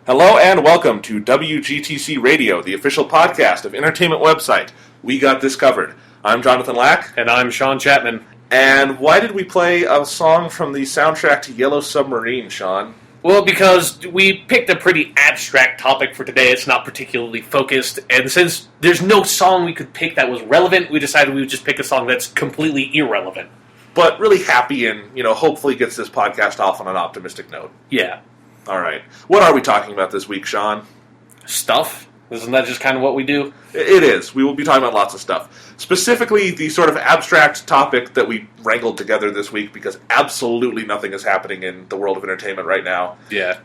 Hello and welcome to WGTC Radio, the official podcast of entertainment website. We got this covered. I'm Jonathan Lack. And I'm Sean Chapman. And why did we play a song from the soundtrack to Yellow Submarine, Sean? Well, because we picked a pretty abstract topic for today. It's not particularly focused. And since there's no song we could pick that was relevant, we decided we would just pick a song that's completely irrelevant. But really happy and, hopefully gets this podcast off on an optimistic note. Yeah. All right. What are we talking about this week, Sean? Stuff? Isn't that just kind of what we do? It is. We will be talking about lots of stuff. Specifically, the sort of abstract topic that we wrangled together this week because absolutely nothing is happening in the world of entertainment right now. Yeah.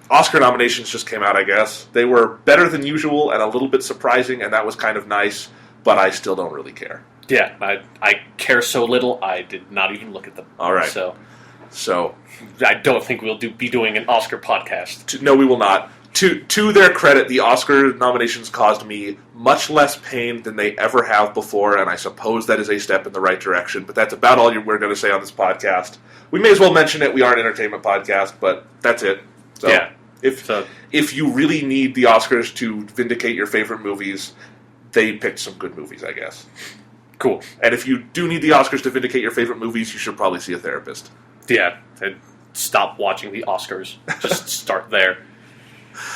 Oscar nominations just came out, I guess. They were better than usual and a little bit surprising, and that was kind of nice, but I still don't really care. Yeah, I care so little, I did not even look at them. All right. So I don't think we'll be doing an Oscar podcast. No, we will not. To their credit, the Oscar nominations caused me much less pain than they ever have before, and I suppose that is a step in the right direction, but that's about all we're going to say on this podcast. We may as well mention it. We are an entertainment podcast, but that's it. So, yeah. If you really need the Oscars to vindicate your favorite movies, they picked some good movies, I guess. Cool. And if you do need the Oscars to vindicate your favorite movies, you should probably see a therapist. Yeah, and stop watching the Oscars. Just start there.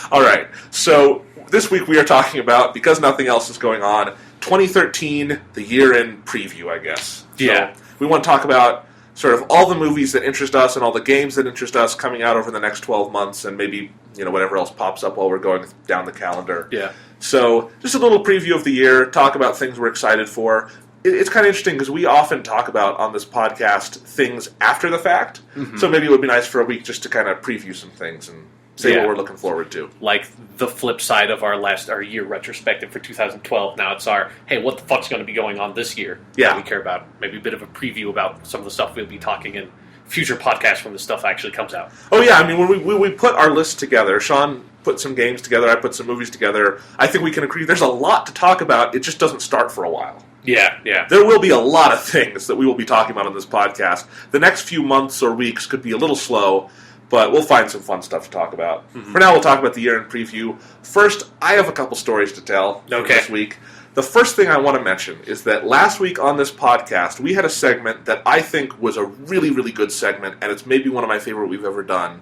All right, so this week we are talking about, because nothing else is going on, 2013, the year-end preview, I guess. Yeah. So we want to talk about sort of all the movies that interest us and all the games that interest us coming out over the next 12 months and maybe, whatever else pops up while we're going down the calendar. Yeah. So just a little preview of the year, talk about things we're excited for. It's kind of interesting because we often talk about on this podcast things after the fact. Mm-hmm. So maybe it would be nice for a week just to kind of preview some things and say what we're looking forward to. Like the flip side of our year retrospective for 2012. Now it's hey, what the fuck's going to be going on this year? Yeah. That we care about. Maybe a bit of a preview about some of the stuff we'll be talking in future podcasts when the stuff actually comes out. Oh yeah, I mean when we put our list together, Sean put some games together, I put some movies together. I think we can agree there's a lot to talk about. It just doesn't start for a while. Yeah. There will be a lot of things that we will be talking about on this podcast. The next few months or weeks could be a little slow, but we'll find some fun stuff to talk about. Mm-hmm. For now, we'll talk about the year in preview. First, I have a couple stories to tell this week. The first thing I want to mention is that last week on this podcast, we had a segment that I think was a really, really good segment, and it's maybe one of my favorite we've ever done,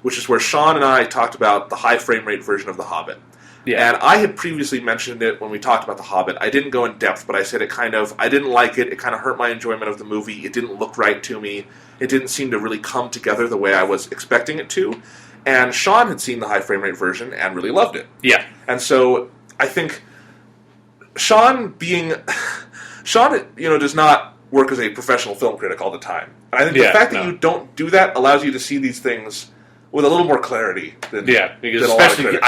which is where Sean and I talked about the high frame rate version of The Hobbit. Yeah. And I had previously mentioned it when we talked about The Hobbit. I didn't go in depth, but I said I didn't like it. It kind of hurt my enjoyment of the movie. It didn't look right to me. It didn't seem to really come together the way I was expecting it to. And Sean had seen the high frame rate version and really loved it. Yeah. And so I think Sean, does not work as a professional film critic all the time. And I think the fact that you don't do that allows you to see these things with a little more clarity than because especially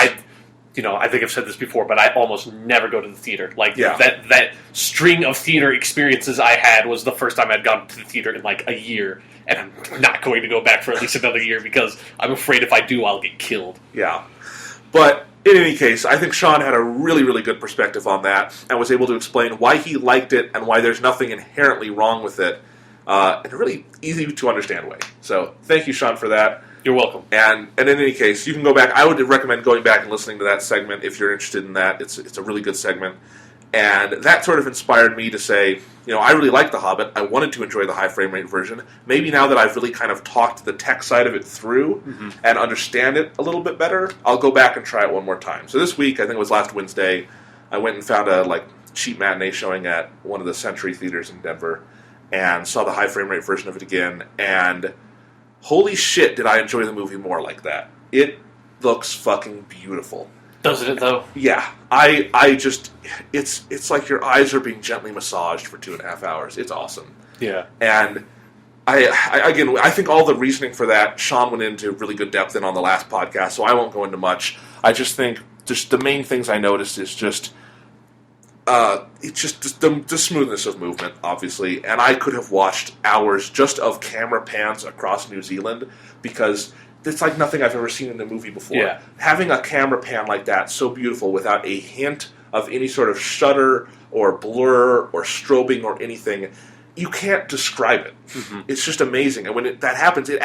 I think I've said this before, but I almost never go to the theater. That string of theater experiences I had was the first time I'd gone to the theater in like a year, and I'm not going to go back for at least another year because I'm afraid if I do, I'll get killed. Yeah. But in any case, I think Sean had a really, really good perspective on that and was able to explain why he liked it and why there's nothing inherently wrong with it in a really easy to understand way. So thank you, Sean, for that. You're welcome. And in any case, you can go back. I would recommend going back and listening to that segment if you're interested in that. It's a really good segment. And that sort of inspired me to say, I really like The Hobbit. I wanted to enjoy the high frame rate version. Maybe now that I've really kind of talked the tech side of it through and understand it a little bit better, I'll go back and try it one more time. So this week, I think it was last Wednesday, I went and found a cheap matinee showing at one of the Century Theaters in Denver and saw the high frame rate version of it again, and holy shit, did I enjoy the movie more like that. It looks fucking beautiful. Doesn't it, though? Yeah. I just, it's like your eyes are being gently massaged for 2.5 hours. It's awesome. Yeah. And I think all the reasoning for that, Sean went into really good depth in on the last podcast, so I won't go into much. I just think just the main things I noticed is just it's just the smoothness of movement, obviously, and I could have watched hours just of camera pans across New Zealand because it's like nothing I've ever seen in a movie before. Yeah. Having a camera pan like that, so beautiful, without a hint of any sort of shutter or blur or strobing or anything, you can't describe it. Mm-hmm. It's just amazing. And when that happens, it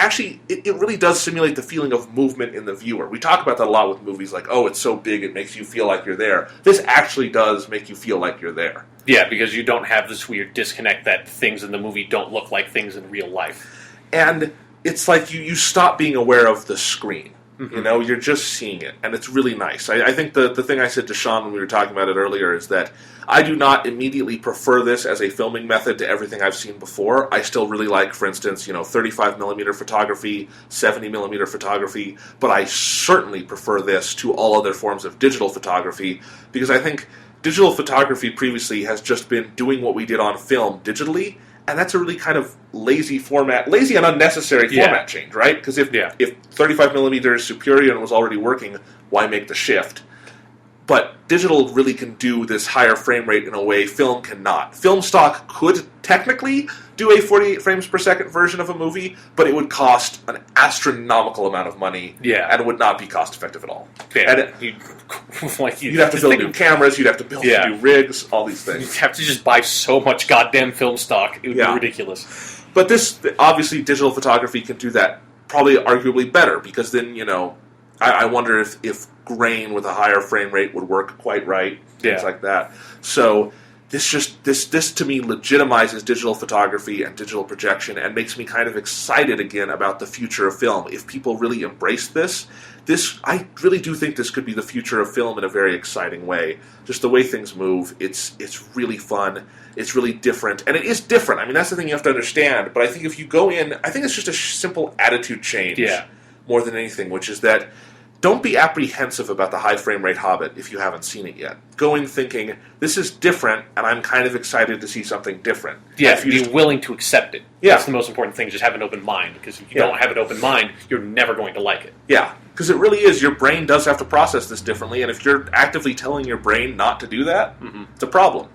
really does simulate the feeling of movement in the viewer. We talk about that a lot with movies like, oh, it's so big, it makes you feel like you're there. This actually does make you feel like you're there. Yeah, because you don't have this weird disconnect that things in the movie don't look like things in real life. And it's like you stop being aware of the screen. Mm-hmm. You know, you're just seeing it, and it's really nice. I think the thing I said to Sean when we were talking about it earlier is that I do not immediately prefer this as a filming method to everything I've seen before. I still really like, for instance, 35mm photography, 70mm photography, but I certainly prefer this to all other forms of digital photography, because I think digital photography previously has just been doing what we did on film digitally, and that's a really kind of lazy and unnecessary format change, right? Because if 35mm is superior and was already working, why make the shift? But digital really can do this higher frame rate in a way film cannot. Film stock could technically do a 48 frames per second version of a movie, but it would cost an astronomical amount of money and would not be cost effective at all. Yeah. And you'd have to build new cameras, you'd have to build new rigs, all these things. You'd have to just buy so much goddamn film stock. It would be ridiculous. But this, obviously, digital photography can do that probably arguably better, because then, I wonder if grain with a higher frame rate would work quite right, things like that. So this to me legitimizes digital photography and digital projection and makes me kind of excited again about the future of film. If people really embrace this, I really do think this could be the future of film in a very exciting way. Just the way things move, it's really fun, it's really different, and it is different. I mean, that's the thing you have to understand, but I think if you go in, I think it's just a simple attitude change more than anything, which is that don't be apprehensive about the high frame rate Hobbit if you haven't seen it yet. Go in thinking, this is different, and I'm kind of excited to see something different. Yeah, if you're willing to accept it. Yeah. That's the most important thing, just have an open mind, because if you don't have an open mind, you're never going to like it. Yeah, because it really is, your brain does have to process this differently, and if you're actively telling your brain not to do that, it's a problem.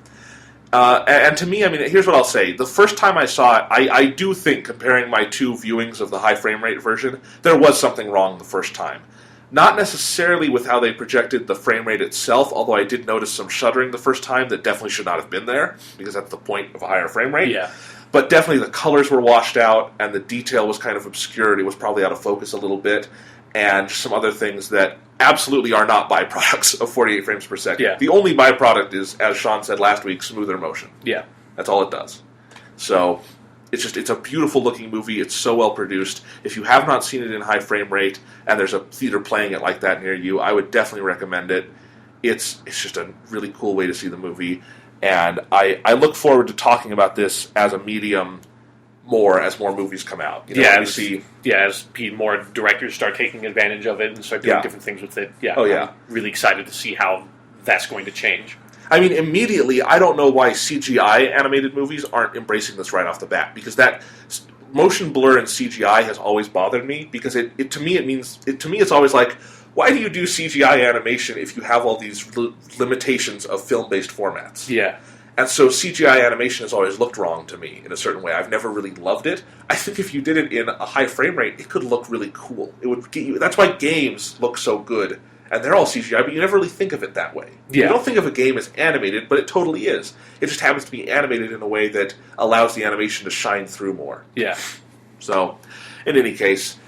And to me, I mean, here's what I'll say. The first time I saw it, I do think, comparing my two viewings of the high frame rate version, there was something wrong the first time. Not necessarily with how they projected the frame rate itself, although I did notice some shuddering the first time that definitely should not have been there, because that's the point of a higher frame rate. Yeah. But definitely the colors were washed out, and the detail was kind of obscured. It was probably out of focus a little bit, and some other things that absolutely are not byproducts of 48 frames per second. Yeah. The only byproduct is, as Sean said last week, smoother motion. Yeah. That's all it does. So it's a beautiful looking movie. It's so well produced. If you have not seen it in high frame rate and there's a theater playing it like that near you, I would definitely recommend it. It's just a really cool way to see the movie, and I look forward to talking about this as a medium more as more movies come out. As more directors start taking advantage of it and start doing different things with it. Yeah. Oh yeah. I'm really excited to see how that's going to change. I mean, immediately, I don't know why CGI animated movies aren't embracing this right off the bat, because that motion blur in CGI has always bothered me, because to me it's always like, why do you do CGI animation if you have all these limitations of film-based formats? Yeah. And so CGI animation has always looked wrong to me in a certain way. I've never really loved it. I think if you did it in a high frame rate, it could look really cool. It would get you. That's why games look so good. And they're all CGI, but you never really think of it that way. Yeah. You don't think of a game as animated, but it totally is. It just happens to be animated in a way that allows the animation to shine through more. Yeah. So, in any case,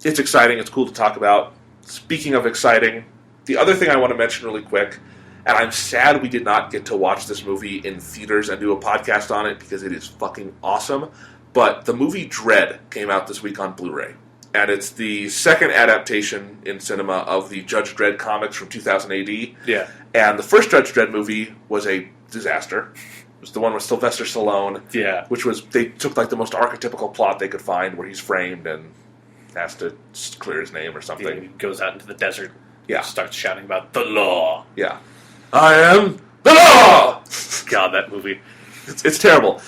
it's exciting. It's cool to talk about. Speaking of exciting, the other thing I want to mention really quick, and I'm sad we did not get to watch this movie in theaters and do a podcast on it because it is fucking awesome, but the movie Dredd came out this week on Blu-ray. And it's the second adaptation in cinema of the Judge Dredd comics from 2000 AD. Yeah. And the first Judge Dredd movie was a disaster. It was the one with Sylvester Stallone. Yeah. Which was, they took like the most archetypical plot they could find, where he's framed and has to clear his name or something. Yeah, he goes out into the desert. Yeah. Starts shouting about the law. Yeah. I am the law! God, that movie. It's terrible.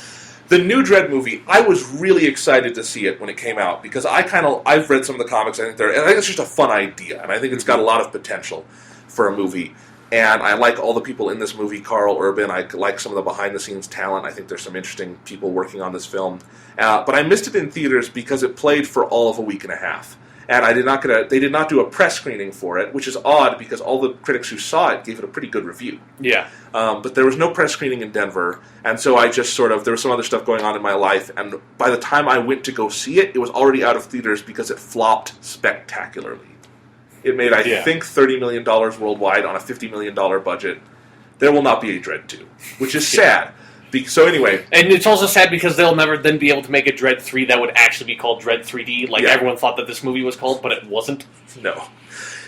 The new Dredd movie, I was really excited to see it when it came out, because I've read some of the comics, and I think it's just a fun idea, and I think it's got a lot of potential for a movie. And I like all the people in this movie, Carl Urban, I like some of the behind-the-scenes talent, I think there's some interesting people working on this film. But I missed it in theaters because it played for all of a week and a half. And they did not do a press screening for it, which is odd because all the critics who saw it gave it a pretty good review. Yeah. But there was no press screening in Denver, and so I just there was some other stuff going on in my life, and by the time I went to go see it, it was already out of theaters because it flopped spectacularly. It made, I think, $30 million worldwide on a $50 million budget. There will not be a Dredd 2, which is sad. So anyway... And it's also sad because they'll never then be able to make a Dredd 3 that would actually be called Dredd 3D, like everyone thought that this movie was called, but it wasn't. No.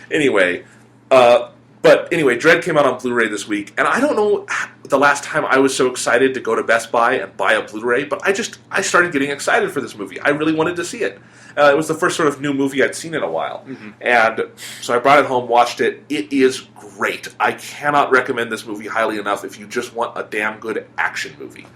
Anyway, Dredd came out on Blu-ray this week, and I don't know the last time I was so excited to go to Best Buy and buy a Blu-ray, but I started getting excited for this movie. I really wanted to see it. It was the first sort of new movie I'd seen in a while. Mm-hmm. And so I brought it home, watched it. It is great. I cannot recommend this movie highly enough if you just want a damn good action movie.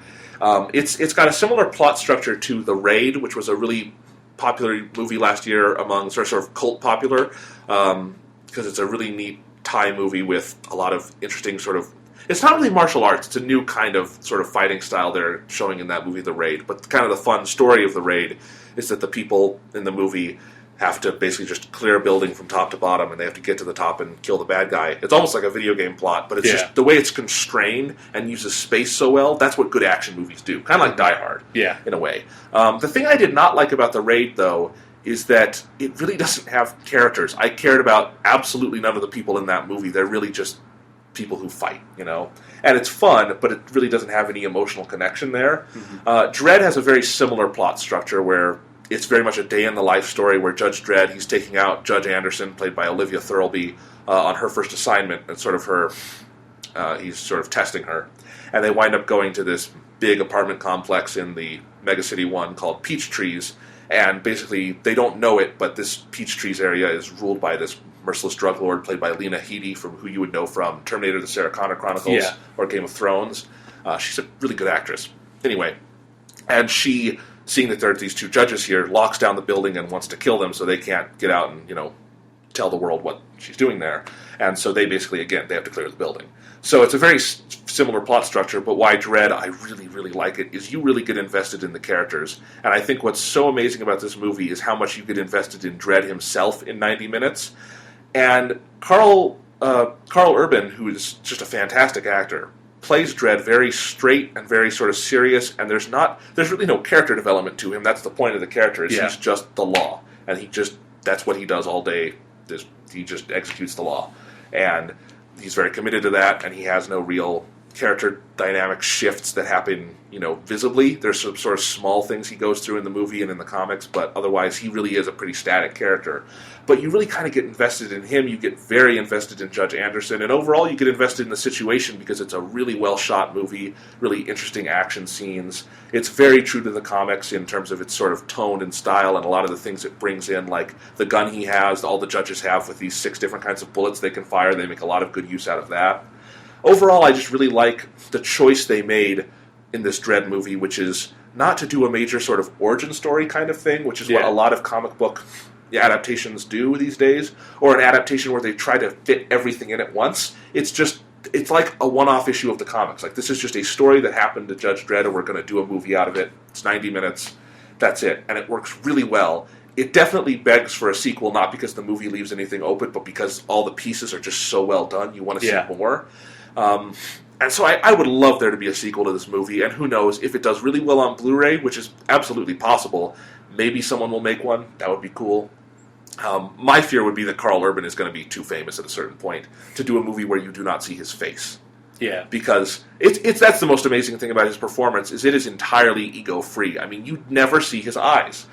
It's got a similar plot structure to The Raid, which was a really popular movie last year among sort of cult popular, because it's a really neat Thai movie with a lot of interesting sort of... It's not really martial arts. It's a new kind of sort of fighting style they're showing in that movie, The Raid. But kind of the fun story of The Raid is that the people in the movie have to basically just clear a building from top to bottom, and they have to get to the top and kill the bad guy. It's almost like a video game plot, but it's just the way it's constrained and uses space so well, that's what good action movies do. Kind of like Die Hard, in a way. The thing I did not like about The Raid, though, is that it really doesn't have characters. I cared about absolutely none of the people in that movie. They're really just people who fight, you know? And it's fun, but it really doesn't have any emotional connection there. Mm-hmm. Dredd has a very similar plot structure where it's very much a day-in-the-life story where Judge Dredd, he's taking out Judge Anderson, played by Olivia Thirlby, on her first assignment, and sort of he's sort of testing her. And they wind up going to this big apartment complex in the Megacity 1 called Peach Trees, and basically, they don't know it, but this Peach Trees area is ruled by this merciless drug lord played by Lena Headey, from who you would know from Terminator: The Sarah Connor Chronicles or Game of Thrones. She's a really good actress. Anyway, and she, seeing that there are these two judges here, locks down the building and wants to kill them so they can't get out and, tell the world what she's doing there. And so they basically, again, they have to clear the building. So it's a very similar plot structure, but why Dredd, I really, really like it, is you really get invested in the characters. And I think what's so amazing about this movie is how much you get invested in Dredd himself in 90 minutes. And Carl Urban, who is just a fantastic actor, plays Dredd very straight and very sort of serious, and there's really no character development to him. That's the point of the character, is he's just the law. And that's what he does all day. He just executes the law. And he's very committed to that, and he has no real character dynamic shifts that happen, visibly. There's some sort of small things he goes through in the movie and in the comics, but otherwise he really is a pretty static character. But you really kind of get invested in him, you get very invested in Judge Anderson, and overall you get invested in the situation because it's a really well-shot movie, really interesting action scenes. It's very true to the comics in terms of its sort of tone and style and a lot of the things it brings in, like the gun he has, all the judges have with these 6 different kinds of bullets they can fire. They make a lot of good use out of that. Overall, I just really like the choice they made in this Dredd movie, which is not to do a major sort of origin story kind of thing, which is what a lot of comic book adaptations do these days, or an adaptation where they try to fit everything in at once. It's like a one-off issue of the comics. Like, this is just a story that happened to Judge Dredd, and we're going to do a movie out of it. It's 90 minutes. That's it. And it works really well. It definitely begs for a sequel, not because the movie leaves anything open, but because all the pieces are just so well done. You want to see more. And so I would love there to be a sequel to this movie, and who knows, if it does really well on Blu-ray, which is absolutely possible, maybe someone will make one. That would be cool. My fear would be that Carl Urban is going to be too famous at a certain point to do a movie where you do not see his face. Yeah. Because that's the most amazing thing about his performance, is it is entirely ego-free. I mean, you never see his eyes.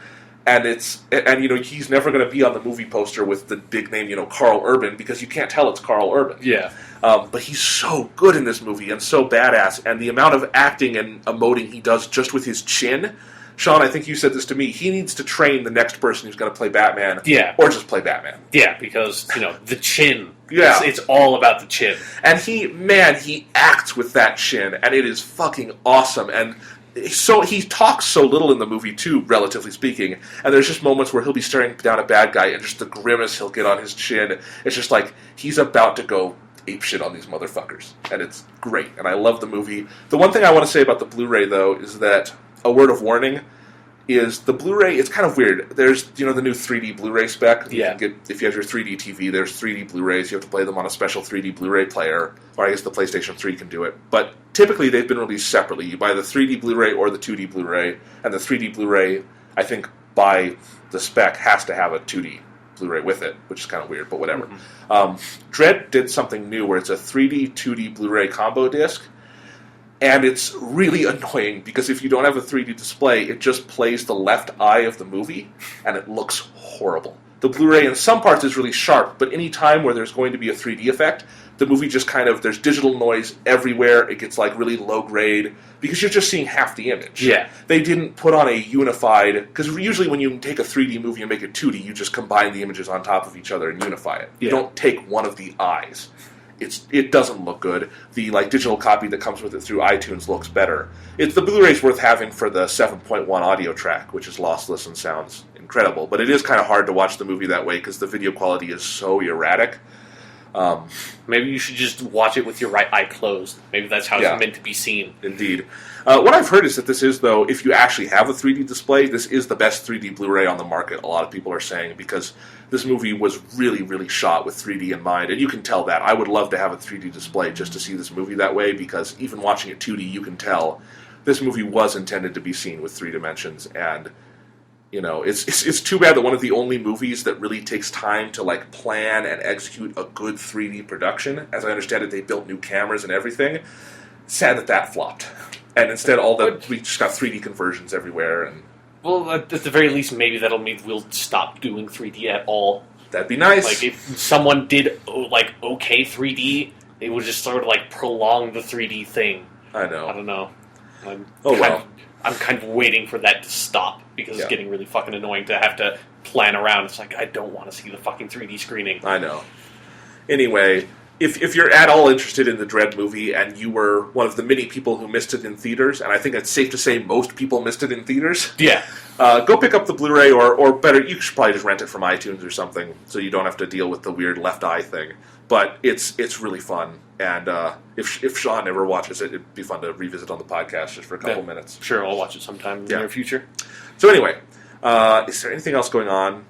And he's never going to be on the movie poster with the big name, Carl Urban, because you can't tell it's Carl Urban. Yeah. But he's so good in this movie and so badass, and the amount of acting and emoting he does just with his chin. Sean, I think you said this to me. He needs to train the next person who's going to play Batman. Yeah. Or just play Batman. Yeah, because, the chin. Yeah. It's all about the chin. And he acts with that chin, and it is fucking awesome. And so he talks so little in the movie, too, relatively speaking. And there's just moments where he'll be staring down a bad guy, and just the grimace he'll get on his chin. It's just like he's about to go apeshit on these motherfuckers. And it's great. And I love the movie. The one thing I want to say about the Blu-ray, though, is that, a word of warning, is the Blu-ray. It's kind of weird. There's the new 3D Blu-ray spec. Yeah. You can get, if you have your 3D TV, there's 3D Blu-rays. You have to play them on a special 3D Blu-ray player, or I guess the PlayStation 3 can do it. But typically they've been released separately. You buy the 3D Blu-ray or the 2D Blu-ray, and the 3D Blu-ray, I think, by the spec, has to have a 2D Blu-ray with it, which is kind of weird, but whatever. Dredd did something new where it's a 3D, 2D Blu-ray combo disc. And it's really annoying because if you don't have a 3D display, it just plays the left eye of the movie, and it looks horrible. The Blu-ray in some parts is really sharp, but any time where there's going to be a 3D effect, the movie just there's digital noise everywhere. It gets really low grade because you're just seeing half the image. Yeah. They didn't put on a unified, because usually when you take a 3D movie and make it 2D, you just combine the images on top of each other and unify it. Yeah. You don't take one of the eyes. It doesn't look good. The digital copy that comes with it through iTunes looks better. The Blu-ray's worth having for the 7.1 audio track, which is lossless and sounds incredible. But it is kind of hard to watch the movie that way because the video quality is so erratic. Maybe you should just watch it with your right eye closed. Maybe that's how it's meant to be seen. Indeed. What I've heard is that this is, though, if you actually have a 3D display, this is the best 3D Blu-ray on the market, a lot of people are saying, because this movie was really, really shot with 3D in mind, and you can tell that. I would love to have a 3D display just to see this movie that way, because even watching it 2D, you can tell this movie was intended to be seen with 3 dimensions, and it's too bad that one of the only movies that really takes time to plan and execute a good 3D production. As I understand it, they built new cameras and everything. Sad that flopped, and instead we just got 3D conversions everywhere. And well, at the very least, maybe that'll mean we'll stop doing 3D at all. That'd be nice. If someone did okay 3D, it would just sort of prolong the 3D thing. I know. I don't know. I'm kind of waiting for that to stop because it's getting really fucking annoying to have to plan around. It's I don't want to see the fucking 3D screening. I know. Anyway, if you're at all interested in the Dredd movie and you were one of the many people who missed it in theaters, and I think it's safe to say most people missed it in theaters, go pick up the Blu-ray, or better, you should probably just rent it from iTunes or something so you don't have to deal with the weird left eye thing. But it's really fun, and if Sean ever watches it, it'd be fun to revisit on the podcast just for a couple minutes. Sure, I'll watch it sometime in the near future. So anyway, is there anything else going on?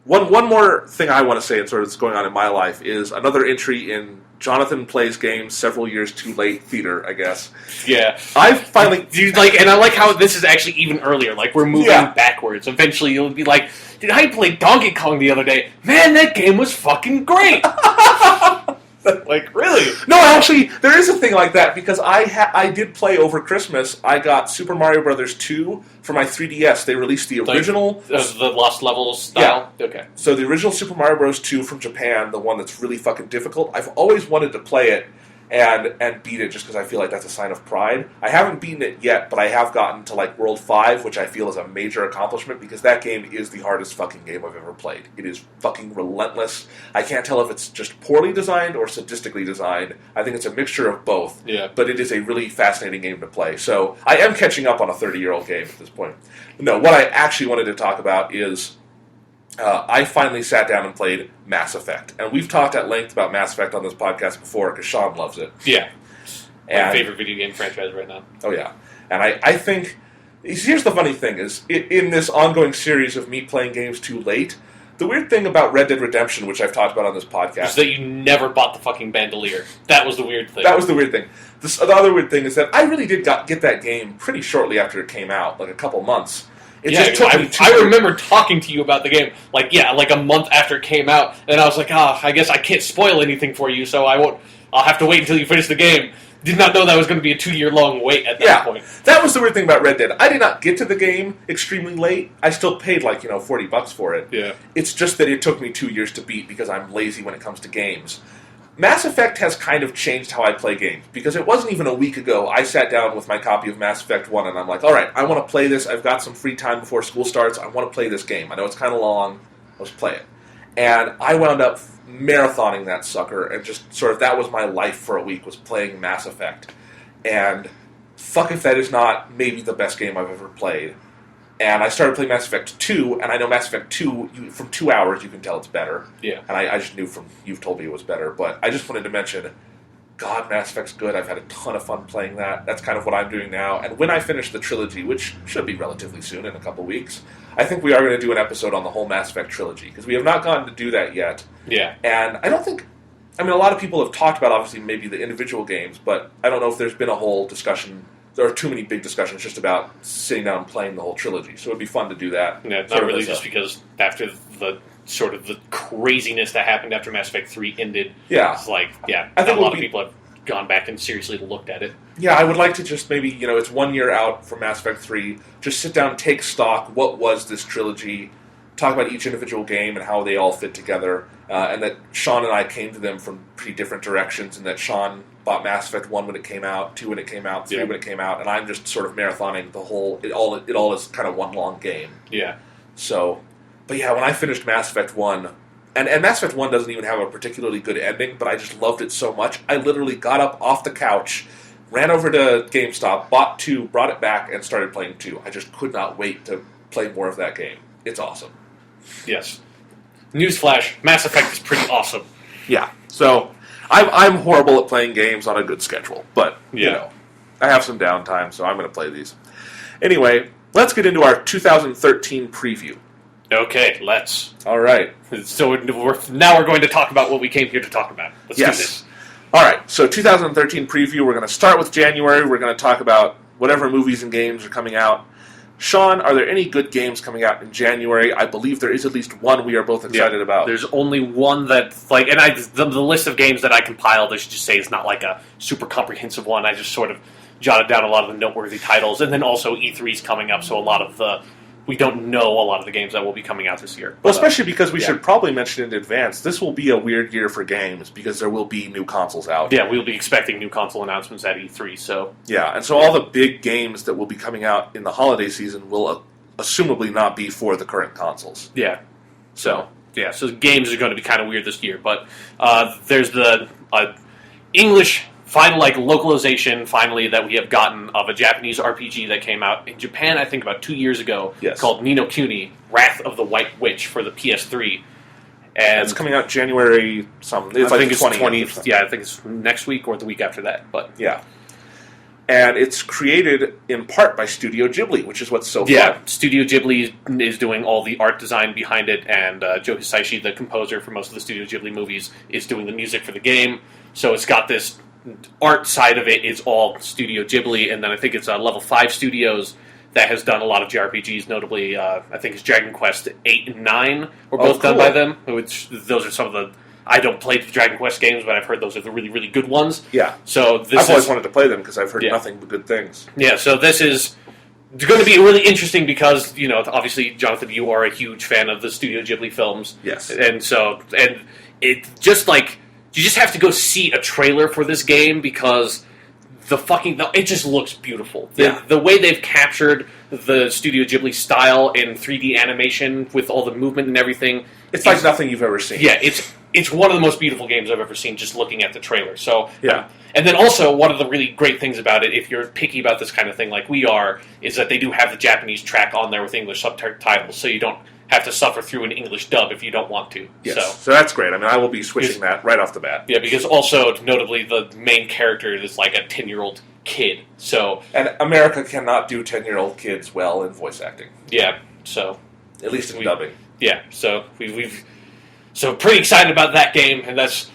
One more thing I want to say, and sort of that's going on in my life, is another entry in Jonathan Plays Games Several Years Too Late theater, I guess. Yeah. I've finally... and I like how this is actually even earlier. We're moving backwards. Eventually you'll be dude, I played Donkey Kong the other day. Man, that game was fucking great! Really? No, actually, there is a thing like that, because I did play over Christmas. I got Super Mario Brothers 2 for my 3DS. They released the original... the Lost Levels style? Yeah. Okay. So the original Super Mario Bros. 2 from Japan, the one that's really fucking difficult, I've always wanted to play it and beat it just because I feel like that's a sign of pride. I haven't beaten it yet, but I have gotten to World 5, which I feel is a major accomplishment because that game is the hardest fucking game I've ever played. It is fucking relentless. I can't tell if it's just poorly designed or sadistically designed. I think it's a mixture of both. Yeah. But it is a really fascinating game to play. So I am catching up on a 30-year-old game at this point. No, what I actually wanted to talk about is I finally sat down and played Mass Effect. And we've talked at length about Mass Effect on this podcast before because Sean loves it. Yeah. My favorite video game franchise right now. Oh, yeah. And I think... Here's the funny thing is, in this ongoing series of me playing games too late, the weird thing about Red Dead Redemption, which I've talked about on this podcast... is that you never bought the fucking bandolier. That was the weird thing. That was the weird thing. The other weird thing is that I really did get that game pretty shortly after it came out, a couple months. I remember talking to you about the game, a month after it came out, and I was I guess I can't spoil anything for you, so I'll have to wait until you finish the game. Did not know that was going to be a 2-year-long wait at that point. That was the weird thing about Red Dead. I did not get to the game extremely late. I still paid $40 for it. Yeah. It's just that it took me 2 years to beat because I'm lazy when it comes to games. Mass Effect has kind of changed how I play games, because it wasn't even a week ago I sat down with my copy of Mass Effect 1 and I'm all right, I want to play this, I've got some free time before school starts, I want to play this game. I know it's kind of long, let's play it. And I wound up marathoning that sucker, and just sort of that was my life for a week, was playing Mass Effect. And fuck if that is not maybe the best game I've ever played. And I started playing Mass Effect 2, and I know Mass Effect 2, from 2 hours, you can tell it's better. Yeah. And I just knew you've told me it was better, but I just wanted to mention, God, Mass Effect's good. I've had a ton of fun playing that. That's kind of what I'm doing now. And when I finish the trilogy, which should be relatively soon, in a couple weeks, I think we are going to do an episode on the whole Mass Effect trilogy, because we have not gotten to do that yet. Yeah. And I don't think... I mean, a lot of people have talked about, obviously, maybe the individual games, but I don't know if there's been a whole discussion... There are too many big discussions just about sitting down and playing the whole trilogy, so it'd be fun to do that. Yeah, not really, just because after the sort of the craziness that happened after Mass Effect 3 ended, it's like, I think a lot of people have gone back and seriously looked at it. Yeah, I would like to just maybe, it's 1 year out from Mass Effect 3, just sit down, take stock, what was this trilogy, talk about each individual game and how they all fit together, and that Sean and I came to them from pretty different directions, and that Sean bought Mass Effect 1 when it came out, 2 when it came out, 3 when it came out, and I'm just sort of marathoning the whole, it all is kind of one long game. Yeah. So, but yeah, when I finished Mass Effect 1, and Mass Effect 1 doesn't even have a particularly good ending, but I just loved it so much, I literally got up off the couch, ran over to GameStop, bought 2, brought it back, and started playing 2. I just could not wait to play more of that game. It's awesome. Yes. Newsflash, Mass Effect is pretty awesome. Yeah. So, I'm horrible at playing games on a good schedule, but, I have some downtime, so I'm going to play these. Anyway, let's get into our 2013 preview. Okay, let's. All right. So now we're going to talk about what we came here to talk about. Let's do this. All right, so 2013 preview, we're going to start with January. We're going to talk about whatever movies and games are coming out. Sean, are there any good games coming out in January? I believe there is at least one we are both excited about. There's only one that, the list of games that I compiled, I should just say, is not like a super comprehensive one. I just sort of jotted down a lot of the noteworthy titles, and then also E3's coming up, so we don't know a lot of the games that will be coming out this year. Well, especially because we should probably mention in advance, this will be a weird year for games, because there will be new consoles out. Yeah, we'll be expecting new console announcements at E3, so... Yeah, and so all the big games that will be coming out in the holiday season will assumably not be for the current consoles. Yeah. So games are going to be kind of weird this year, but there's the English... final localization finally that we have gotten of a Japanese RPG that came out in Japan, I think about 2 years ago, called Ni no Kuni, Wrath of the White Witch for the PS3. And it's coming out January something. I think it's 20th. Yeah, I think it's next week or the week after that. But yeah. And it's created in part by Studio Ghibli, which is what's so fun. Yeah, Studio Ghibli is doing all the art design behind it, and Joe Hisaishi, the composer for most of the Studio Ghibli movies, is doing the music for the game. So it's got this... art side of it is all Studio Ghibli, and then I think it's Level 5 Studios that has done a lot of JRPGs, notably, I think it's Dragon Quest 8 and 9 were both done by them, which those are some of the... I don't play the Dragon Quest games, but I've heard those are the really, really good ones. Yeah. So I've always wanted to play them, because I've heard nothing but good things. Yeah, so this is going to be really interesting because, obviously, Jonathan, you are a huge fan of the Studio Ghibli films. Yes. And it just, you just have to go see a trailer for this game because it just looks beautiful. The way they've captured the Studio Ghibli style in 3D animation with all the movement and everything. It's like nothing you've ever seen. Yeah, it's one of the most beautiful games I've ever seen just looking at the trailer. So and then also one of the really great things about it, if you're picky about this kind of thing like we are, is that they do have the Japanese track on there with English subtitles, so you don't have to suffer through an English dub if you don't want to. Yes. So that's great. I mean, I will be switching that right off the bat. Yeah, because also, notably, the main character is like a 10-year-old kid. And America cannot do 10-year-old kids well in voice acting. Yeah, so... At least in dubbing. Yeah, so we've... So pretty excited about that game, and that's,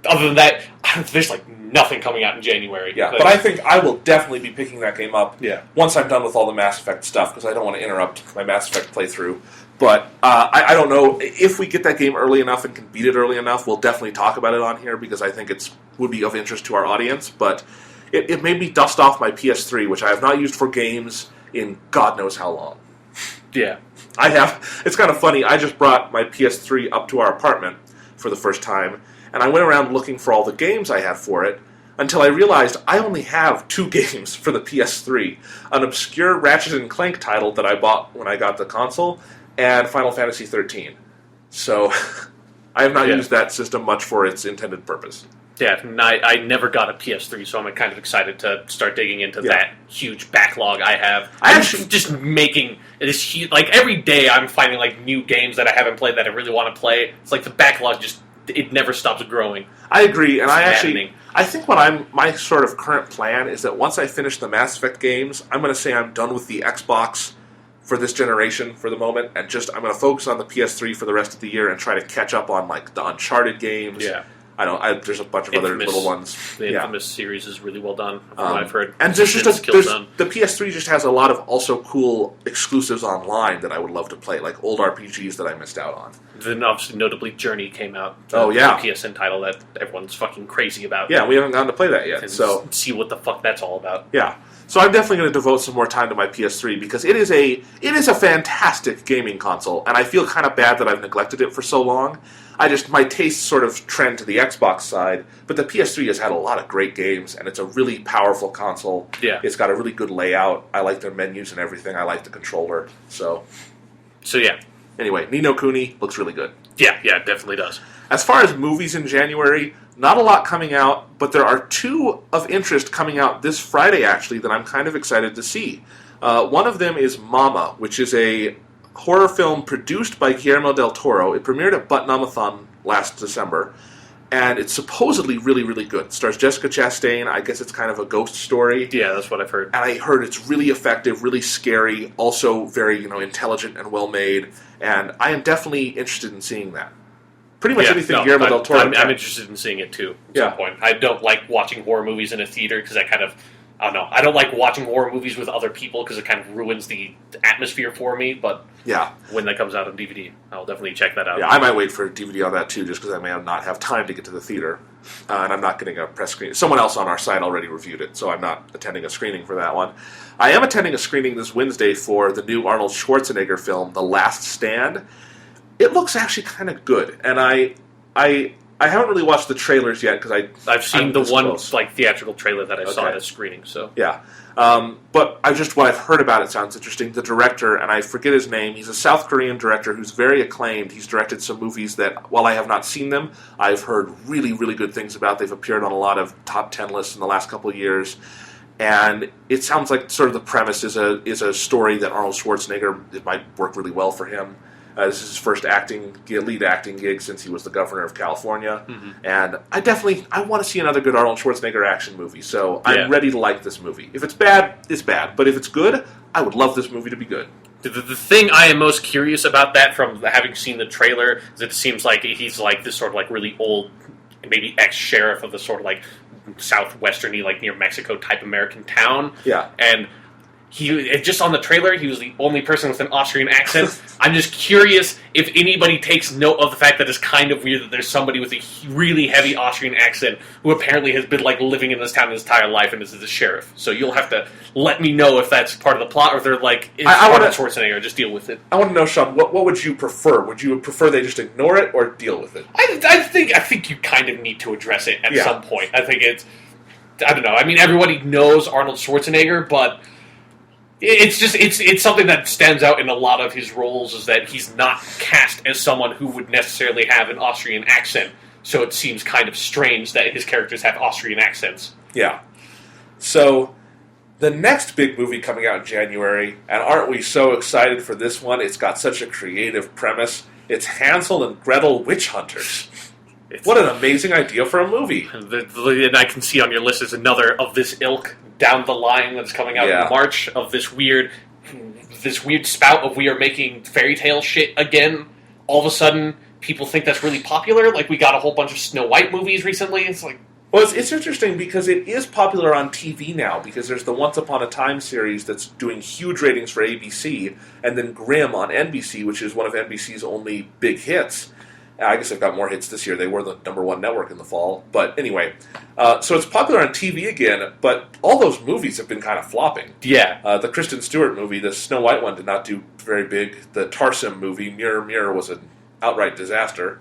other than that, there's nothing coming out in January. Yeah, but I think I will definitely be picking that game up once I'm done with all the Mass Effect stuff, because I don't want to interrupt my Mass Effect playthrough. But I don't know, if we get that game early enough and can beat it early enough, we'll definitely talk about it on here, because I think it would be of interest to our audience. But it made me dust off my PS3, which I have not used for games in God knows how long. Yeah. I have. It's kind of funny, I just brought my PS3 up to our apartment for the first time, and I went around looking for all the games I had for it, until I realized I only have 2 games for the PS3. An obscure Ratchet & Clank title that I bought when I got the console, and Final Fantasy XIII. So, I have not used that system much for its intended purpose. Yeah, I never got a PS3, so I'm kind of excited to start digging into that huge backlog I have. I'm just making this huge... every day I'm finding, new games that I haven't played that I really want to play. It's the backlog just it never stops growing. I agree, and It's I think my sort of current plan is that once I finish the Mass Effect games, I'm going to say I'm done with the Xbox for this generation for the moment, and I'm going to focus on the PS3 for the rest of the year and try to catch up on like the Uncharted games. Yeah. There's a bunch of other little ones. The Infamous series is really well done, from what I've heard. And the PS3 just has a lot of also cool exclusives online that I would love to play, like old RPGs that I missed out on. Then obviously, notably, Journey came out. The PSN title that everyone's fucking crazy about. Yeah, we haven't gotten to play that yet. So see what the fuck that's all about. Yeah. So I'm definitely going to devote some more time to my PS3 because it is a fantastic gaming console, and I feel kind of bad that I've neglected it for so long. My tastes sort of trend to the Xbox side, but the PS3 has had a lot of great games, and it's a really powerful console. Yeah. It's got a really good layout. I like their menus and everything. I like the controller. So yeah. Anyway, Ni no Kuni looks really good. Yeah, it definitely does. As far as movies in January, not a lot coming out, but there are two of interest coming out this Friday, actually, that I'm kind of excited to see. One of them is Mama, which is a horror film produced by Guillermo del Toro. It premiered at Butt-Numathon last December, and it's supposedly really, really good. It stars Jessica Chastain. I guess it's kind of a ghost story. Yeah, that's what I've heard. And I heard it's really effective, really scary, also very intelligent and well-made, and I am definitely interested in seeing that. Pretty much anything Guillermo del Toro. I'm interested in seeing it too. At some point, I don't like watching horror movies in a theater because I don't know. I don't like watching horror movies with other people because it kind of ruins the atmosphere for me. But when that comes out on DVD, I'll definitely check that out. Yeah, I might wait for a DVD on that too, just because I may not have time to get to the theater, and I'm not getting a press screening. Someone else on our site already reviewed it, so I'm not attending a screening for that one. I am attending a screening this Wednesday for the new Arnold Schwarzenegger film, The Last Stand. It looks actually kind of good, and I haven't really watched the trailers yet because I've seen the one theatrical trailer that I saw at a screening. So yeah, but what I've heard about it sounds interesting. The director, and I forget his name, he's a South Korean director who's very acclaimed. He's directed some movies that, while I have not seen them, I've heard really, really good things about. They've appeared on a lot of top 10 lists in the last couple of years. And it sounds like sort of the premise is a story that Arnold Schwarzenegger, it might work really well for him. This is his first lead acting gig since he was the governor of California. Mm-hmm. And I want to see another good Arnold Schwarzenegger action movie. So I'm ready to like this movie. If it's bad, it's bad. But if it's good, I would love this movie to be good. The thing I am most curious about that from having seen the trailer is it seems like he's like this sort of like really old, maybe ex-sheriff of the sort of like southwesterny, like near Mexico type American town. Yeah. And just on the trailer, he was the only person with an Austrian accent. I'm just curious if anybody takes note of the fact that it's kind of weird that there's somebody with a really heavy Austrian accent who apparently has been like living in this town his entire life and is the sheriff. So you'll have to let me know if that's part of the plot or if they're like, it's Arnold Schwarzenegger, just deal with it. I want to know, Sean, what would you prefer? Would you prefer they just ignore it or deal with it? I think you kind of need to address it at some point. I think I don't know. I mean, everybody knows Arnold Schwarzenegger, but it's something that stands out in a lot of his roles is that he's not cast as someone who would necessarily have an Austrian accent. So it seems kind of strange that his characters have Austrian accents. Yeah. So the next big movie coming out in January, and aren't we so excited for this one? It's got such a creative premise. It's Hansel and Gretel Witch Hunters. What an amazing idea for a movie. And I can see on your list is another of this ilk down the line that's coming out in March of this weird spout of we are making fairy tale shit again. All of a sudden, people think that's really popular. Like, we got a whole bunch of Snow White movies recently. It's like... Well, it's interesting because it is popular on TV now because there's the Once Upon a Time series that's doing huge ratings for ABC, and then Grimm on NBC, which is one of NBC's only big hits. I guess they've got more hits this year. They were the #1 network in the fall. But anyway, so it's popular on TV again, but all those movies have been kind of flopping. Yeah. The Kristen Stewart movie, the Snow White one, did not do very big. The Tarsem movie, Mirror, Mirror, was an outright disaster.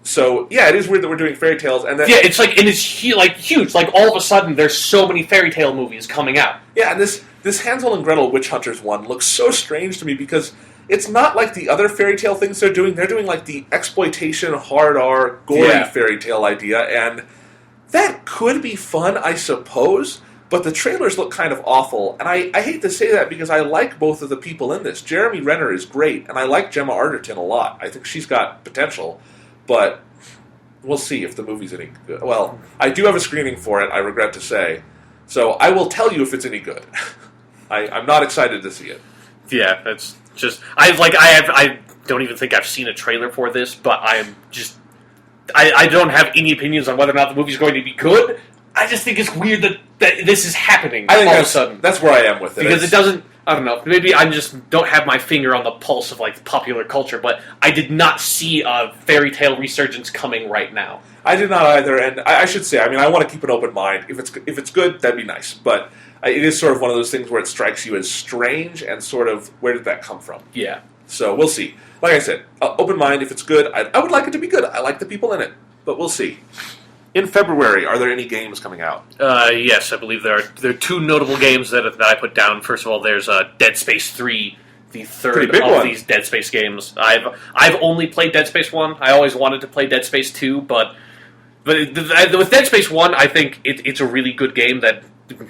So, yeah, it is weird that we're doing fairy tales. And then, it's like, and it's huge. Like, all of a sudden, there's so many fairy tale movies coming out. Yeah, and this Hansel and Gretel Witch Hunters one looks so strange to me because it's not like the other fairy tale things they're doing. They're doing like the exploitation, hard R, gory fairy tale idea, and that could be fun, I suppose, but the trailers look kind of awful, and I hate to say that because I like both of the people in this. Jeremy Renner is great, and I like Gemma Arterton a lot. I think she's got potential, but we'll see if the movie's any good. Well, I do have a screening for it, I regret to say. So I will tell you if it's any good. I'm not excited to see it. Yeah, that's just... I don't even think I've seen a trailer for this, but I don't have any opinions on whether or not the movie's going to be good. I just think it's weird that this is happening all of a sudden. That's where I am with it. Because it doesn't... I don't know. Maybe I just don't have my finger on the pulse of popular culture, but I did not see a fairy tale resurgence coming right now. I did not either, and I should say, I mean, I want to keep an open mind. If it's good, that'd be nice. But it is sort of one of those things where it strikes you as strange and sort of, where did that come from? Yeah. So we'll see. Like I said, open mind. If it's good, I would like it to be good. I like the people in it, but we'll see. In February, are there any games coming out? Yes, I believe there are two notable games that I put down. First of all, there's Dead Space 3, the third of these Dead Space games. I've only played Dead Space 1. I always wanted to play Dead Space 2, but with Dead Space 1, I think it's a really good game that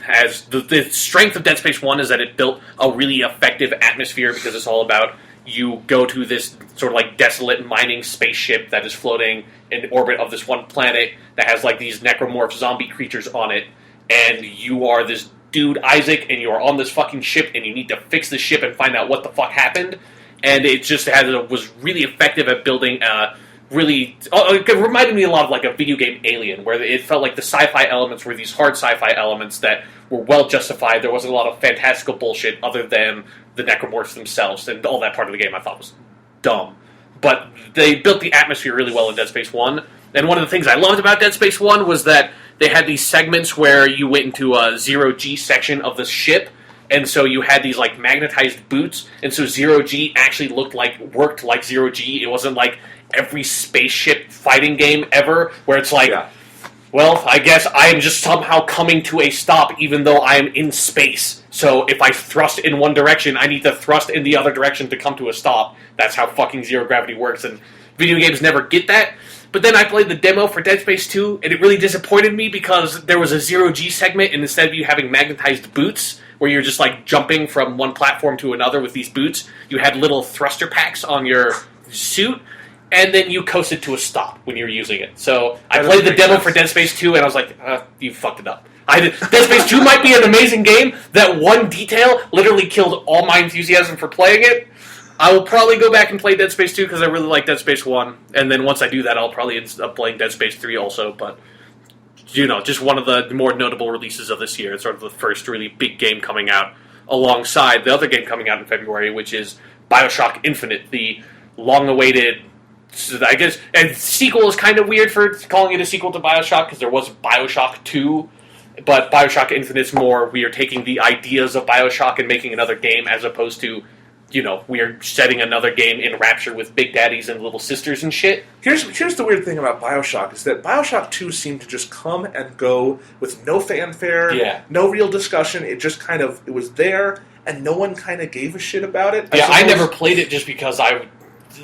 has... The strength of Dead Space 1 is that it built a really effective atmosphere because it's all about you go to this sort of desolate mining spaceship that is floating in orbit of this one planet that has these necromorph zombie creatures on it, and you are this dude, Isaac, and you are on this fucking ship, and you need to fix the ship and find out what the fuck happened. And it just was really effective at building it reminded me a lot of a video game Alien, where it felt like the sci-fi elements were these hard sci-fi elements that were well justified. There wasn't a lot of fantastical bullshit other than the necromorphs themselves, and all that part of the game I thought was dumb. But they built the atmosphere really well in Dead Space 1, and one of the things I loved about Dead Space 1 was that they had these segments where you went into a zero-G section of the ship, and so you had these magnetized boots, and so zero-G actually worked like zero-G. It wasn't like every spaceship fighting game ever, where it's well, I guess I am just somehow coming to a stop even though I am in space. So if I thrust in one direction, I need to thrust in the other direction to come to a stop. That's how fucking zero gravity works, and video games never get that. But then I played the demo for Dead Space 2, and it really disappointed me because there was a zero-G segment, and instead of you having magnetized boots, where you're just jumping from one platform to another with these boots, you had little thruster packs on your suit, and then you coasted to a stop when you were using it. So I played the demo for Dead Space 2, and I was like, you fucked it up. Dead Space 2 might be an amazing game. That one detail literally killed all my enthusiasm for playing it. I will probably go back and play Dead Space 2 because I really like Dead Space 1. And then once I do that, I'll probably end up playing Dead Space 3 also. But, just one of the more notable releases of this year. It's sort of the first really big game coming out alongside the other game coming out in February, which is Bioshock Infinite, the long-awaited... I guess, and sequel is kind of weird for calling it a sequel to Bioshock, because there was Bioshock 2, but Bioshock Infinite's more, we are taking the ideas of Bioshock and making another game, as opposed to, we are setting another game in Rapture with big daddies and little sisters and shit. Here's the weird thing about Bioshock, is that Bioshock 2 seemed to just come and go with no fanfare, no real discussion. It just it was there, and no one kind of gave a shit about it. I never played it just because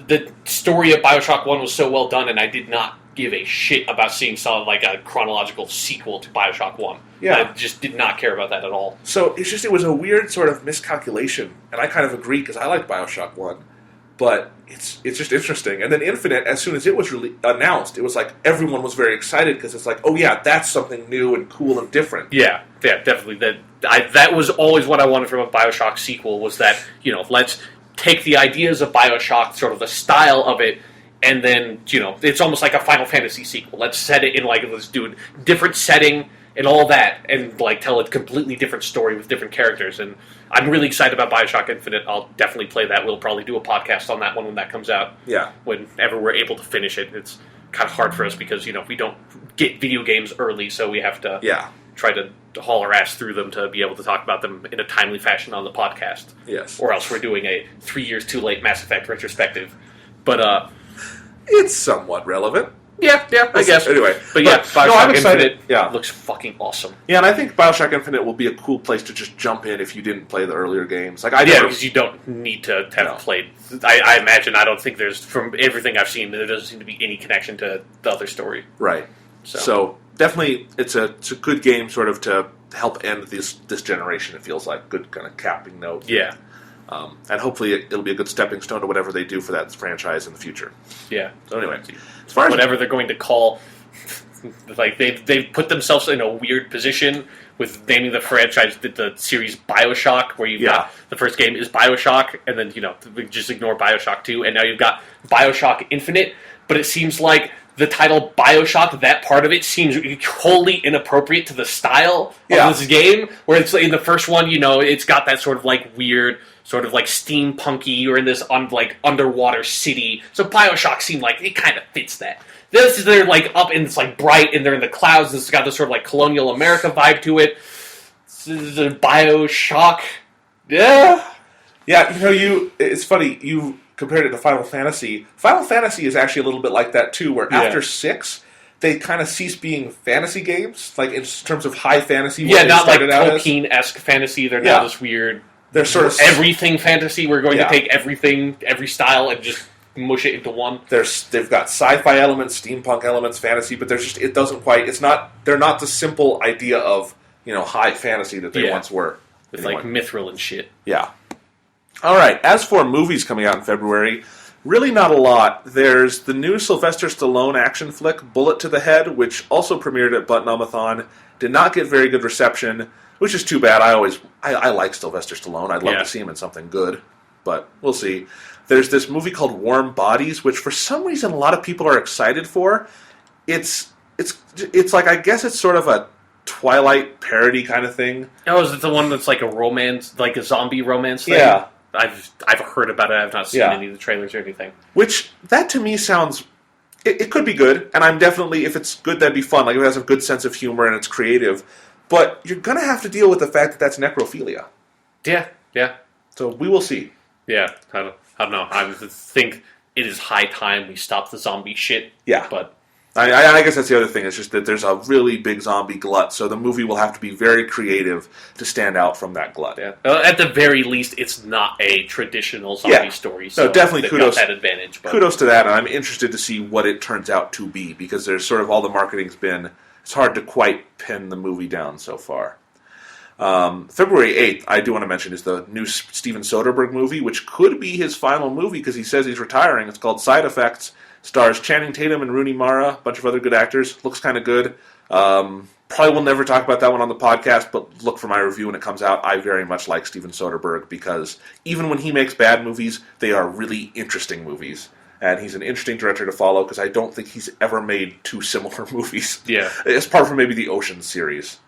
the story of Bioshock 1 was so well done, and I did not give a shit about seeing a chronological sequel to Bioshock 1. Yeah. I just did not care about that at all. So it was a weird sort of miscalculation, and I kind of agree, because I liked Bioshock 1, but it's just interesting. And then Infinite, as soon as it was really announced, it was everyone was very excited, because it's oh yeah, that's something new and cool and different. Yeah, definitely. That was always what I wanted from a Bioshock sequel, was that, let's take the ideas of Bioshock, sort of the style of it, and then, it's almost like a Final Fantasy sequel. Let's set it in, let's do a different setting and all that, and, tell a completely different story with different characters. And I'm really excited about Bioshock Infinite. I'll definitely play that. We'll probably do a podcast on that one when that comes out. Yeah. Whenever we're able to finish it. It's kind of hard for us because, we don't get video games early, so we have to try to haul our ass through them to be able to talk about them in a timely fashion on the podcast. Yes. Or else we're doing a 3 years too late Mass Effect retrospective. But, it's somewhat relevant. Yeah, I guess. Anyway. But yeah, Bioshock Infinite Yeah. looks fucking awesome. Yeah, and I think Bioshock Infinite will be a cool place to just jump in if you didn't play the earlier games. Because you don't need to have played. I imagine, I don't think there's, from everything I've seen, there doesn't seem to be any connection to the other story. Right. So definitely, it's a good game sort of to help end this generation, it feels like. Good kind of capping note. Yeah. And hopefully it'll be a good stepping stone to whatever they do for that franchise in the future. Yeah. So anyway, as far as whatever they're going to call, like they've put themselves in a weird position with naming the franchise, the series Bioshock, where you've got the first game is Bioshock, and then just ignore Bioshock 2, and now you've got Bioshock Infinite. But it seems like the title Bioshock, that part of it seems wholly inappropriate to the style of this game. Where it's in the first one, it's got that sort of like weird, sort of like steampunky. You're in this underwater city, so Bioshock seemed like it kind of fits that. This is they're like up and it's like bright and they're in the clouds. It's got this sort of like colonial America vibe to it. This is a Bioshock. Yeah. It's funny, you compared it to Final Fantasy. Final Fantasy is actually a little bit like that too, where after 6, they kind of cease being fantasy games, like in terms of high fantasy. Yeah, not like Tolkien-esque fantasy. They're now this weird, they're sort of everything fantasy. We're going to take everything, every style, and just mush it into one. They've got sci-fi elements, steampunk elements, fantasy, but it doesn't quite. They're not the simple idea of high fantasy that they once were. It's like mithril and shit. Yeah. All right. As for movies coming out in February, really not a lot. There's the new Sylvester Stallone action flick, Bullet to the Head, which also premiered at Butt-Numb-a-thon. Did not get very good reception, which is too bad. I like Sylvester Stallone. I'd love to see him in something good, but we'll see. There's this movie called Warm Bodies, which for some reason a lot of people are excited for. It's like, I guess it's sort of a Twilight parody kind of thing. Oh, is it the one that's like a romance, like a zombie romance thing? Yeah. I've heard about it. I've not seen any of the trailers or anything. Which, that to me sounds... It could be good, and I'm definitely... If it's good, that'd be fun. Like, if it has a good sense of humor and it's creative. But you're going to have to deal with the fact that that's necrophilia. Yeah. So we will see. Yeah, I don't know. I think it is high time we stop the zombie shit. Yeah. But I guess that's the other thing. It's just that there's a really big zombie glut, so the movie will have to be very creative to stand out from that glut. Yeah. At the very least, it's not a traditional zombie story. So no, definitely kudos. Got that advantage. But kudos to that, and I'm interested to see what it turns out to be, because there's sort of all the marketing's been... It's hard to quite pin the movie down so far. February 8th, I do want to mention, is the new Steven Soderbergh movie, which could be his final movie because he says he's retiring. It's called Side Effects. Stars Channing Tatum and Rooney Mara, a bunch of other good actors. Looks kind of good. Probably will never talk about that one on the podcast, but look for my review when it comes out. I very much like Steven Soderbergh because even when he makes bad movies, they are really interesting movies. And he's an interesting director to follow because I don't think he's ever made two similar movies. Yeah. Apart from maybe the Oceans series.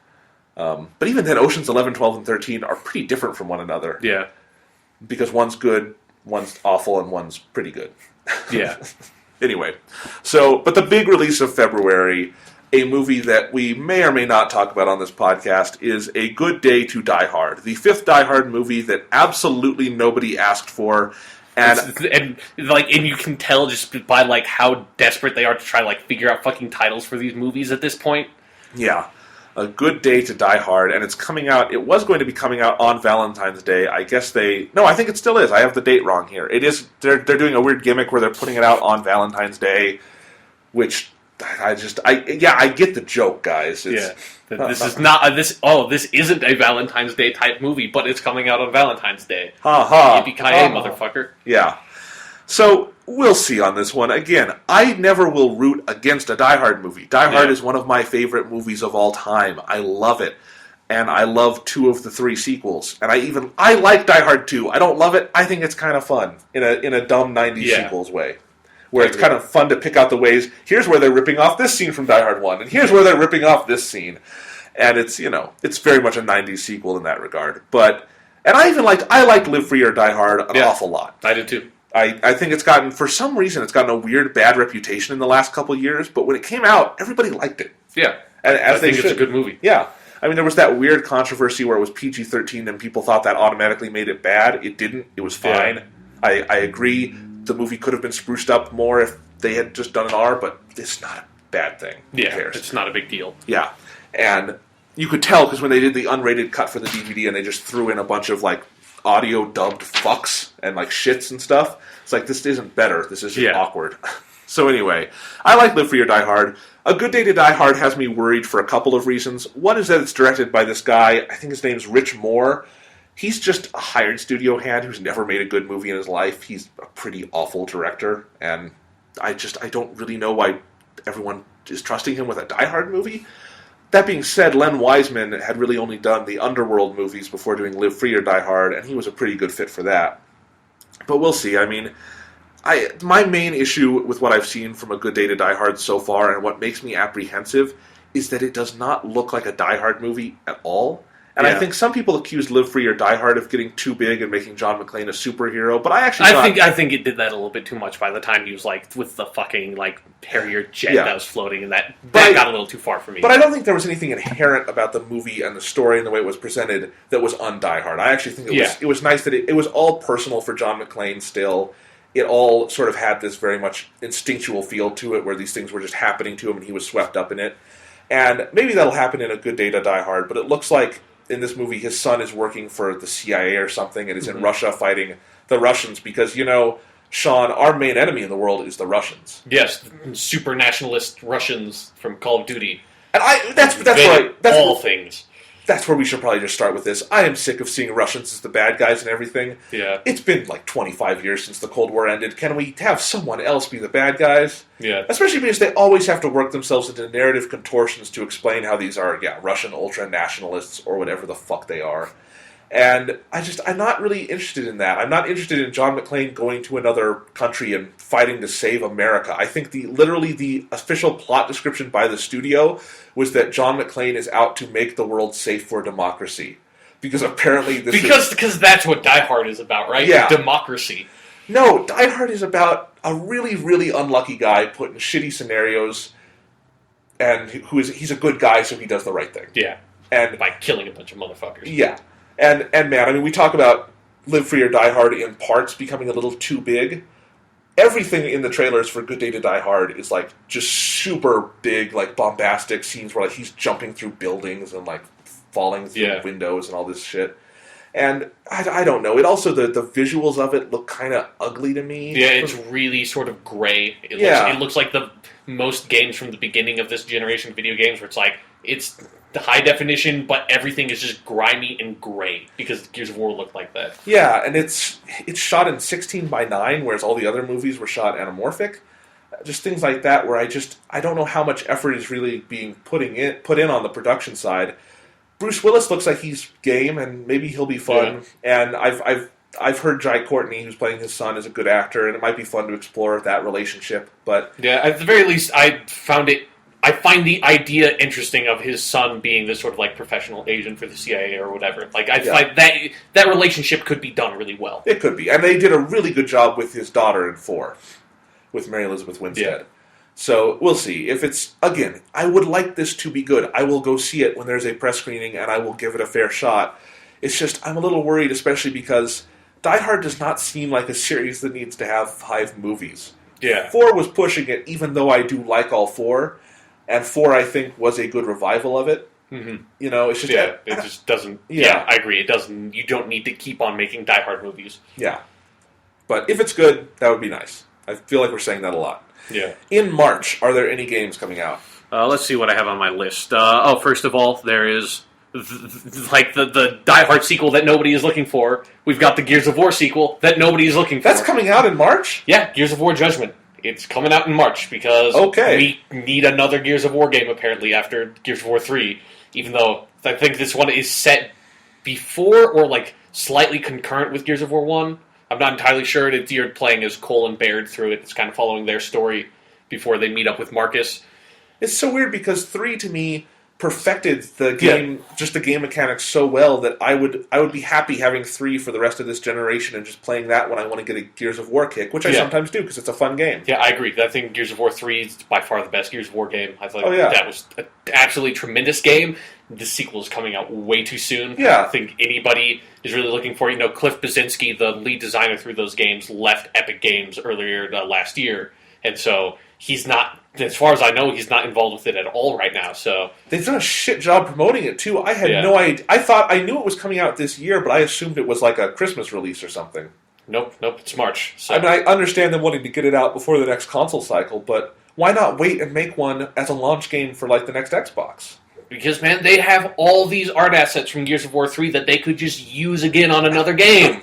But even then, Oceans 11, 12, and 13 are pretty different from one another. Yeah. Because one's good, one's awful, and one's pretty good. Yeah. Anyway, but the big release of February, a movie that we may or may not talk about on this podcast, is A Good Day to Die Hard. The fifth Die Hard movie that absolutely nobody asked for. And you can tell just by like how desperate they are to try like figure out fucking titles for these movies at this point. Yeah. A Good Day to Die Hard, and it's coming out. It was going to be coming out on Valentine's Day. I guess I think it still is. I have the date wrong here. It is. They're doing a weird gimmick where they're putting it out on Valentine's Day, which I get the joke, guys. This isn't a Valentine's Day type movie, but it's coming out on Valentine's Day. Yippee-ki-yay, motherfucker. Yeah. So, we'll see on this one. Again, I never will root against a Die Hard movie. Die Hard is one of my favorite movies of all time. I love it. And I love 2 of the 3 sequels. And I like Die Hard 2. I don't love it. I think it's kind of fun in a dumb 90s sequels way. Where it's kind of fun to pick out the ways, here's where they're ripping off this scene from Die Hard 1, and here's where they're ripping off this scene. And it's, it's very much a 90s sequel in that regard. And I liked Live Free or Die Hard an awful lot. I did too. I think for some reason, it's gotten a weird, bad reputation in the last couple of years, but when it came out, everybody liked it. Yeah. And I think it's a good movie. Yeah. I mean, there was that weird controversy where it was PG-13 and people thought that automatically made it bad. It didn't. It was fine. Yeah. I agree. The movie could have been spruced up more if they had just done an R, but it's not a bad thing. Who cares? It's not a big deal. Yeah. And you could tell because when they did the unrated cut for the DVD and they just threw in a bunch of audio dubbed fucks and shits and stuff, it's like, this isn't better. This is just awkward. So anyway, I like Live Free or Die Hard. A Good Day to Die Hard has me worried for a couple of reasons. One is that it's directed by this guy, I think his name's Rich Moore. he's just a hired studio hand who's never made a good movie in his life. He's a pretty awful director, and I don't really know why everyone is trusting him with a Die Hard movie. That being said, Len Wiseman had really only done the Underworld movies before doing Live Free or Die Hard, and he was a pretty good fit for that. But we'll see. I mean, my main issue with what I've seen from A Good Day to Die Hard so far, and what makes me apprehensive, is that it does not look like a Die Hard movie at all. And I think some people accuse Live Free or Die Hard of getting too big and making John McClane a superhero, but I think it did that a little bit too much by the time he was like with the fucking like Harrier jet that was floating, and that got a little too far for me. But I don't think there was anything inherent about the movie and the story and the way it was presented that was un-Die Hard. I actually think it was nice that it was all personal for John McClane still. It all sort of had this very much instinctual feel to it, where these things were just happening to him and he was swept up in it. And maybe that'll happen in A Good Day to Die Hard, but it looks like in this movie his son is working for the CIA or something and is in Russia fighting the Russians because, Sean, our main enemy in the world is the Russians. Yes, super nationalist Russians from Call of Duty. And that's all things. That's where we should probably just start with this. I am sick of seeing Russians as the bad guys and everything. Yeah. It's been like 25 years since the Cold War ended. Can we have someone else be the bad guys? Yeah. Especially because they always have to work themselves into narrative contortions to explain how these are, Russian ultra-nationalists or whatever the fuck they are. And I'm not really interested in that. I'm not interested in John McClane going to another country and fighting to save America. I think the official plot description by the studio was that John McClane is out to make the world safe for democracy. Because apparently because that's what Die Hard is about, right? Yeah. Democracy. No, Die Hard is about a really, really unlucky guy put in shitty scenarios, and he's a good guy, so he does the right thing. Yeah. And by killing a bunch of motherfuckers. Yeah. And man, I mean, we talk about Live Free or Die Hard in parts becoming a little too big. Everything in the trailers for Good Day to Die Hard is like just super big, like bombastic scenes where like he's jumping through buildings and like falling through windows and all this shit. And I don't know. It also the visuals of it look kind of ugly to me. Yeah, it's really sort of gray. It looks like the most games from the beginning of this generation of video games, where it's like it's the high definition, but everything is just grimy and gray because Gears of War looked like that. Yeah, and it's shot in 16:9, whereas all the other movies were shot anamorphic. Just things like that, where I don't know how much effort is really being put in on the production side. Bruce Willis looks like he's game, and maybe he'll be fun. Yeah. And I've heard Jai Courtney, who's playing his son, is a good actor, and it might be fun to explore that relationship. But yeah, at the very least, I find the idea interesting of his son being this sort of like professional agent for the CIA or whatever. Like I find that relationship could be done really well. It could be, and they did a really good job with his daughter in 4, with Mary Elizabeth Winstead. Yeah. So, we'll see. If it's, again, I would like this to be good. I will go see it when there's a press screening, and I will give it a fair shot. It's just, I'm a little worried, especially because Die Hard does not seem like a series that needs to have 5 movies. Yeah. 4 was pushing it, even though I do like all 4, and 4, I think, was a good revival of it. Mm-hmm. It's just... Yeah, it just doesn't... Yeah, I agree. It doesn't... You don't need to keep on making Die Hard movies. Yeah. But if it's good, that would be nice. I feel like we're saying that a lot. Yeah. In March, are there any games coming out? Let's see what I have on my list. First of all, there is the Die Hard sequel that nobody is looking for. We've got the Gears of War sequel that nobody is looking for. That's coming out in March? Yeah, Gears of War Judgment. It's coming out in March because we need another Gears of War game, apparently, after Gears of War 3. Even though I think this one is set before or like slightly concurrent with Gears of War 1. I'm not entirely sure. You're playing as Cole and Baird through it. It's kind of following their story before they meet up with Marcus. It's so weird because 3 to me perfected the game, just the game mechanics so well that I would be happy having 3 for the rest of this generation and just playing that when I want to get a Gears of War kick, which I sometimes do because it's a fun game. Yeah, I agree. I think Gears of War 3 is by far the best Gears of War game. I thought that was an absolutely tremendous game. The sequel is coming out way too soon. Yeah. I think anybody is really looking for it. Cliff Bleszinski, the lead designer through those games, left Epic Games earlier last year. And so he's not, as far as I know, he's not involved with it at all right now. So they've done a shit job promoting it, too. I had no idea. I knew it was coming out this year, but I assumed it was like a Christmas release or something. Nope, it's March. So. I mean, I understand them wanting to get it out before the next console cycle, but why not wait and make one as a launch game for like the next Xbox? Because, man, they have all these art assets from Gears of War 3 that they could just use again on another game.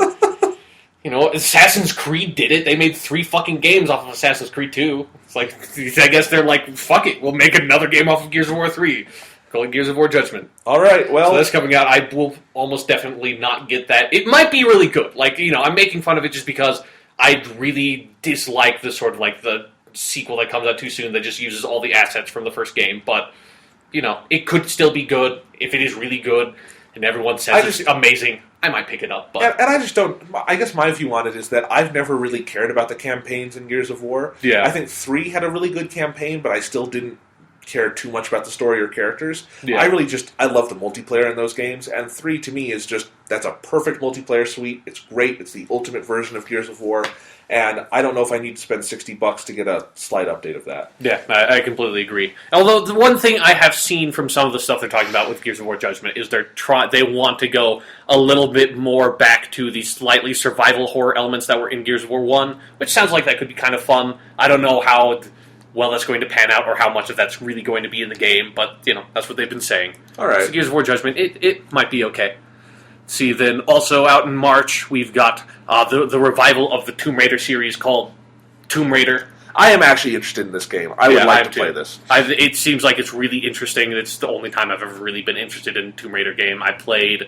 Assassin's Creed did it. They made 3 fucking games off of Assassin's Creed 2. It's like, I guess they're like, fuck it, we'll make another game off of Gears of War 3. Call it Gears of War Judgment. All right, well... So that's coming out. I will almost definitely not get that. It might be really good. Like, I'm making fun of it just because I really dislike the sort of, like, the sequel that comes out too soon that just uses all the assets from the first game. But, it could still be good. If it is really good and everyone says it's amazing, I might pick it up. But. And I just don't... I guess my view on it is that I've never really cared about the campaigns in Gears of War. Yeah. I think 3 had a really good campaign, but I still didn't care too much about the story or characters. Yeah. I love the multiplayer in those games, and 3 to me is just, that's a perfect multiplayer suite. It's great. It's the ultimate version of Gears of War, and I don't know if I need to spend $60 to get a slight update of that. Yeah, I completely agree. Although the one thing I have seen from some of the stuff they're talking about with Gears of War Judgment is they want to go a little bit more back to the slightly survival horror elements that were in Gears of War 1, which sounds like that could be kind of fun. I don't know how well that's going to pan out or how much of that's really going to be in the game, but, that's what they've been saying. All right. So Gears of War Judgment, it might be okay. See, then also out in March, we've got the revival of the Tomb Raider series called Tomb Raider. I am actually interested in this game. I would like to play this. It seems like it's really interesting. It's the only time I've ever really been interested in a Tomb Raider game. I played...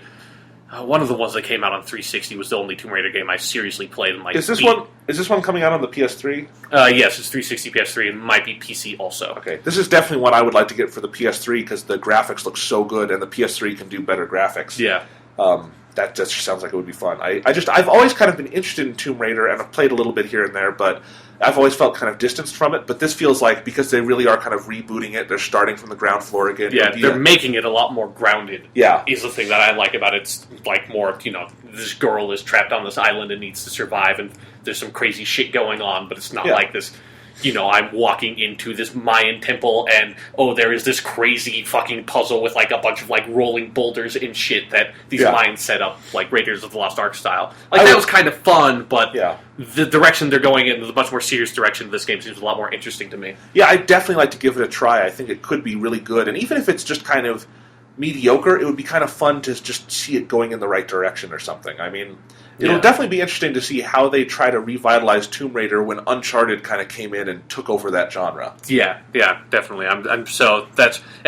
one of the ones that came out on 360 was the only Tomb Raider game I seriously played. And is this one coming out on the PS3? Yes, it's 360, PS3, and might be PC also. Okay, this is definitely one I would like to get for the PS3 because the graphics look so good, and the PS3 can do better graphics. Yeah. That just sounds like it would be fun. I've always kind of been interested in Tomb Raider, and I've played a little bit here and there, but I've always felt kind of distanced from it. But this feels like, because they really are kind of rebooting it, they're starting from the ground floor again. Yeah, they're making it a lot more grounded. Yeah. Is the thing that I like about it. It's like more, this girl is trapped on this island and needs to survive, and there's some crazy shit going on, but it's not like this... I'm walking into this Mayan temple and, there is this crazy fucking puzzle with, like, a bunch of, like, rolling boulders and shit that these Mayans set up, like, Raiders of the Lost Ark style. Like, that was kind of fun, but the direction they're going in, the much more serious direction of this game seems a lot more interesting to me. Yeah, I'd definitely like to give it a try. I think it could be really good. And even if it's just kind of mediocre, it would be kind of fun to just see it going in the right direction or something. I mean... It'll definitely be interesting to see how they try to revitalize Tomb Raider when Uncharted kind of came in and took over that genre. Yeah, definitely. And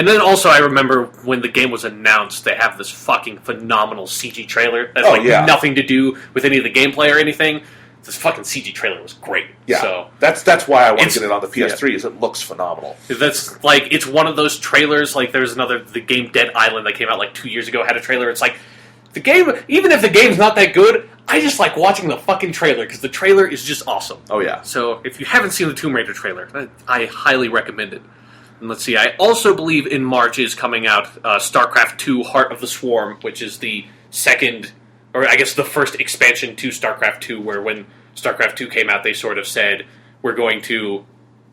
then also I remember when the game was announced, they have this fucking phenomenal CG trailer that's nothing to do with any of the gameplay or anything. This fucking CG trailer was great. Yeah, so that's why I want to get it on the PS3. Is it looks phenomenal. That's like it's one of those trailers. Like there's the game Dead Island that came out like 2 years ago had a trailer. It's like the game, even if the game's not that good, I just like watching the fucking trailer because the trailer is just awesome. Oh yeah. So if you haven't seen the Tomb Raider trailer, I highly recommend it. And let's see, I also believe in March is coming out StarCraft II: Heart of the Swarm, which is the second, or I guess the first expansion to StarCraft II, where when StarCraft II came out, they sort of said, we're going to...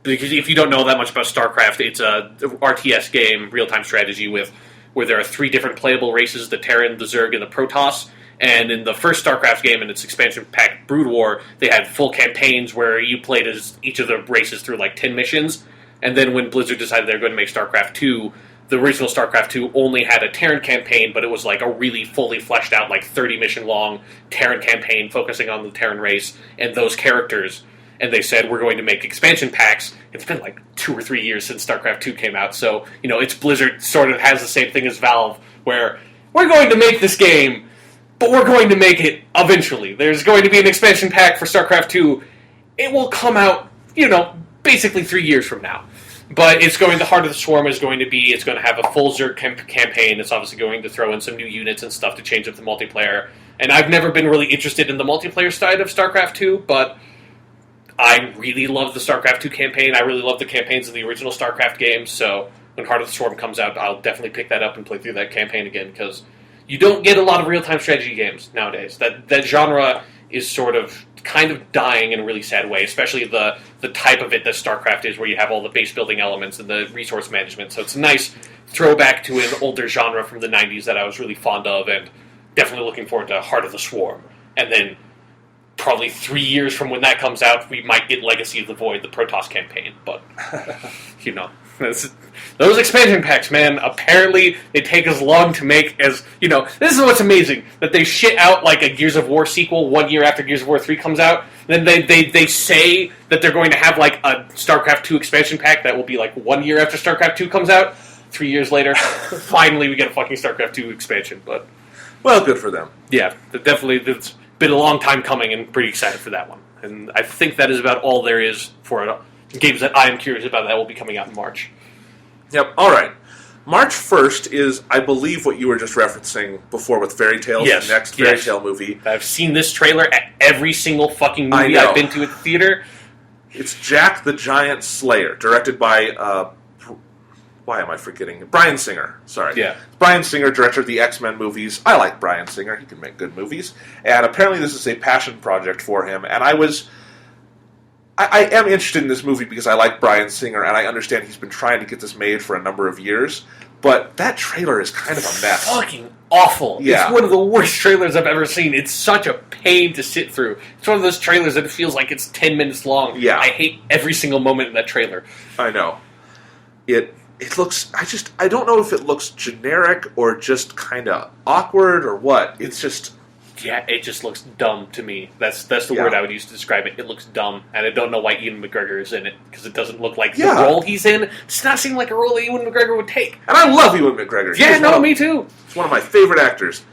Because if you don't know that much about StarCraft, it's a RTS game, real-time strategy, where there are 3 different playable races, the Terran, the Zerg, and the Protoss. And in the first StarCraft game, in its expansion pack, Brood War, they had full campaigns where you played as each of the races through like 10 missions. And then when Blizzard decided they were going to make StarCraft II, the original StarCraft II only had a Terran campaign, but it was like a really fully fleshed out, like 30 mission long Terran campaign focusing on the Terran race and those characters. And they said, we're going to make expansion packs. It's been like 2 or 3 years since StarCraft II came out, so, it's Blizzard sort of has the same thing as Valve, where we're going to make this game, but we're going to make it eventually. There's going to be an expansion pack for StarCraft II. It will come out, basically 3 years from now. But the Heart of the Swarm it's going to have a full Zerg campaign. It's obviously going to throw in some new units and stuff to change up the multiplayer. And I've never been really interested in the multiplayer side of StarCraft II, but I really love the StarCraft II campaign. I really love the campaigns of the original StarCraft games, so when Heart of the Swarm comes out, I'll definitely pick that up and play through that campaign again, because you don't get a lot of real-time strategy games nowadays. That genre is sort of kind of dying in a really sad way, especially the type of it that StarCraft is, where you have all the base-building elements and the resource management. So it's a nice throwback to an older genre from the 90s that I was really fond of, and definitely looking forward to Heart of the Swarm. And then probably 3 years from when that comes out, we might get Legacy of the Void, the Protoss campaign. But, those expansion packs, man, apparently they take as long to make as, this is what's amazing, that they shit out like a Gears of War sequel 1 year after Gears of War 3 comes out, then they say that they're going to have like a StarCraft 2 expansion pack that will be like 1 year after StarCraft 2 comes out. 3 years later, finally we get a fucking StarCraft 2 expansion, but... Well, good for them. Yeah, definitely, it's been a long time coming, and pretty excited for that one. And I think that is about all there is for it. Games that I am curious about that will be coming out in March. Yep, alright. March 1st is, I believe, what you were just referencing before with Fairy Tales, the next Fairy Tale movie. I've seen this trailer at every single fucking movie I've been to at the theater. It's Jack the Giant Slayer, directed by... why am I forgetting? Bryan Singer. Sorry. Yeah. Bryan Singer, director of the X-Men movies. I like Bryan Singer. He can make good movies. And apparently this is a passion project for him. And I am interested in this movie because I like Bryan Singer, and I understand he's been trying to get this made for a number of years. But that trailer is kind of a mess. Fucking awful. Yeah. It's one of the worst trailers I've ever seen. It's such a pain to sit through. It's one of those trailers that feels like it's 10 minutes long. Yeah. I hate every single moment in that trailer. I know. It looks... I don't know if it looks generic or just kind of awkward or what. It's just... Yeah, it just looks dumb to me. That's the word I would use to describe it. It looks dumb, and I don't know why Ewan McGregor is in it, because it doesn't look like the role he's in. It's not seem like a role that Ewan McGregor would take. And I love Ewan McGregor. Yeah, no, me too. He's one of my favorite actors.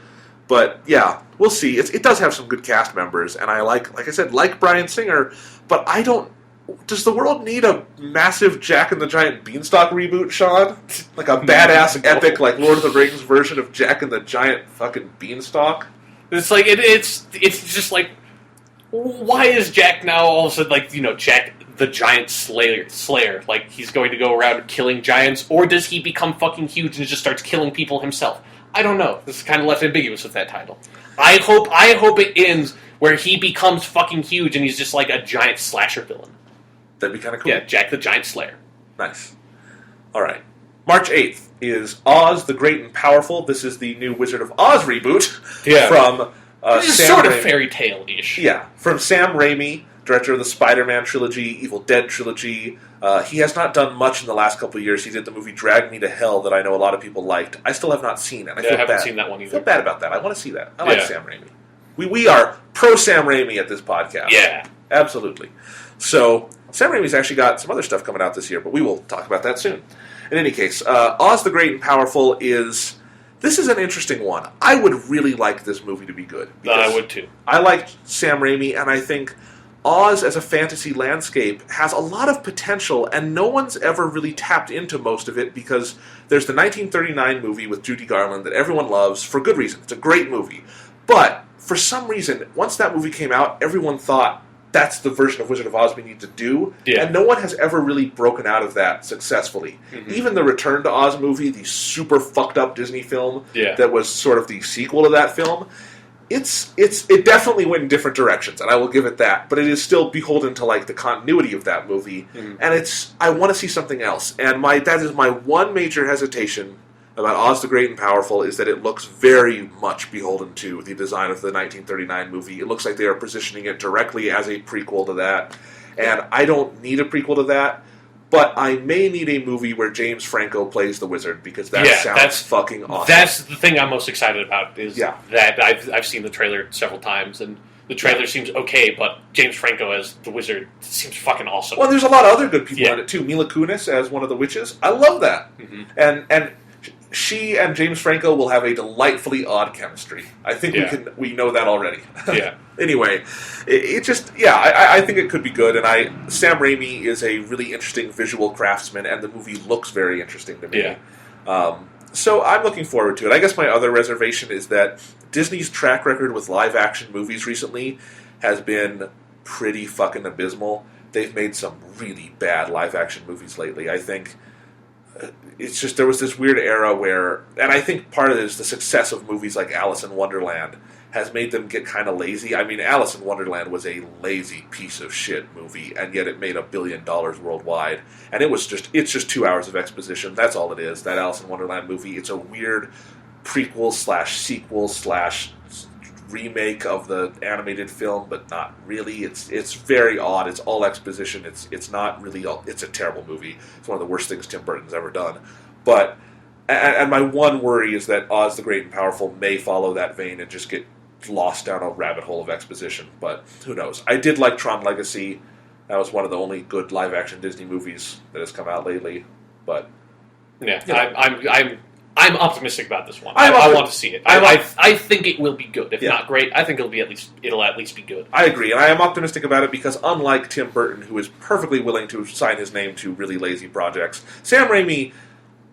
But, yeah, we'll see. It does have some good cast members, and I like I said, like Bryan Singer, but I don't... Does the world need a massive Jack and the Giant Beanstalk reboot, Sean? Like a badass epic, like Lord of the Rings version of Jack and the Giant fucking Beanstalk? It's like, it's just like, why is Jack now all of a sudden, like, Jack the Giant Slayer? Like, he's going to go around killing giants, or does he become fucking huge and just starts killing people himself? I don't know. This is kind of left ambiguous with that title. I hope it ends where he becomes fucking huge and he's just like a giant slasher villain. That'd be kind of cool. Yeah, Jack the Giant Slayer. Nice. All right. March 8th is Oz the Great and Powerful. This is the new Wizard of Oz reboot from This is sort of fairy tale-ish. Yeah, from Sam Raimi, director of the Spider-Man trilogy, Evil Dead trilogy. He has not done much in the last couple of years. He did the movie Drag Me to Hell that I know a lot of people liked. I still have not seen it. I haven't seen that one either. I feel bad about that. I want to see that. I like Sam Raimi. We are pro Sam Raimi at this podcast. Yeah. Absolutely. So, Sam Raimi's actually got some other stuff coming out this year, but we will talk about that soon. In any case, Oz the Great and Powerful is... This is an interesting one. I would really like this movie to be good. I would too. I like Sam Raimi, and I think Oz as a fantasy landscape has a lot of potential, and no one's ever really tapped into most of it because there's the 1939 movie with Judy Garland that everyone loves for good reason. It's a great movie. But for some reason, once that movie came out, everyone thought that's the version of Wizard of Oz we need to do. Yeah. And no one has ever really broken out of that successfully. Mm-hmm. Even the Return to Oz movie, the super fucked up Disney film that was sort of the sequel to that film, it definitely went in different directions, and I will give it that. But it is still beholden to like the continuity of that movie, and I want to see something else. And that is my one major hesitation about Oz the Great and Powerful is that it looks very much beholden to the design of the 1939 movie. It looks like they are positioning it directly as a prequel to that, and I don't need a prequel to that. But I may need a movie where James Franco plays the wizard, because that sounds fucking awesome. That's the thing I'm most excited about, is that I've seen the trailer several times, and the trailer seems okay, but James Franco as the wizard seems fucking awesome. Well, there's a lot of other good people in it, too. Mila Kunis as one of the witches. I love that. Mm-hmm. And she and James Franco will have a delightfully odd chemistry. I think we know that already. Yeah. Anyway, I think it could be good, and Sam Raimi is a really interesting visual craftsman, and the movie looks very interesting to me. Yeah. So I'm looking forward to it. I guess my other reservation is that Disney's track record with live-action movies recently has been pretty fucking abysmal. They've made some really bad live-action movies lately. I think it's just there was this weird era where, and I think part of it is the success of movies like Alice in Wonderland has made them get kind of lazy. I mean, Alice in Wonderland was a lazy piece of shit movie, and yet it made $1 billion worldwide. And it's just 2 hours of exposition. That's all it is, that Alice in Wonderland movie. It's a weird prequel/sequel/ remake of the animated film, but not really. It's very odd. It's all exposition. It's not really. It's a terrible movie. It's one of the worst things Tim Burton's ever done. But and my one worry is that Oz the Great and Powerful may follow that vein and just get lost down a rabbit hole of exposition. But who knows? I did like Tron Legacy. That was one of the only good live-action Disney movies that has come out lately. But yeah, you know. I'm optimistic about this one. I want to see it. I think it will be good. If not great, I think it'll at least be good. I agree, and I am optimistic about it because unlike Tim Burton, who is perfectly willing to sign his name to really lazy projects, Sam Raimi,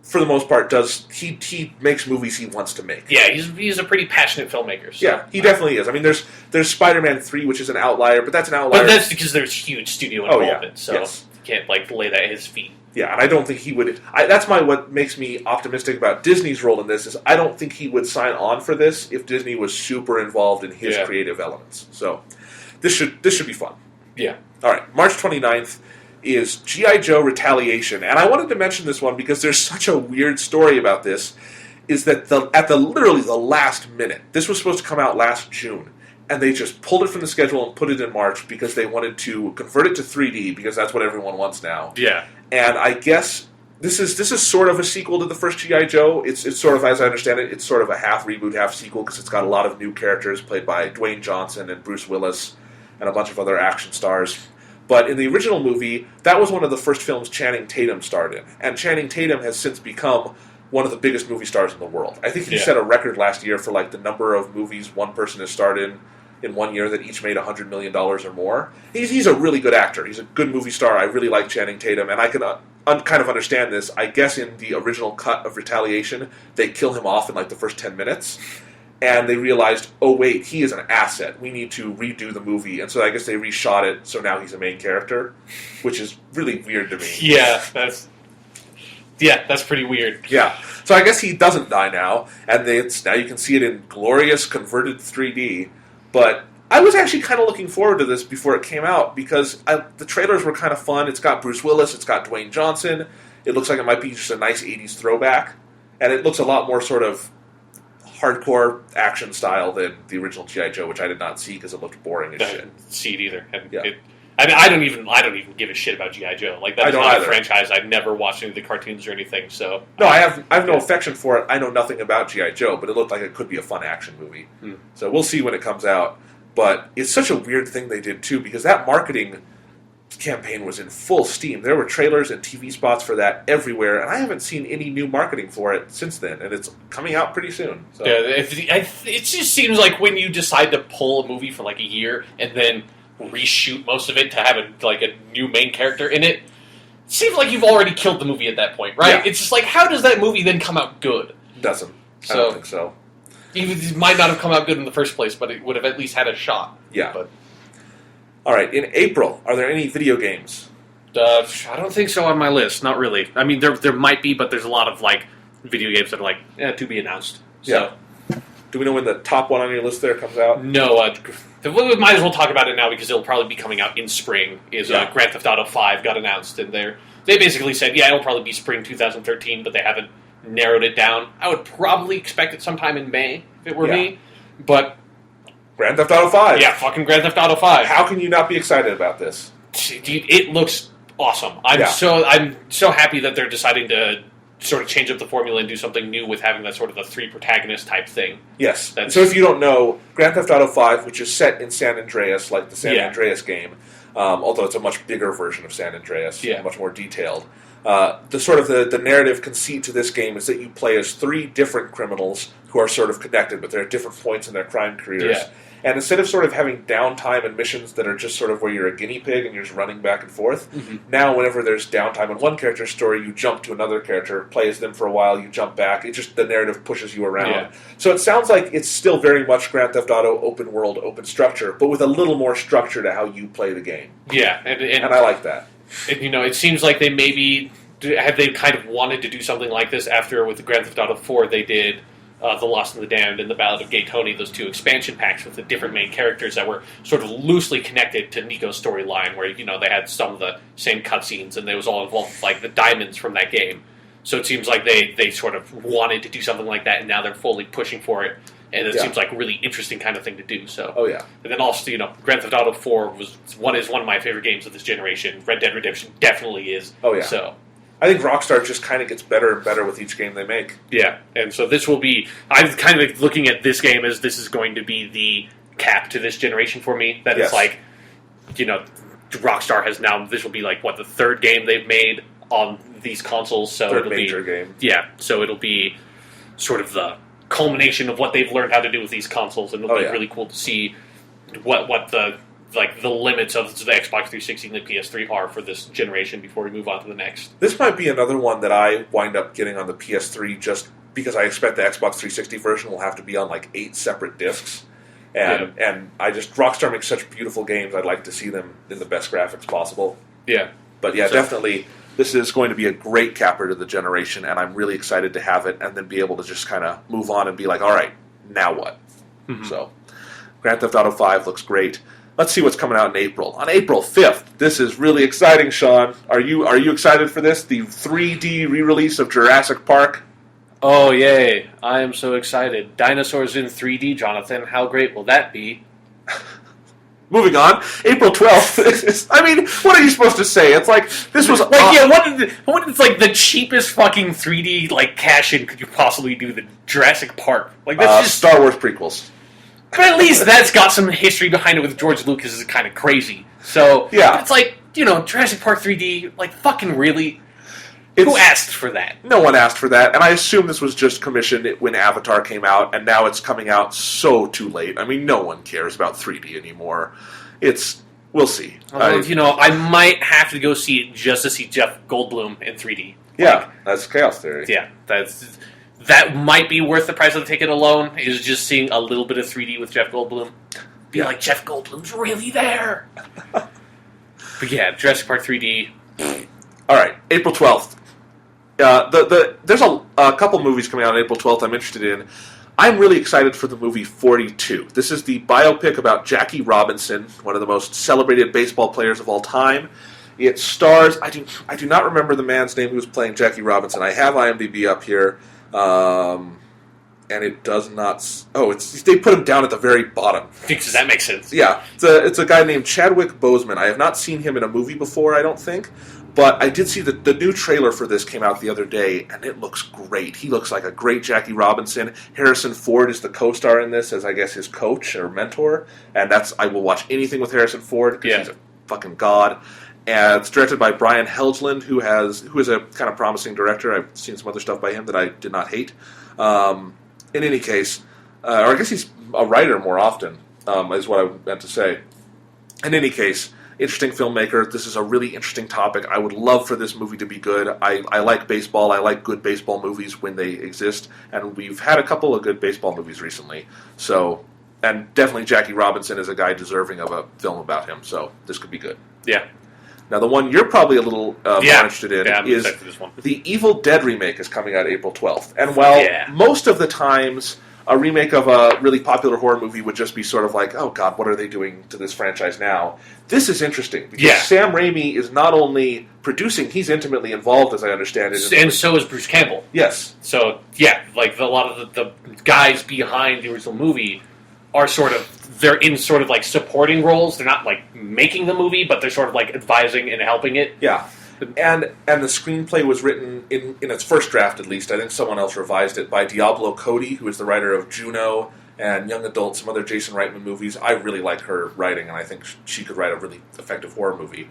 for the most part, he makes movies he wants to make. Yeah, he's a pretty passionate filmmaker. So. Yeah, he definitely is. I mean, there's Spider-Man 3, which is an outlier, but that's an outlier. But that's because there's huge studio involvement, so yes. You can't lay that at his feet. Yeah, and I don't think he would. That's what makes me optimistic about Disney's role in this is I don't think he would sign on for this if Disney was super involved in his creative elements. So this should be fun. Yeah. All right, March 29th is G.I. Joe Retaliation, and I wanted to mention this one because there's such a weird story about this. Is that literally the last minute? This was supposed to come out last June. And they just pulled it from the schedule and put it in March because they wanted to convert it to 3D because that's what everyone wants now. Yeah. And I guess this is sort of a sequel to the first G.I. Joe. It's sort of, as I understand it, it's sort of a half reboot, half sequel because it's got a lot of new characters played by Dwayne Johnson and Bruce Willis and a bunch of other action stars. But in the original movie, that was one of the first films Channing Tatum starred in. And Channing Tatum has since become one of the biggest movie stars in the world. I think he set a record last year for the number of movies one person has starred in 1 year that each made $100 million or more. He's a really good actor. He's a good movie star. I really like Channing Tatum, and I can kind of understand this. I guess in the original cut of Retaliation, they kill him off in the first 10 minutes, and they realized, oh wait, he is an asset. We need to redo the movie, and so I guess they reshot it, so now he's a main character, which is really weird to me. Yeah, that's pretty weird. Yeah, so I guess he doesn't die now, and now you can see it in glorious converted 3D. But I was actually kind of looking forward to this before it came out because the trailers were kind of fun. It's got Bruce Willis. It's got Dwayne Johnson. It looks like it might be just a nice 80s throwback. And it looks a lot more sort of hardcore action style than the original G.I. Joe, which I did not see because it looked boring as shit. I didn't see it either. Yeah. I don't even give a shit about G.I. Joe. That's not a franchise. I've never watched any of the cartoons or anything. So no, I have no affection for it. I know nothing about G.I. Joe, but it looked like it could be a fun action movie. So we'll see when it comes out. But it's such a weird thing they did too, because that marketing campaign was in full steam. There were trailers and TV spots for that everywhere, and I haven't seen any new marketing for it since then. And it's coming out pretty soon. So. Yeah, it just seems like when you decide to pull a movie for a year and then reshoot most of it to have a new main character in it, seems like you've already killed the movie at that point, right? Yeah. It's just how does that movie then come out good? It doesn't. I don't think so. It might not have come out good in the first place, but it would have at least had a shot. Yeah. But all right, in April, are there any video games? I don't think so on my list. Not really. I mean, there might be, but there's a lot of video games that are to be announced. So. Yeah. Do we know when the top one on your list there comes out? No. We might as well talk about it now because it'll probably be coming out in spring. Grand Theft Auto 5 got announced, and they basically said, it'll probably be spring 2013, but they haven't narrowed it down. I would probably expect it sometime in May if it were me, but Grand Theft Auto 5. Yeah, fucking Grand Theft Auto 5. How can you not be excited about this? Dude, it looks awesome. I'm so happy that they're deciding to sort of change up the formula and do something new with having that sort of a 3 protagonist type thing. Yes. So if you don't know, Grand Theft Auto 5, which is set in San Andreas, like the San Andreas game, although it's a much bigger version of San Andreas, much more detailed. The narrative conceit to this game is that you play as 3 different criminals who are sort of connected, but they're at different points in their crime careers. Yeah. And instead of sort of having downtime and missions that are just sort of where you're a guinea pig and you're just running back and forth, now whenever there's downtime in one character's story, you jump to another character, play as them for a while, you jump back. It just, the narrative pushes you around. Yeah. So it sounds like it's still very much Grand Theft Auto open world, open structure, but with a little more structure to how you play the game. Yeah. And I like that. And, it seems like they maybe have they kind of wanted to do something like this after with the Grand Theft Auto 4 they did The Lost and the Damned and The Ballad of Gay Tony, those 2 expansion packs with the different main characters that were sort of loosely connected to Nico's storyline, where they had some of the same cutscenes and they was all involved with the diamonds from that game. So it seems like they sort of wanted to do something like that, and now they're fully pushing for it. and it seems like a really interesting kind of thing to do. So, and then also, Grand Theft Auto 4 is one of my favorite games of this generation. Red Dead Redemption definitely is. Oh yeah. So, I think Rockstar just kind of gets better and better with each game they make. Yeah, and so this will be. I'm kind of looking at this game as this is going to be the cap to this generation for me. That it's like, Rockstar has now. This will be like the third game they've made on these consoles. So third major game. Yeah, so it'll be sort of the culmination of what they've learned how to do with these consoles, and it'll be really cool to see what the limits of the Xbox 360 and the PS3 are for this generation before we move on to the next. This might be another one that I wind up getting on the PS3 just because I expect the Xbox 360 version will have to be on 8 separate discs. And Rockstar makes such beautiful games, I'd like to see them in the best graphics possible. Yeah. But definitely, this is going to be a great capper to the generation, and I'm really excited to have it and then be able to just kind of move on and be like, all right, now what? Mm-hmm. So, Grand Theft Auto 5 looks great. Let's see what's coming out in April. On April 5th, this is really exciting, Sean. Are you excited for this? The 3D re-release of Jurassic Park? Oh, yay. I am so excited. Dinosaurs in 3D, Jonathan. How great will that be? Moving on, April 12th. I mean, what are you supposed to say? It's like, this was... what is the cheapest fucking 3D, cash-in could you possibly do the Jurassic Park? That's just... Star Wars prequels. But at least that's got some history behind it with George Lucas is kind of crazy. So, it's Jurassic Park 3D, fucking really? Who asked for that? No one asked for that, and I assume this was just commissioned when Avatar came out, and now it's coming out so too late. I mean, no one cares about 3D anymore. We'll see. I might have to go see it just to see Jeff Goldblum in 3D. Yeah, that's Chaos Theory. Yeah, that might be worth the price of the ticket alone, is just seeing a little bit of 3D with Jeff Goldblum. Be like, Jeff Goldblum's really there! But yeah, Jurassic Park 3D. Alright, April 12th. There's a couple movies coming out on April 12th I'm interested in. I'm really excited for the movie 42. This is the biopic about Jackie Robinson, one of the most celebrated baseball players of all time. It stars... I do not remember the man's name who was playing Jackie Robinson. I have IMDb up here. And it does not... they put him down at the very bottom. Does that make sense? Yeah. It's a guy named Chadwick Boseman. I have not seen him in a movie before, I don't think. But I did see the new trailer for this came out the other day, and it looks great. He looks like a great Jackie Robinson. Harrison Ford is the co-star in this as, I guess, his coach or mentor. And I will watch anything with Harrison Ford because he's a fucking god. And it's directed by Brian Helgeland, who is a kind of promising director. I've seen some other stuff by him that I did not hate. In any case, or I guess he's a writer more often, is what I meant to say. In any case, interesting filmmaker. This is a really interesting topic. I would love for this movie to be good. I like baseball. I like good baseball movies when they exist, and we've had a couple of good baseball movies recently. So, and definitely Jackie Robinson is a guy deserving of a film about him, so this could be good. Yeah. Now, the one you're probably a little more interested in is this one. The Evil Dead remake is coming out April 12th. And while most of the times a remake of a really popular horror movie would just be sort of like, oh God, what are they doing to this franchise now? This is interesting because Sam Raimi is not only producing, he's intimately involved, as I understand it. And so is Bruce Campbell. Yes. So, a lot of the guys behind the original movie are they're in supporting roles. They're not making the movie, but they're sort of advising and helping it. Yeah. And the screenplay was written in its first draft, at least. I think someone else revised it by Diablo Cody, who is the writer of Juno and Young Adult, some other Jason Reitman movies. I really like her writing, and I think she could write a really effective horror movie.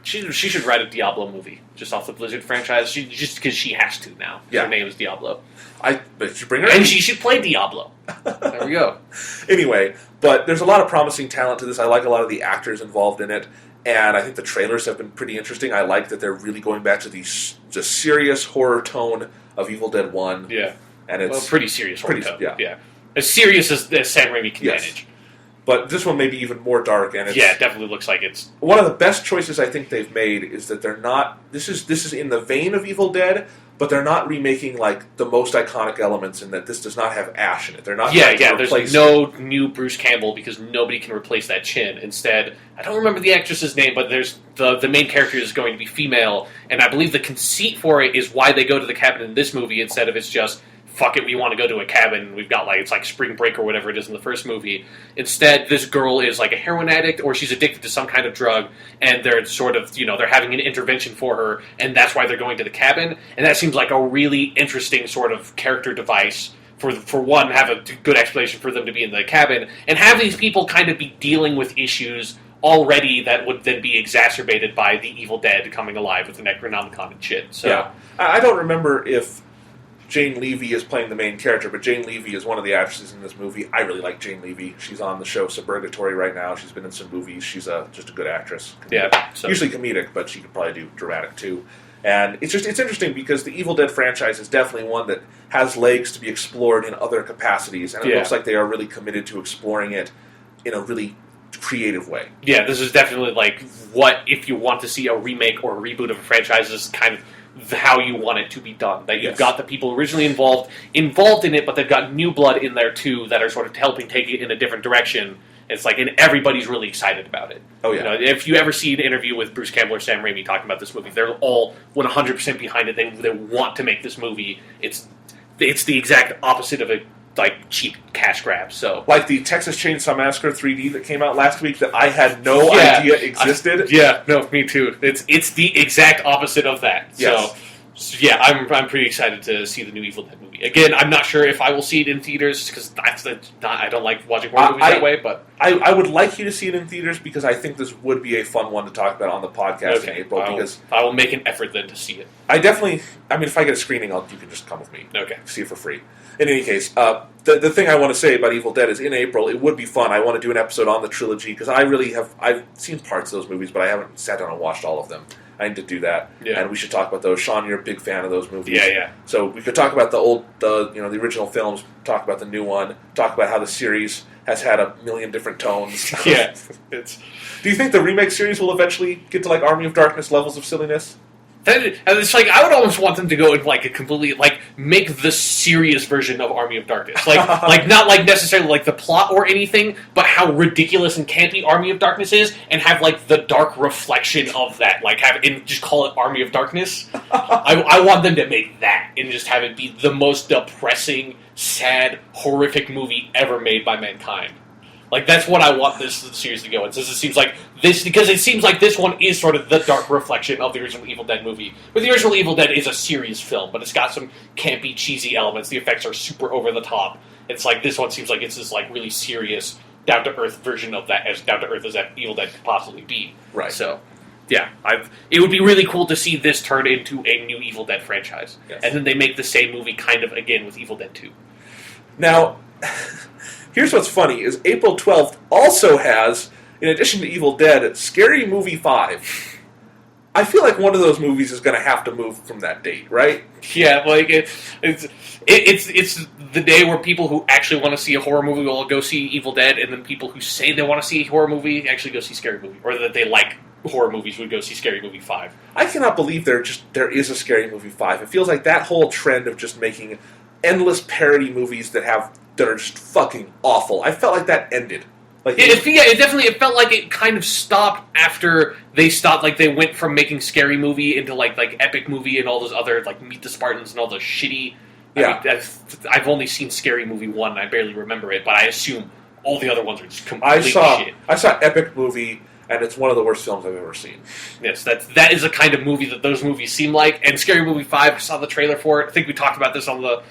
She should write a Diablo movie just off the Blizzard franchise. Just because she has to now. Her name is Diablo. But you bring her and she should play Diablo. There we go. Anyway, but there's a lot of promising talent to this. I like a lot of the actors involved in it, and I think the trailers have been pretty interesting. I like that they're really going back to the serious horror tone of Evil Dead 1. Yeah. And it's pretty serious horror tone. Yeah. As serious as Sam Raimi can manage. But this one may be even more dark, and it's... Yeah, it definitely looks like it's... One of the best choices I think they've made is that they're not... This is in the vein of Evil Dead, but they're not remaking, the most iconic elements in that this does not have Ash in it. They're not... there's no new Bruce Campbell because nobody can replace that chin. Instead, I don't remember the actress's name, but there's the main character is going to be female, and I believe the conceit for it is why they go to the cabin in this movie instead of it's just fuck it, we want to go to a cabin. We've got it's like spring break or whatever it is in the first movie. Instead, this girl is like a heroin addict or she's addicted to some kind of drug, and they're sort of, they're having an intervention for her, and that's why they're going to the cabin. And that seems like a really interesting sort of character device for one, have a good explanation for them to be in the cabin, and have these people kind of be dealing with issues already that would then be exacerbated by the Evil Dead coming alive with the Necronomicon and shit. So, yeah. I don't remember if Jane Levy is playing the main character, but Jane Levy is one of the actresses in this movie. I really like Jane Levy. She's on the show Suburgatory right now. She's been in some movies. She's just a good actress. Yeah, so. Usually comedic, but she could probably do dramatic too. And it's interesting because the Evil Dead franchise is definitely one that has legs to be explored in other capacities, and it looks like they are really committed to exploring it in a really creative way. Yeah, this is definitely what if you want to see a remake or a reboot of a franchise, is kind of how you want it to be done. That you've got the people originally involved in it, but they've got new blood in there too that are sort of helping take it in a different direction. It's and everybody's really excited about it. Oh yeah. If you ever see an interview with Bruce Campbell or Sam Raimi talking about this movie, they're all 100% behind it. They want to make this movie. It's the exact opposite of a cheap cash grab. So like the Texas Chainsaw Massacre 3D that came out last week that I had no idea existed. Me too. It's the exact opposite of that. Yes. So yeah, I'm pretty excited to see the new Evil Dead movie. Again, I'm not sure if I will see it in theaters because I don't like watching horror movies that way. But I would like you to see it in theaters because I think this would be a fun one to talk about on the podcast in April. Because I will make an effort then to see it. I definitely. I mean, if I get a screening, you can just come with me. Okay, see it for free. In any case, the thing I want to say about Evil Dead is in April it would be fun. I want to do an episode on the trilogy because I've seen parts of those movies, but I haven't sat down and watched all of them. I need to do that, and we should talk about those. Sean, you're a big fan of those movies. Yeah. So we could talk about the original films, talk about the new one, talk about how the series has had a million different tones. Yeah. Do you think the remake series will eventually get to Army of Darkness levels of silliness? It's I would almost want them to go into a completely make the serious version of Army of Darkness, not necessarily the plot or anything, but how ridiculous and campy Army of Darkness is, and have the dark reflection of that, and just call it Army of Darkness. I want them to make that and just have it be the most depressing, sad, horrific movie ever made by mankind. That's what I want this series to go in. Because it seems like this one is sort of the dark reflection of the original Evil Dead movie. But the original Evil Dead is a serious film, but it's got some campy, cheesy elements. The effects are super over the top. It's this one seems like it's this really serious, down to earth version of that, as down to earth as that Evil Dead could possibly be. Right. So, yeah, it would be really cool to see this turn into a new Evil Dead franchise, and then they make the same movie kind of again with Evil Dead 2. Now. Here's what's funny, is April 12th also has, in addition to Evil Dead, Scary Movie 5. I feel like one of those movies is going to have to move from that date, right? Yeah, it's the day where people who actually want to see a horror movie will go see Evil Dead, and then people who say they want to see a horror movie actually go see Scary Movie, or that they like horror movies would go see Scary Movie 5. I cannot believe there is a Scary Movie 5. It feels like that whole trend of just making endless parody movies that are just fucking awful. I felt like that ended. It felt like it kind of stopped after they stopped. They went from making Scary Movie into Epic Movie and all those other Meet the Spartans and all those shitty. Yeah, I've only seen Scary Movie 1. And I barely remember it, but I assume all the other ones are just completely shit. I saw Epic Movie, and it's one of the worst films I've ever seen. Yes, that is a kind of movie that those movies seem like. And Scary Movie 5, I saw the trailer for it. I think we talked about this on the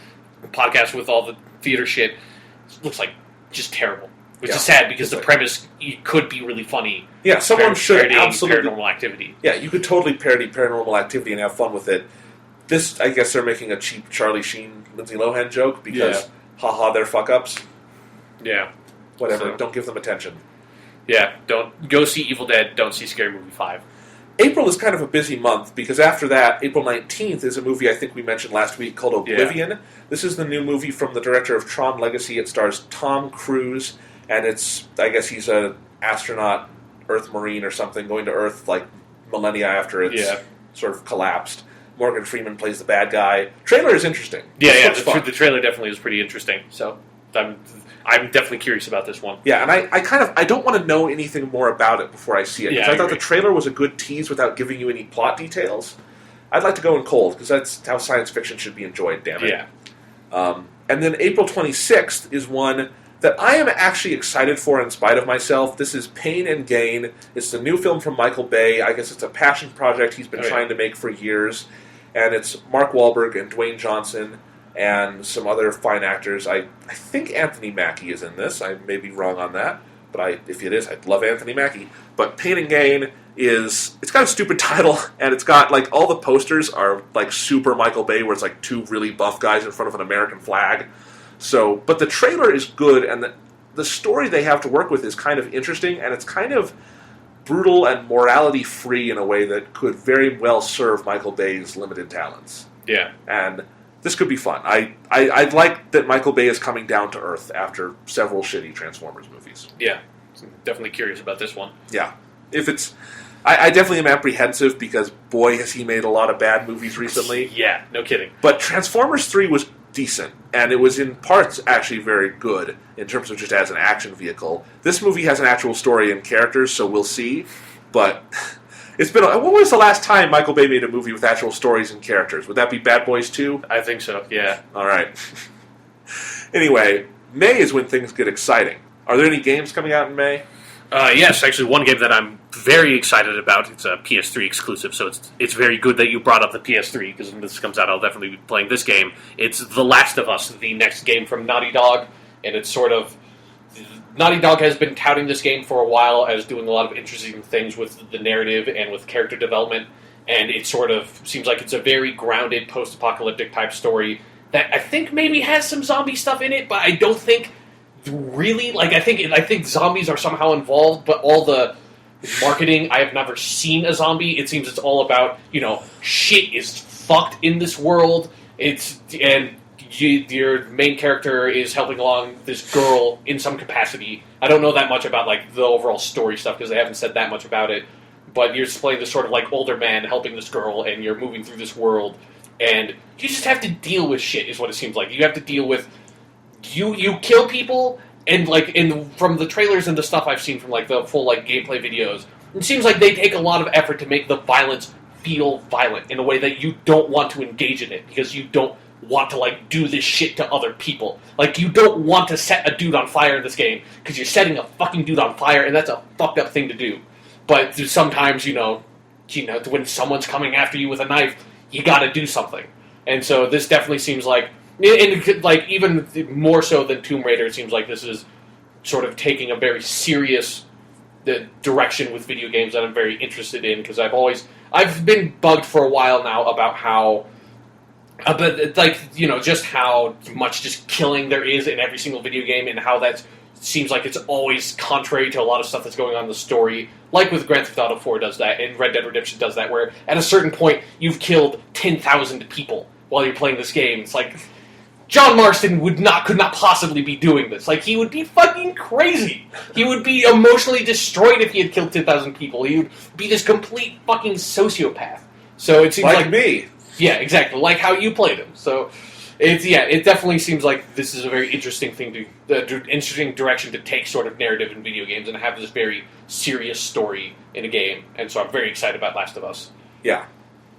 podcast with all the theater shit. It looks like just terrible. Which is sad because the premise could be really funny. Yeah, someone should absolutely Paranormal Activity. Yeah, you could totally parody Paranormal Activity and have fun with it. This, I guess, they're making a cheap Charlie Sheen, Lindsay Lohan joke because, haha, they're fuck ups. Yeah, whatever. Don't give them attention. Yeah, don't go see Evil Dead. Don't see Scary Movie 5. April is kind of a busy month because after that, April 19th is a movie I think we mentioned last week called Oblivion. Yeah. This is the new movie from the director of Tron Legacy. It stars Tom Cruise, and I guess he's an astronaut, Earth Marine or something, going to Earth millennia after it's sort of collapsed. Morgan Freeman plays the bad guy. Trailer is interesting. The trailer definitely is pretty interesting. So I'm definitely curious about this one. Yeah, and I don't want to know anything more about it before I see it. Because I thought the trailer was a good tease without giving you any plot details. I'd like to go in cold, because that's how science fiction should be enjoyed, damn it. Yeah. And then April 26th is one that I am actually excited for in spite of myself. This is Pain and Gain. It's the new film from Michael Bay. I guess it's a passion project he's been trying to make for years. And it's Mark Wahlberg and Dwayne Johnson and some other fine actors. I think Anthony Mackie is in this. I may be wrong on that. But if it is, I'd love Anthony Mackie. But Pain and Gain it's got a stupid title, and it's got, like, all the posters are, like, super Michael Bay, where it's, like, two really buff guys in front of an American flag. So, but the trailer is good, and the story they have to work with is kind of interesting, and it's kind of brutal and morality-free in a way that could very well serve Michael Bay's limited talents. Yeah. And this could be fun. I like that Michael Bay is coming down to earth after several shitty Transformers movies. Yeah. I'm definitely curious about this one. Yeah. If it's... I definitely am apprehensive because, boy, has he made a lot of bad movies recently. Yeah, no kidding. But Transformers 3 was decent, and it was in parts actually very good in terms of just as an action vehicle. This movie has an actual story and characters, so we'll see. But it's been... When was the last time Michael Bay made a movie with actual stories and characters? Would that be Bad Boys 2? I think so, yeah. All right. Anyway, May is when things get exciting. Are there any games coming out in May? Yes, actually, one game that I'm very excited about. It's a PS3 exclusive, so it's very good that you brought up the PS3, because when this comes out, I'll definitely be playing this game. It's The Last of Us, the next game from Naughty Dog, and it's sort of... Naughty Dog has been touting this game for a while as doing a lot of interesting things with the narrative and with character development, and it sort of seems like it's a very grounded post-apocalyptic type story that I think maybe has some zombie stuff in it, but I don't think... Really, like I think zombies are somehow involved, but all the marketing, I have never seen a zombie. It seems it's all about shit is fucked in this world. Your main character is helping along this girl in some capacity. I don't know that much about like the overall story stuff because they haven't said that much about it. But you're just playing this sort of like older man helping this girl, and you're moving through this world, and you just have to deal with shit. Is what it seems like. You have to deal with. You kill people, and from the trailers and the stuff I've seen from like the full like gameplay videos, it seems like they take a lot of effort to make the violence feel violent in a way that you don't want to engage in it because you don't want to like do this shit to other people. Like you don't want to set a dude on fire in this game because you're setting a fucking dude on fire, and that's a fucked up thing to do. But sometimes when someone's coming after you with a knife, you got to do something. And so this definitely seems like. And like even more so than Tomb Raider, it seems like this is sort of taking a very serious direction with video games that I'm very interested in because I've been bugged for a while now about how, just how much just killing there is in every single video game and how that seems like it's always contrary to a lot of stuff that's going on in the story. Like with Grand Theft Auto 4 does that, and Red Dead Redemption does that, where at a certain point you've killed 10,000 people while you're playing this game. It's like. John Marston could not possibly be doing this. Like, he would be fucking crazy. He would be emotionally destroyed if he had killed 10,000 people. He would be this complete fucking sociopath. So it seems like me. Yeah, exactly. Like how you played him. So it definitely seems like this is a very interesting thing interesting direction to take sort of narrative in video games and have this very serious story in a game. And so I'm very excited about Last of Us. Yeah,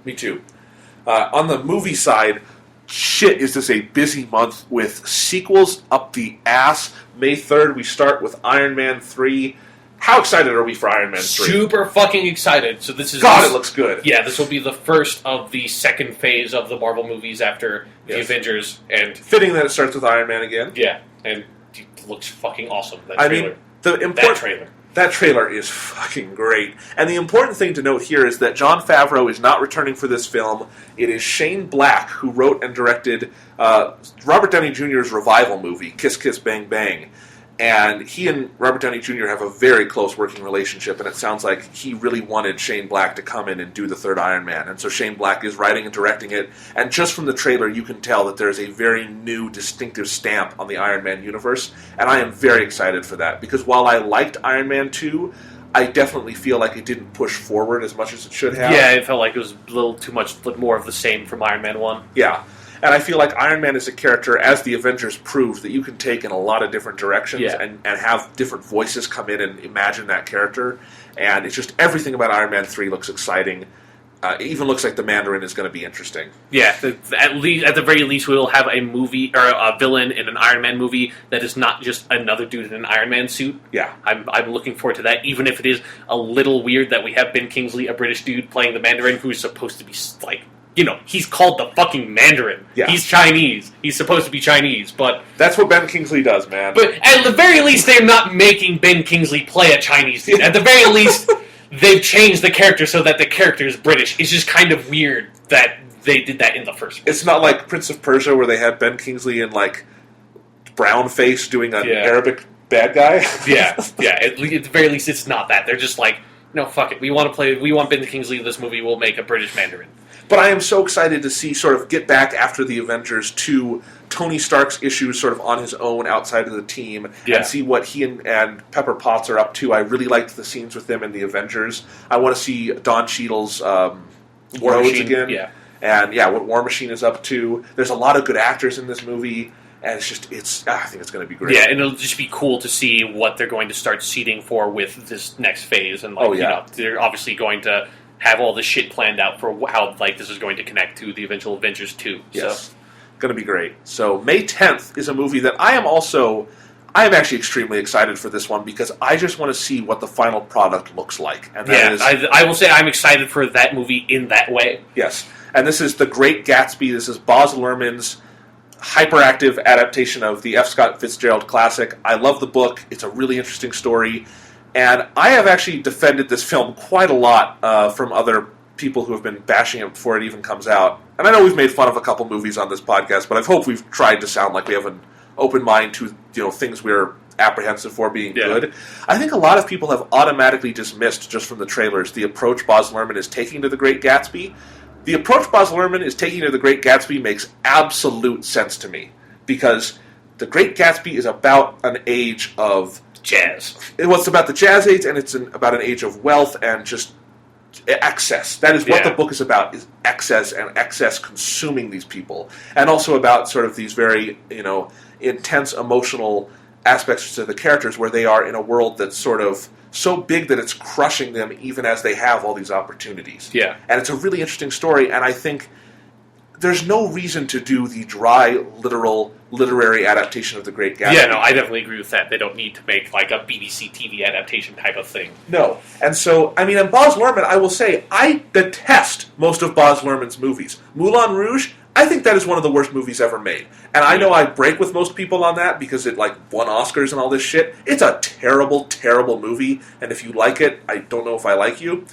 me too. On the movie side, shit, is this a busy month with sequels up the ass. May 3rd, we start with Iron Man 3. How excited are we for Iron Man 3? Super fucking excited. So this is... God, it looks good. Yeah, this will be the first of the second phase of the Marvel movies after the Avengers. And fitting that it starts with Iron Man again. Yeah, and it looks fucking awesome, that trailer. That trailer is fucking great. And the important thing to note here is that Jon Favreau is not returning for this film. It is Shane Black who wrote and directed Robert Downey Jr.'s revival movie, Kiss Kiss Bang Bang. And he and Robert Downey Jr. have a very close working relationship, and it sounds like he really wanted Shane Black to come in and do the third Iron Man. And so Shane Black is writing and directing it, and just from the trailer you can tell that there's a very new, distinctive stamp on the Iron Man universe, and I am very excited for that, because while I liked Iron Man 2, I definitely feel like it didn't push forward as much as it should have. Yeah, it felt like it was a little too much, more of the same from Iron Man 1. Yeah. And I feel like Iron Man is a character, as the Avengers proved, that you can take in a lot of different directions and have different voices come in and imagine that character. And it's just everything about Iron Man 3 looks exciting. It even looks like the Mandarin is going to be interesting. Yeah, at the very least, we'll have a movie or a villain in an Iron Man movie that is not just another dude in an Iron Man suit. Yeah, I'm looking forward to that. Even if it is a little weird that we have Ben Kingsley, a British dude, playing the Mandarin, who is supposed to be like, he's called the fucking Mandarin. Yeah. He's Chinese. He's supposed to be Chinese, but that's what Ben Kingsley does, man. But at the very least, they're not making Ben Kingsley play a Chinese dude. At the very least, they've changed the character so that the character is British. It's just kind of weird that they did that in the first place. It's not like Prince of Persia where they had Ben Kingsley in, like, brown face doing an Arabic bad guy. Yeah. At the very least, it's not that. They're just like, no, fuck it. We want Ben Kingsley in this movie. We'll make a British Mandarin. But I am so excited to see sort of get back after the Avengers to Tony Stark's issues sort of on his own outside of the team and see what he and Pepper Potts are up to. I really liked the scenes with them in the Avengers. I want to see Don Cheadle's Rhodes again. Yeah. And what War Machine is up to. There's a lot of good actors in this movie. And I think it's going to be great. Yeah, and it'll just be cool to see what they're going to start seeding for with this next phase. And they're obviously going to have all this shit planned out for how this is going to connect to the eventual Avengers 2. Yes. So. Going to be great. So May 10th is a movie that I am actually extremely excited for this one because I just want to see what the final product looks like. And I will say I'm excited for that movie in that way. Yes. And this is The Great Gatsby. This is Baz Luhrmann's hyperactive adaptation of the F. Scott Fitzgerald classic. I love the book. It's a really interesting story. And I have actually defended this film quite a lot from other people who have been bashing it before it even comes out. And I know we've made fun of a couple movies on this podcast, but I hope we've tried to sound like we have an open mind to things we're apprehensive for being good. I think a lot of people have automatically dismissed, just from the trailers, the approach Baz Luhrmann is taking to The Great Gatsby. The approach Baz Luhrmann is taking to The Great Gatsby makes absolute sense to me, because The Great Gatsby is about an age of jazz. It's about the Jazz Age, and it's about an age of wealth and just excess. That is what the book is about, is excess and excess consuming these people. And also about sort of these very, intense emotional aspects to the characters where they are in a world that's sort of so big that it's crushing them even as they have all these opportunities. Yeah. And it's a really interesting story, and I think there's no reason to do the dry, literary adaptation of The Great Gatsby. Yeah, no, I definitely agree with that. They don't need to make like a BBC TV adaptation type of thing. No. And so, and Baz Luhrmann, I will say, I detest most of Baz Luhrmann's movies. Moulin Rouge, I think that is one of the worst movies ever made. And I know I break with most people on that because it won Oscars and all this shit. It's a terrible, terrible movie, and if you like it, I don't know if I like you.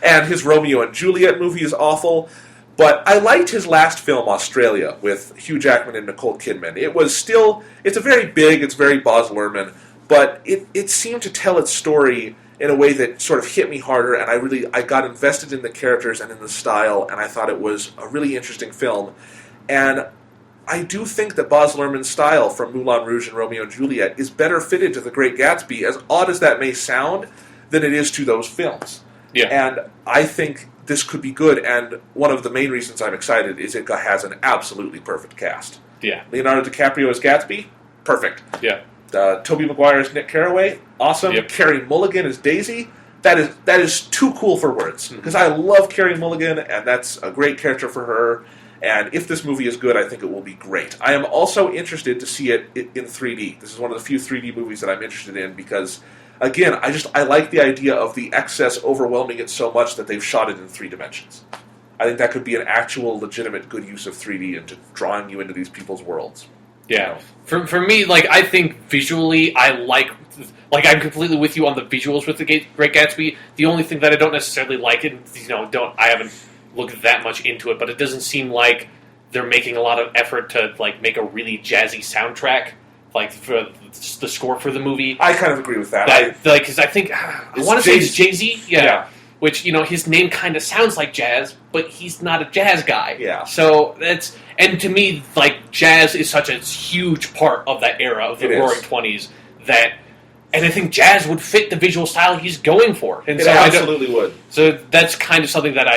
And his Romeo and Juliet movie is awful. But I liked his last film, Australia, with Hugh Jackman and Nicole Kidman. It's very Baz Luhrmann, but it seemed to tell its story in a way that sort of hit me harder, and I got invested in the characters and in the style, and I thought it was a really interesting film. And I do think that Baz Luhrmann's style from Moulin Rouge and Romeo and Juliet is better fitted to The Great Gatsby, as odd as that may sound, than it is to those films. Yeah. And I think this could be good, and one of the main reasons I'm excited is it has an absolutely perfect cast. Yeah. Leonardo DiCaprio as Gatsby, perfect. Yeah. Tobey Maguire as Nick Carraway, awesome. Yep. Carey Mulligan as Daisy, that is too cool for words, because I love Carey Mulligan, and that's a great character for her. And if this movie is good, I think it will be great. I am also interested to see it in 3D. This is one of the few 3D movies that I'm interested in because, again, I like the idea of the excess overwhelming it so much that they've shot it in 3 dimensions. I think that could be an actual, legitimate good use of 3D into drawing you into these people's worlds. Yeah. For me, I think visually, I'm completely with you on the visuals with The Great Gatsby. The only thing that I don't necessarily like it, I haven't looked that much into it, but it doesn't seem like they're making a lot of effort to make a really jazzy soundtrack, for the score for the movie. I kind of agree with that. Because I think I want to say it's Jay-Z. Yeah. Which his name kind of sounds like jazz, but he's not a jazz guy. Yeah. So and to me, jazz is such a huge part of that era of the Roaring '20s and I think jazz would fit the visual style he's going for. And it absolutely would. So that's kind of something that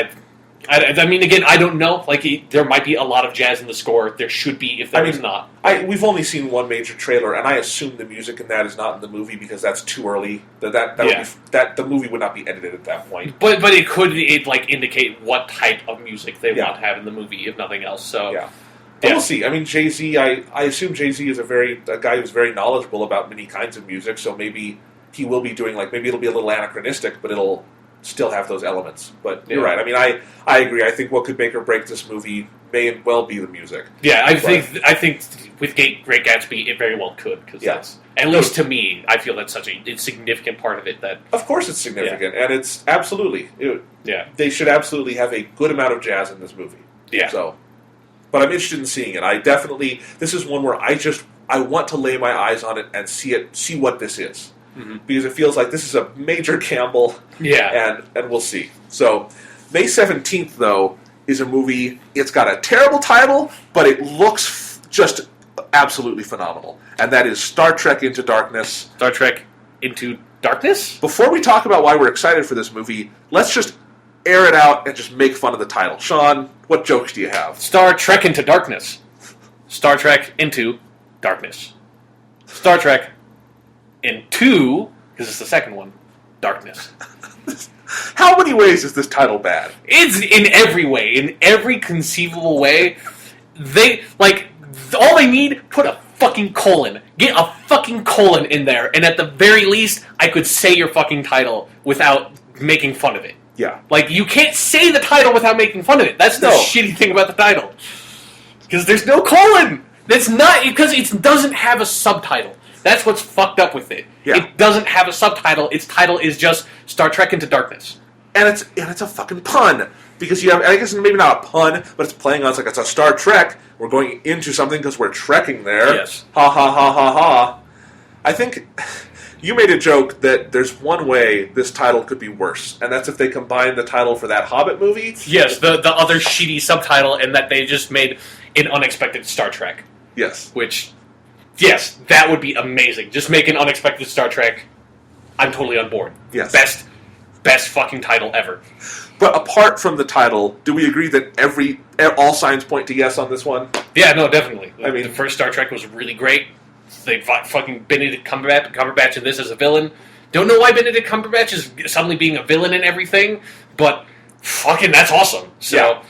I mean, again, I don't know. Like, there might be a lot of jazz in the score. There should be, if there is not. We've only seen one major trailer, and I assume the music in that is not in the movie because that's too early. The movie would not be edited at that point. But it could indicate what type of music they want to have in the movie, if nothing else. So we'll see. I mean, Jay-Z. I assume Jay-Z is a guy who's very knowledgeable about many kinds of music. So maybe he will be doing maybe it'll be a little anachronistic, but it'll still have those elements. But you're right. I mean, I agree. I think what could make or break this movie may well be the music. Yeah, I think with Great Gatsby, it very well could, because that's, at least to me, I feel that's such a significant part of it. That of course it's significant, and it's absolutely they should absolutely have a good amount of jazz in this movie. Yeah. So, but I'm interested in seeing it. This is one where I want to lay my eyes on it and see what this is. Mm-hmm. Because it feels like this is a major gamble, and we'll see. So, May 17th, though, is a movie. It's got a terrible title, but it looks just absolutely phenomenal. And that is Star Trek Into Darkness. Star Trek Into Darkness? Before we talk about why we're excited for this movie, let's just air it out and just make fun of the title. Sean, what jokes do you have? Star Trek Into Darkness. Star Trek Into Darkness. Star Trek Into, because it's the second one, Darkness. How many ways is this title bad? It's in every way. In every conceivable way. All they need, put a fucking colon. Get a fucking colon in there, and at the very least, I could say your fucking title without making fun of it. Yeah. You can't say the title without making fun of it. That's the shitty thing about the title. Because there's no colon! That's not, because it doesn't have a subtitle. That's what's fucked up with it. Yeah. It doesn't have a subtitle. Its title is just Star Trek Into Darkness. And it's a fucking pun. Because you have, I guess maybe not a pun, but it's playing on, it's a Star Trek. We're going into something because we're trekking there. Yes. Ha ha ha ha ha. I think you made a joke that there's one way this title could be worse. And that's if they combine the title for that Hobbit movie. Yes, the other shitty subtitle, and that they just made an unexpected Star Trek. Yes. Which... Yes, that would be amazing. Just make an unexpected Star Trek. I'm totally on board. Yes. Best fucking title ever. But apart from the title, do we agree that all signs point to yes on this one? Yeah, no, definitely. I mean, the first Star Trek was really great. They fucking Benedict Cumberbatch in this as a villain. Don't know why Benedict Cumberbatch is suddenly being a villain and everything, but fucking that's awesome. So,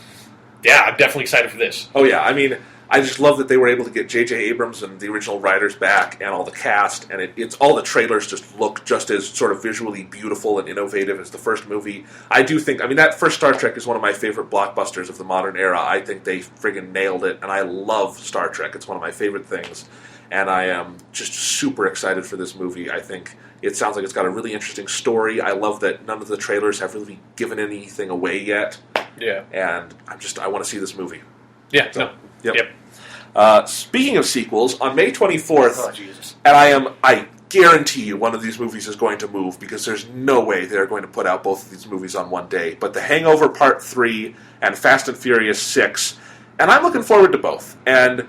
yeah, I'm definitely excited for this. Oh yeah, I mean... I just love that they were able to get J.J. Abrams and the original writers back and all the cast, and it's all the trailers just look just as sort of visually beautiful and innovative as the first movie. I do think, that first Star Trek is one of my favorite blockbusters of the modern era. I think they friggin' nailed it, and I love Star Trek. It's one of my favorite things, and I am just super excited for this movie. I think it sounds like it's got a really interesting story. I love that none of the trailers have really given anything away yet. Yeah. And I want to see this movie. Yeah, so, no. Yep. Speaking of sequels, on May 24th, and I guarantee you one of these movies is going to move because there's no way they're going to put out both of these movies on one day. But The Hangover Part 3 and Fast and Furious 6, and I'm looking forward to both. And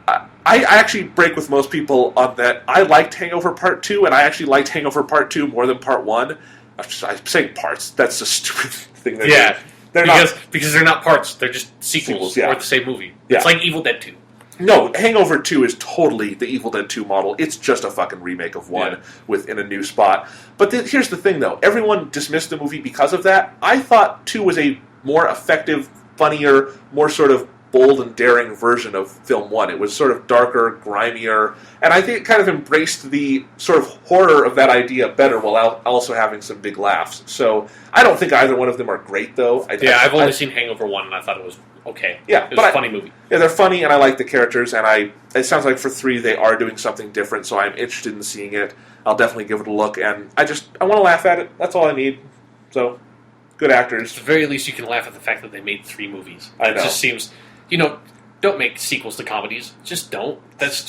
I actually break with most people on that. I liked Hangover Part 2, and I actually liked Hangover Part 2 more than Part 1. I'm saying parts. That's a stupid thing. Because they're not parts. They're just sequels or the same movie. Yeah. It's like Evil Dead 2. No, Hangover 2 is totally the Evil Dead 2 model. It's just a fucking remake of 1 within a new spot. But here's the thing, though. Everyone dismissed the movie because of that. I thought 2 was a more effective, funnier, more sort of bold and daring version of film 1. It was sort of darker, grimier, and I think it kind of embraced the sort of horror of that idea better while also having some big laughs. So I don't think either one of them are great, though. I've only seen Hangover 1, and I thought it was okay. Yeah, it was a funny movie. Yeah, they're funny, and I like the characters, and it sounds like for 3 they are doing something different, so I'm interested in seeing it. I'll definitely give it a look, and I want to laugh at it. That's all I need. So, good actors. At the very least, you can laugh at the fact that they made 3 movies. I know. It just seems... don't make sequels to comedies. Just don't. That's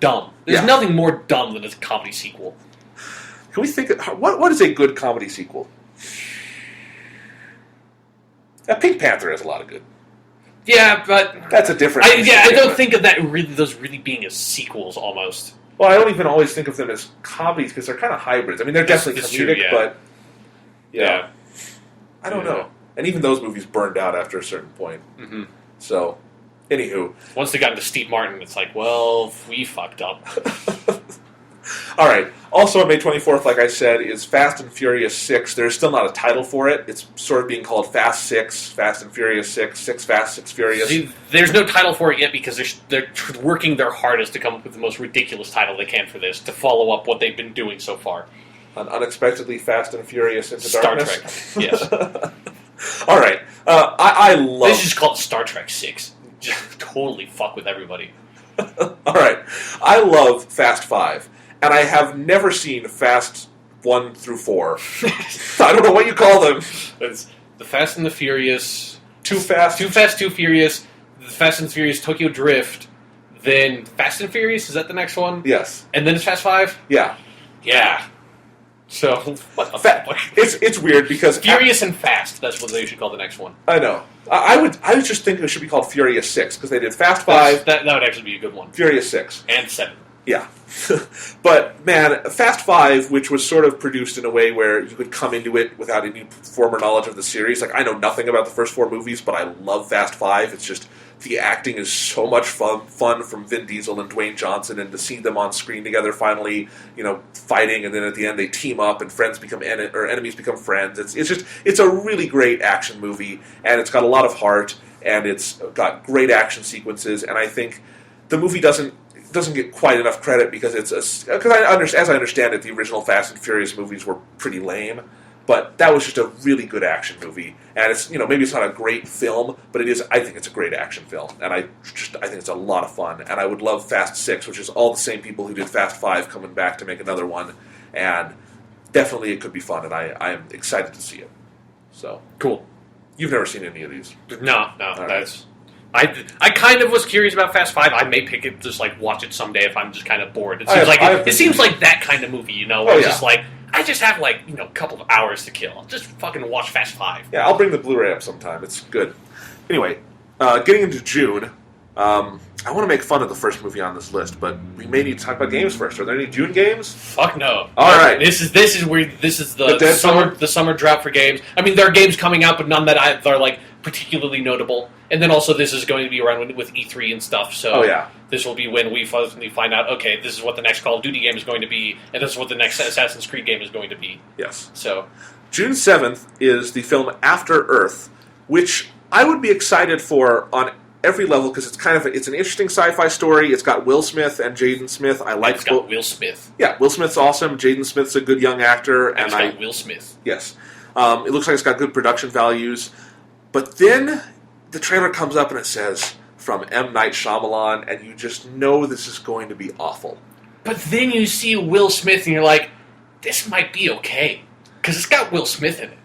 dumb. There's nothing more dumb than a comedy sequel. Can we think of... What is a good comedy sequel? Pink Panther has a lot of good. Yeah, but... That's a different... I don't think of those really being as sequels, almost. Well, I don't even always think of them as comedies, because they're kind of hybrids. They're definitely comedic, but... Yeah. I don't know. And even those movies burned out after a certain point. Mm-hmm. So, anywho. Once they got into Steve Martin, it's like, well, we fucked up. All right. Also on May 24th, like I said, is Fast and Furious 6. There's still not a title for it. It's sort of being called Fast 6, Fast and Furious 6, 6 Fast, 6 Furious. See, there's no title for it yet because they're working their hardest to come up with the most ridiculous title they can for this to follow up what they've been doing so far. An unexpectedly Fast and Furious into Star Darkness? Trek, yes. All right. I love... This is called Star Trek 6. Just totally fuck with everybody. All right. I love Fast 5. And I have never seen Fast 1 through 4. I don't know what you call them. It's the Fast and the Furious. Too Fast. Too Fast, Too Furious. The Fast and Furious Tokyo Drift. Then Fast and Furious, is that the next one? Yes. And then it's Fast 5? Yeah. Yeah. So, what the fuck? It's weird because... Furious and Fast, that's what they should call the next one. I know. I would just think it should be called Furious 6, because they did Fast 5... That would actually be a good one. Furious 6. And 7. Yeah. But, man, Fast 5, which was sort of produced in a way where you could come into it without any former knowledge of the series. Like, I know nothing about the first 4 movies, but I love Fast 5. It's just, the acting is so much fun from Vin Diesel and Dwayne Johnson, and to see them on screen together finally, fighting, and then at the end they team up, and friends become enemies become friends. It's a really great action movie, and it's got a lot of heart, and it's got great action sequences, and I think the movie doesn't get quite enough credit because as I understand it, the original Fast and Furious movies were pretty lame, but that was just a really good action movie. And it's maybe it's not a great film, but it is. I think it's a great action film, and I think it's a lot of fun. And I would love Fast 6, which is all the same people who did Fast 5 coming back to make another one, and definitely it could be fun, and I am excited to see it. So cool. You've never seen any of these? No, that's. I kind of was curious about Fast 5. I may pick it, just watch it someday if I'm just kind of bored. It seems like that kind of movie, where it's just I just have a couple of hours to kill. I'll just fucking watch Fast 5. Yeah, I'll bring the Blu-ray up sometime. It's good. Anyway, getting into June, I want to make fun of the first movie on this list, but we may need to talk about games first. Are there any June games? Fuck no. All right. This is the summer drought for games. I mean, there are games coming out, but none that are particularly notable. And then also this is going to be around with E3 and stuff, so this will be when we finally find out, okay, this is what the next Call of Duty game is going to be, and this is what the next Assassin's Creed game is going to be. Yes. So, June 7th is the film After Earth, which I would be excited for on every level because it's an interesting sci-fi story. It's got Will Smith and Jaden Smith. It's got Will Smith. Yeah, Will Smith's awesome. Jaden Smith's a good young actor, and it's got Will Smith. Yes. It looks like it's got good production values. But then the trailer comes up and it says, from M. Night Shyamalan, and you just know this is going to be awful. But then you see Will Smith and you're like, this might be okay. Because it's got Will Smith in it.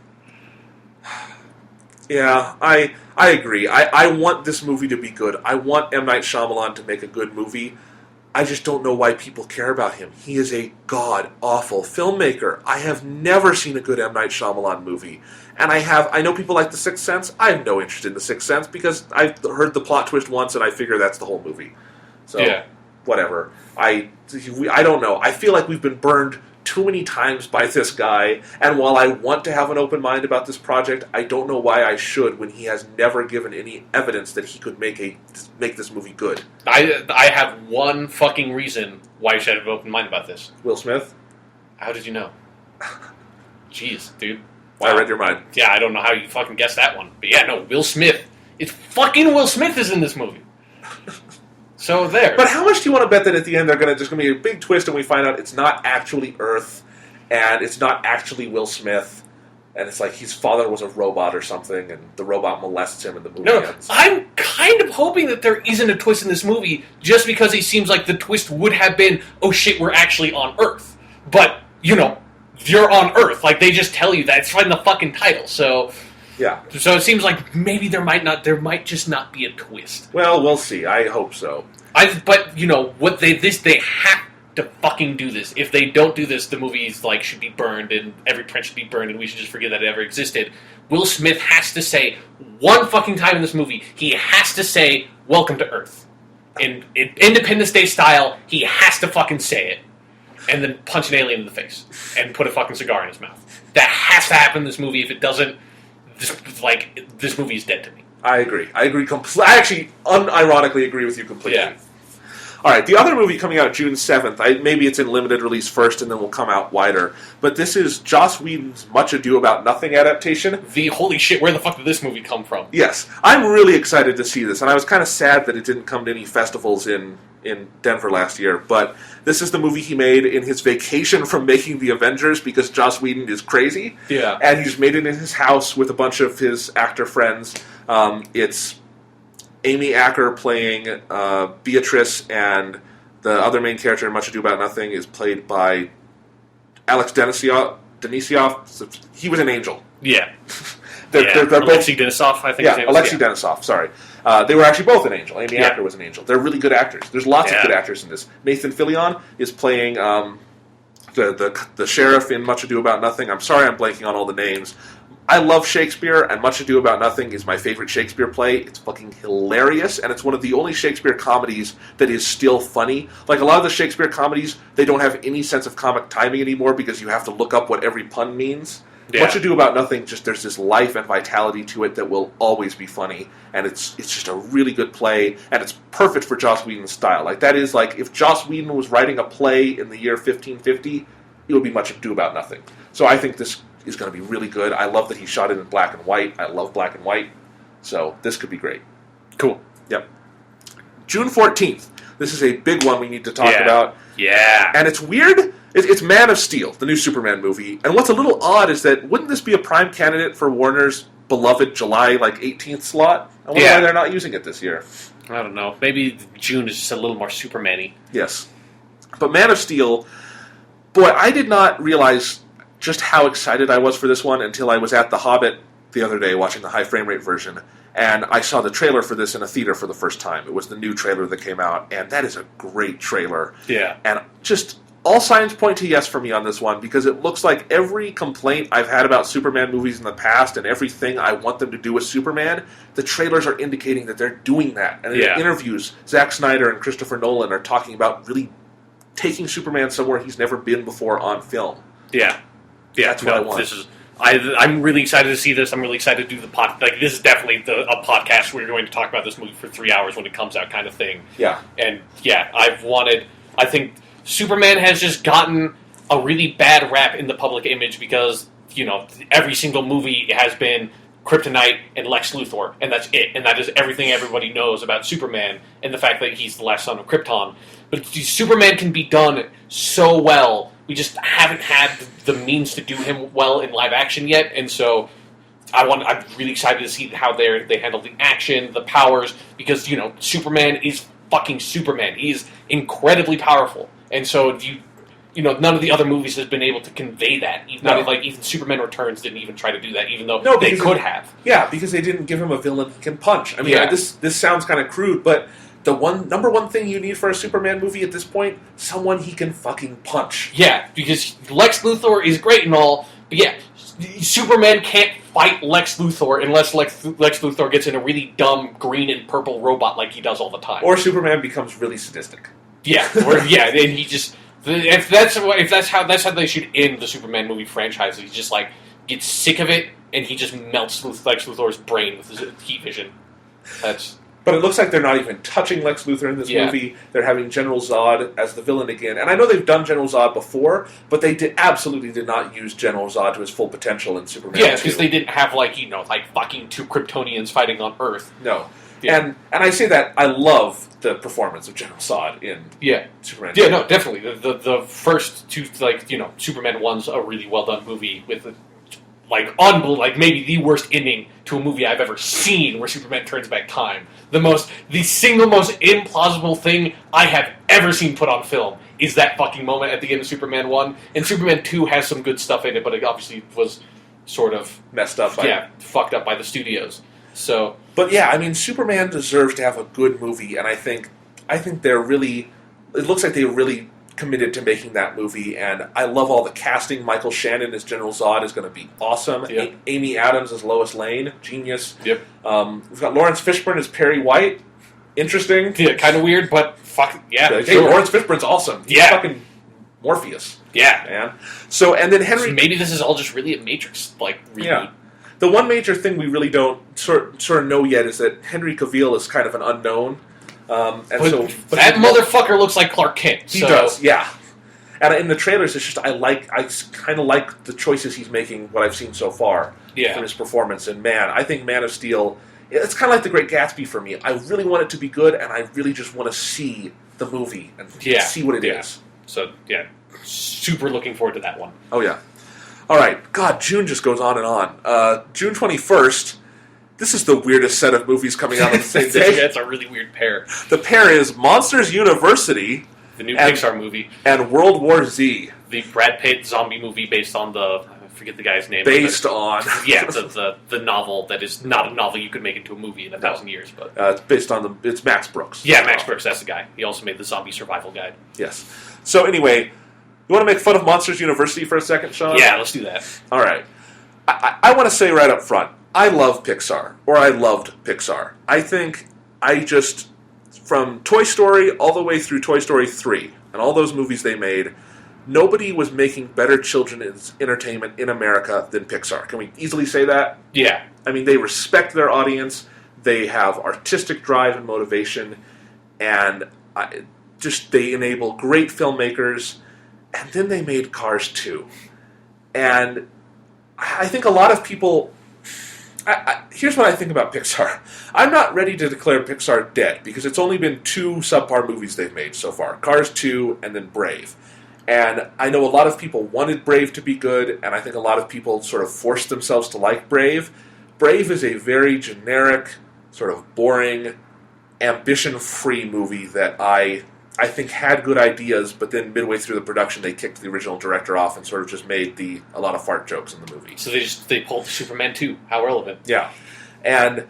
Yeah, I agree. I want this movie to be good. I want M. Night Shyamalan to make a good movie. I just don't know why people care about him. He is a god-awful filmmaker. I have never seen a good M. Night Shyamalan movie. And I know people like The Sixth Sense. I have no interest in The Sixth Sense because I've heard the plot twist once and I figure that's the whole movie. So, whatever. I don't know. I feel like we've been burned too many times by this guy, and while I want to have an open mind about this project, I don't know why I should when he has never given any evidence that he could make this movie good. I have one fucking reason why you should have an open mind about this. Will Smith? How did you know? Jeez, dude. Wow. I read your mind. Yeah, I don't know how you fucking guessed that one. But yeah, no, Will Smith. It's fucking Will Smith is in this movie. So there. But how much do you want to bet that at the end there's going to be a big twist and we find out it's not actually Earth and it's not actually Will Smith and it's like his father was a robot or something and the robot molests him and the movie ends? I'm kind of hoping that there isn't a twist in this movie just because it seems like the twist would have been, oh shit, we're actually on Earth. But, you're on Earth. Like, they just tell you that. It's right in the fucking title, so... Yeah. So it seems like maybe there might just not be a twist. Well, we'll see. I hope so. But what they have to fucking do this. If they don't do this, the movies should be burned and every print should be burned and we should just forget that it ever existed. Will Smith has to say one fucking time in this movie, he has to say, "Welcome to Earth." In Independence Day style, he has to fucking say it. And then punch an alien in the face and put a fucking cigar in his mouth. That has to happen in this movie. If it doesn't, this movie is dead to me. I agree. I actually unironically agree with you completely. Yeah. All right, the other movie coming out June 7th, maybe it's in limited release first and then will come out wider, but this is Joss Whedon's Much Ado About Nothing adaptation. Holy shit, where the fuck did this movie come from? Yes, I'm really excited to see this, and I was kind of sad that it didn't come to any festivals in Denver last year, but this is the movie he made in his vacation from making The Avengers because Joss Whedon is crazy. Yeah. And he just made it in his house with a bunch of his actor friends. It's Amy Acker playing Beatrice, and the other main character in Much Ado About Nothing is played by Alex Denisof. He was an angel. Yeah. They're both, Alexei Denisof, I think. Yeah, Alexei Denisof, sorry. They were actually both an angel. Amy Acker was an angel. They're really good actors. There's lots of good actors in this. Nathan Fillion is playing the sheriff in Much Ado About Nothing. I'm sorry I'm blanking on all the names. I love Shakespeare, and Much Ado About Nothing is my favorite Shakespeare play. It's fucking hilarious, and it's one of the only Shakespeare comedies that is still funny. Like, a lot of the Shakespeare comedies, they don't have any sense of comic timing anymore because you have to look up what every pun means. Yeah. Much Ado About Nothing, just there's this life and vitality to it that will always be funny, and it's just a really good play, and it's perfect for Joss Whedon's style. Like, that is, like, if Joss Whedon was writing a play in the year 1550, it would be Much Ado About Nothing. So I think this is going to be really good. I love that he shot it in black and white. I love black and white. So this could be great. Cool. Yep. June 14th. This is a big one we need to talk about. Yeah. And it's weird. It's Man of Steel, the new Superman movie. And what's a little odd is that wouldn't this be a prime candidate for Warner's beloved July 18th slot? I wonder why they're not using it this year. I don't know. Maybe June is just a little more Superman-y. Yes. But Man of Steel, boy, I did not realize just how excited I was for this one until I was at The Hobbit the other day watching the high frame rate version, and I saw the trailer for this in a theater for the first time. It was the new trailer that came out, and that is a great trailer. Yeah. And just all signs point to yes for me on this one, because it looks like every complaint I've had about Superman movies in the past and everything I want them to do with Superman, the trailers are indicating that they're doing that. And in interviews, Zack Snyder and Christopher Nolan are talking about really taking Superman somewhere he's never been before on film. Yeah. Yeah, that's what I want. I'm really excited to see this. I'm really excited to do the pod. Like, this is definitely a podcast where we're going to talk about this movie for 3 hours when it comes out, kind of thing. Yeah. And I think Superman has just gotten a really bad rap in the public image because, every single movie has been Kryptonite and Lex Luthor, and that's it. And that is everything everybody knows about Superman and the fact that he's the last son of Krypton. But Superman can be done so well. We just haven't had the means to do him well in live action yet, and so I'm really excited to see how they handle the action, the powers, because Superman is fucking Superman. He's incredibly powerful, and so none of the other movies has been able to convey that. Even Superman Returns didn't even try to do that, even though they could have. Yeah, because they didn't give him a villain who can punch. I mean, this sounds kind of crude, but the number one thing you need for a Superman movie at this point, someone he can fucking punch. Yeah, because Lex Luthor is great and all, but Superman can't fight Lex Luthor unless Lex Luthor gets in a really dumb green and purple robot like he does all the time. Or Superman becomes really sadistic. Yeah, and he just if that's how they should end the Superman movie franchise. He just gets sick of it and he just melts Lex Luthor's brain with his heat vision. But it looks like they're not even touching Lex Luthor in this movie. They're having General Zod as the villain again. And I know they've done General Zod before, but they absolutely did not use General Zod to his full potential in Superman 2. Yeah, because they didn't have, fucking two Kryptonians fighting on Earth. No. Yeah. And I say that I love the performance of General Zod in Superman 2. Yeah, no, definitely. The first two, Superman 1's a really well-done movie with maybe the worst ending to a movie I've ever seen where Superman turns back time. The single most implausible thing I have ever seen put on film is that fucking moment at the end of Superman 1. And Superman 2 has some good stuff in it, but it obviously was sort of messed up fucked up by the studios. So, but Superman deserves to have a good movie, and I think they're really, it looks like they really committed to making that movie, and I love all the casting. Michael Shannon as General Zod is going to be awesome. Yep. Amy Adams as Lois Lane, genius. Yep. We've got Lawrence Fishburne as Perry White. Interesting. Yeah, kind of weird, but fuck yeah. Hey, Lawrence Fishburne's awesome. He's fucking Morpheus. Yeah, man. So and then Henry. So maybe this is all just really a Matrix reboot. Yeah. The one major thing we really don't sort of know yet is that Henry Cavill is kind of an unknown. But that motherfucker looks like Clark Kent. He does, yeah. And in the trailers, it's just I kind of like the choices he's making. What I've seen so far from his performance, and man, I think Man of Steel. It's kind of like The Great Gatsby for me. I really want it to be good, and I really just want to see the movie and see what it is. So super looking forward to that one. Oh yeah. All right, God, June just goes on and on. June 21st. This is the weirdest set of movies coming out on the same day. That's a really weird pair. The pair is Monsters University, the new Pixar movie, and World War Z, the Brad Pitt zombie movie based on I forget the guy's name. Based on the novel that is not a novel you could make into a movie in 1,000 years, but it's based on it's Max Brooks. Yeah, Max Brooks. That's the guy. He also made the Zombie Survival Guide. Yes. So anyway, you want to make fun of Monsters University for a second, Sean? Yeah, let's do that. All right. I want to say right up front, I love Pixar, or I loved Pixar. I think from Toy Story all the way through Toy Story 3, and all those movies they made, nobody was making better children's entertainment in America than Pixar. Can we easily say that? Yeah. I mean, they respect their audience, they have artistic drive and motivation, and they enable great filmmakers, and then they made Cars 2. And I think a lot of people... here's what I think about Pixar. I'm not ready to declare Pixar dead, because it's only been 2 subpar movies they've made so far. Cars 2 and then Brave. And I know a lot of people wanted Brave to be good, and I think a lot of people sort of forced themselves to like Brave. Brave is a very generic, sort of boring, ambition-free movie that I think had good ideas, but then midway through the production they kicked the original director off and sort of just made a lot of fart jokes in the movie. So they pulled Superman 2. How relevant. Yeah. And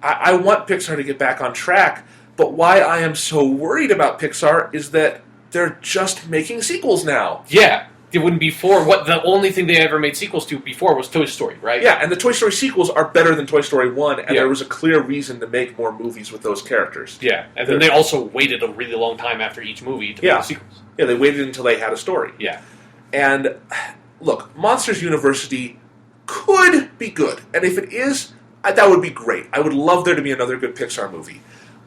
I want Pixar to get back on track, but why I am so worried about Pixar is that they're just making sequels now. Yeah. It wouldn't before. The only thing they ever made sequels to before was Toy Story, right? Yeah, and the Toy Story sequels are better than Toy Story 1, and there was a clear reason to make more movies with those characters. Yeah, and then they also waited a really long time after each movie to make the sequels. Yeah, they waited until they had a story. Yeah. And, look, Monsters University could be good, and if it is, that would be great. I would love there to be another good Pixar movie.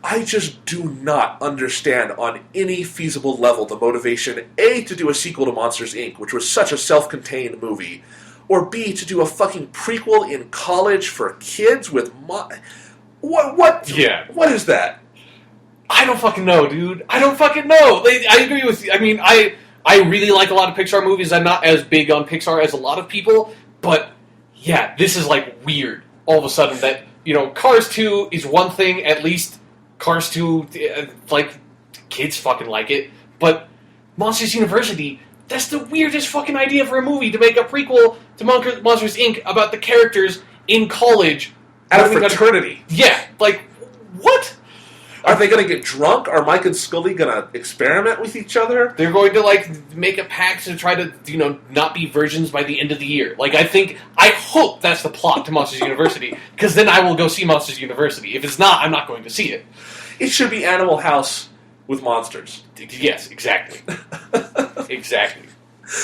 I just do not understand on any feasible level the motivation, A, to do a sequel to Monsters, Inc., which was such a self-contained movie, or B, to do a fucking prequel in college for kids with... What? Yeah. What is that? I don't fucking know, dude. I don't fucking know. I agree with you. I mean, I really like a lot of Pixar movies. I'm not as big on Pixar as a lot of people, but yeah, this is like weird. All of a sudden that, Cars 2 is one thing, at least... Cars 2, kids fucking like it, but Monsters University, that's the weirdest fucking idea for a movie, to make a prequel to Monsters, Inc. about the characters in college. At a fraternity. Yeah, what? Are they going to get drunk? Are Mike and Scully going to experiment with each other? They're going to, make a pact to try to, not be virgins by the end of the year. I hope that's the plot to Monsters University, because then I will go see Monsters University. If it's not, I'm not going to see it. It should be Animal House with monsters. Yes, exactly. Exactly.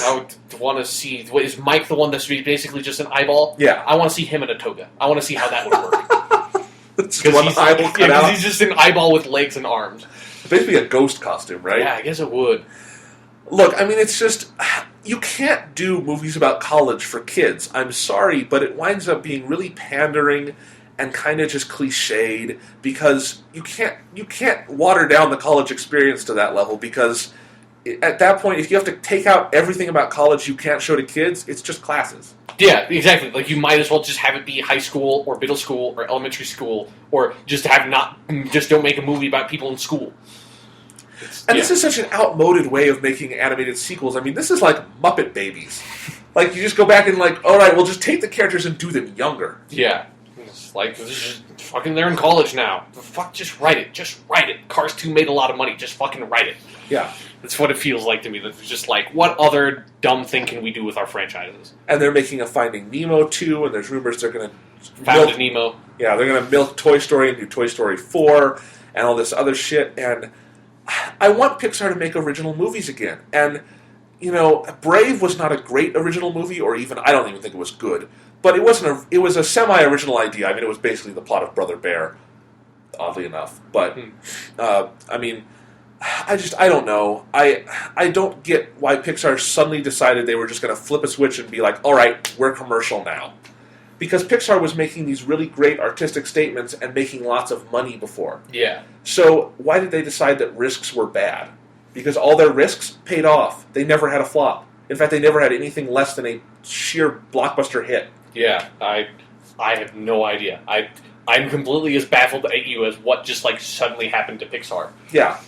I would want to see... Is Mike the one that's basically just an eyeball? Yeah. I want to see him in a toga. I want to see how that would work. Because he's just an eyeball with legs and arms. Basically a ghost costume, right? Yeah, I guess it would. Look, I mean, it's just... You can't do movies about college for kids. I'm sorry, but it winds up being really pandering and kind of just cliched, because you can't water down the college experience to that level, because at that point, if you have to take out everything about college you can't show to kids, it's just classes. Yeah, exactly. You might as well just have it be high school or middle school or elementary school, or just don't make a movie about people in school. This is such an outmoded way of making animated sequels. I mean, this is like Muppet Babies. You just go back and all right, we'll just take the characters and do them younger. Yeah. It's fucking they're in college now. Fuck, just write it. Just write it. Cars 2 made a lot of money. Just fucking write it. Yeah. That's what it feels like to me. That's just what other dumb thing can we do with our franchises? And they're making a Finding Nemo 2, and there's rumors they're going to... Finding Nemo. Yeah, they're going to milk Toy Story and do Toy Story 4 and all this other shit, and I want Pixar to make original movies again. And, Brave was not a great original movie, or even, I don't even think it was good, But it wasn't it was a semi-original idea. I mean, it was basically the plot of Brother Bear, oddly enough. But, I mean, I don't know. I don't get why Pixar suddenly decided they were just going to flip a switch and be like, all right, we're commercial now. Because Pixar was making these really great artistic statements and making lots of money before. Yeah. So why did they decide that risks were bad? Because all their risks paid off. They never had a flop. In fact, they never had anything less than a sheer blockbuster hit. Yeah, I have no idea. I'm completely as baffled at you as what just like suddenly happened to Pixar. Yeah.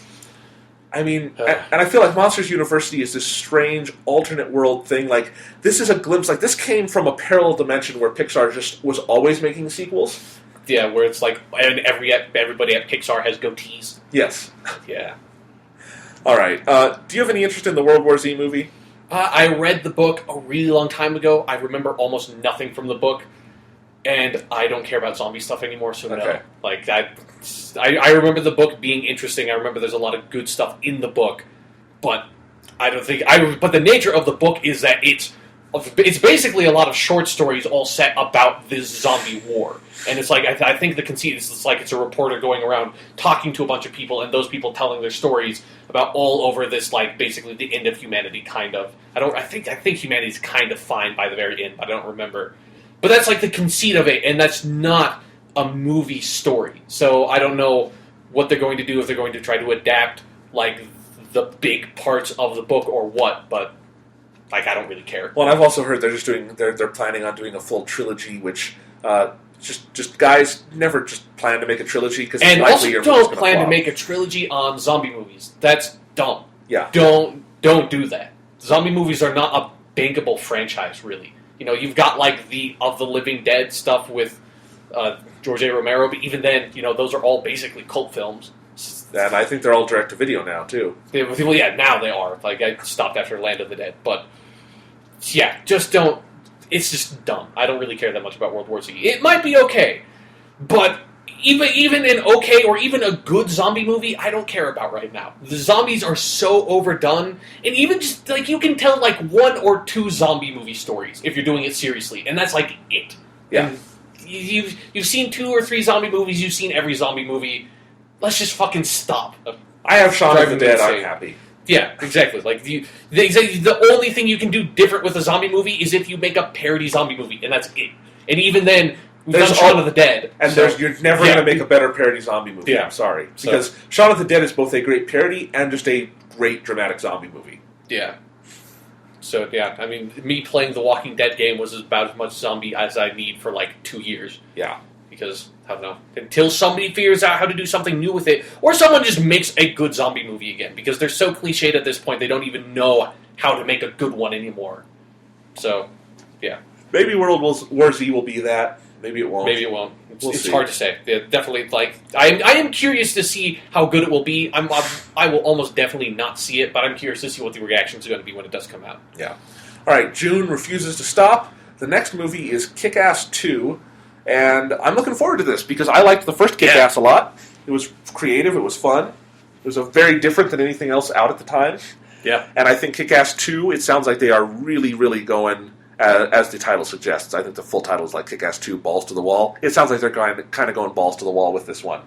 I mean, and I feel like Monsters University is this strange alternate world thing. Like, this is a glimpse. Like, this came from a parallel dimension where Pixar just was always making sequels. Yeah, where it's like, and everybody at Pixar has goatees. Yes. Yeah. All right. Do you have any interest in the World War Z movie? I read the book a really long time ago. I remember almost nothing from the book, and I don't care about zombie stuff anymore, so no. Like, I remember the book being interesting. I remember there's a lot of good stuff in the book, but I don't think... But the nature of the book is that it's basically a lot of short stories all set about this zombie war. And it's like, I think the conceit is it's like it's a reporter going around talking to a bunch of people, and those people telling their stories about all over this, like, basically the end of humanity, kind of. I think humanity's kind of fine by the very end, but I don't remember. But that's like the conceit of it, and that's not a movie story. So I don't know what they're going to do, if they're going to try to adapt, like, the big parts of the book or what, but, like, I don't really care. Well, and I've also heard they're planning on doing a full trilogy, which, just guys never just plan to make a trilogy, because and also don't plan to make a trilogy on zombie movies. That's dumb. Yeah. Don't do that. Zombie movies are not a bankable franchise, really. You know, you've got, like, the Of the Living Dead stuff with George A. Romero, but even then, you know, those are all basically cult films. And I think they're all direct-to-video now, too. Well, yeah, now they are. Like, I stopped after Land of the Dead. But, yeah, just don't... It's just dumb. I don't really care that much about World War Z. It might be okay, but even an okay or even a good zombie movie, I don't care about right now. The zombies are so overdone, and even just, like, you can tell, like, 1 or 2 zombie movie stories if you're doing it seriously, and that's, like, it. Yeah. And you've seen 2 or 3 zombie movies, you've seen every zombie movie. Let's just fucking stop. I have Shaun of the Dead, I'm happy. Yeah, exactly. Like the only thing you can do different with a zombie movie is if you make a parody zombie movie, and that's it. And even then, we've done Shaun of the Dead. And you're never going to make a better parody zombie movie. Yeah. I'm sorry. Because Shaun of the Dead is both a great parody and just a great dramatic zombie movie. Yeah. So, yeah, I mean, me playing the Walking Dead game was about as much zombie as I need for, like, 2 years. Yeah. Because, I don't know, until somebody figures out how to do something new with it, or someone just makes a good zombie movie again, because they're so cliched at this point, they don't even know how to make a good one anymore. So, yeah. Maybe World War Z will be that. Maybe it won't. Maybe it won't. It's hard to say. Yeah, definitely, like, I am curious to see how good it will be. I will almost definitely not see it, but I'm curious to see what the reactions are going to be when it does come out. Yeah. All right, June refuses to stop. The next movie is Kick-Ass 2. And I'm looking forward to this, because I liked the first Kick-Ass a lot. It was creative, it was fun. It was very different than anything else out at the time. Yeah. And I think Kick-Ass 2, it sounds like they are really, really going, as the title suggests. I think the full title is like Kick-Ass 2, Balls to the Wall. It sounds like they're kind of going balls to the wall with this one.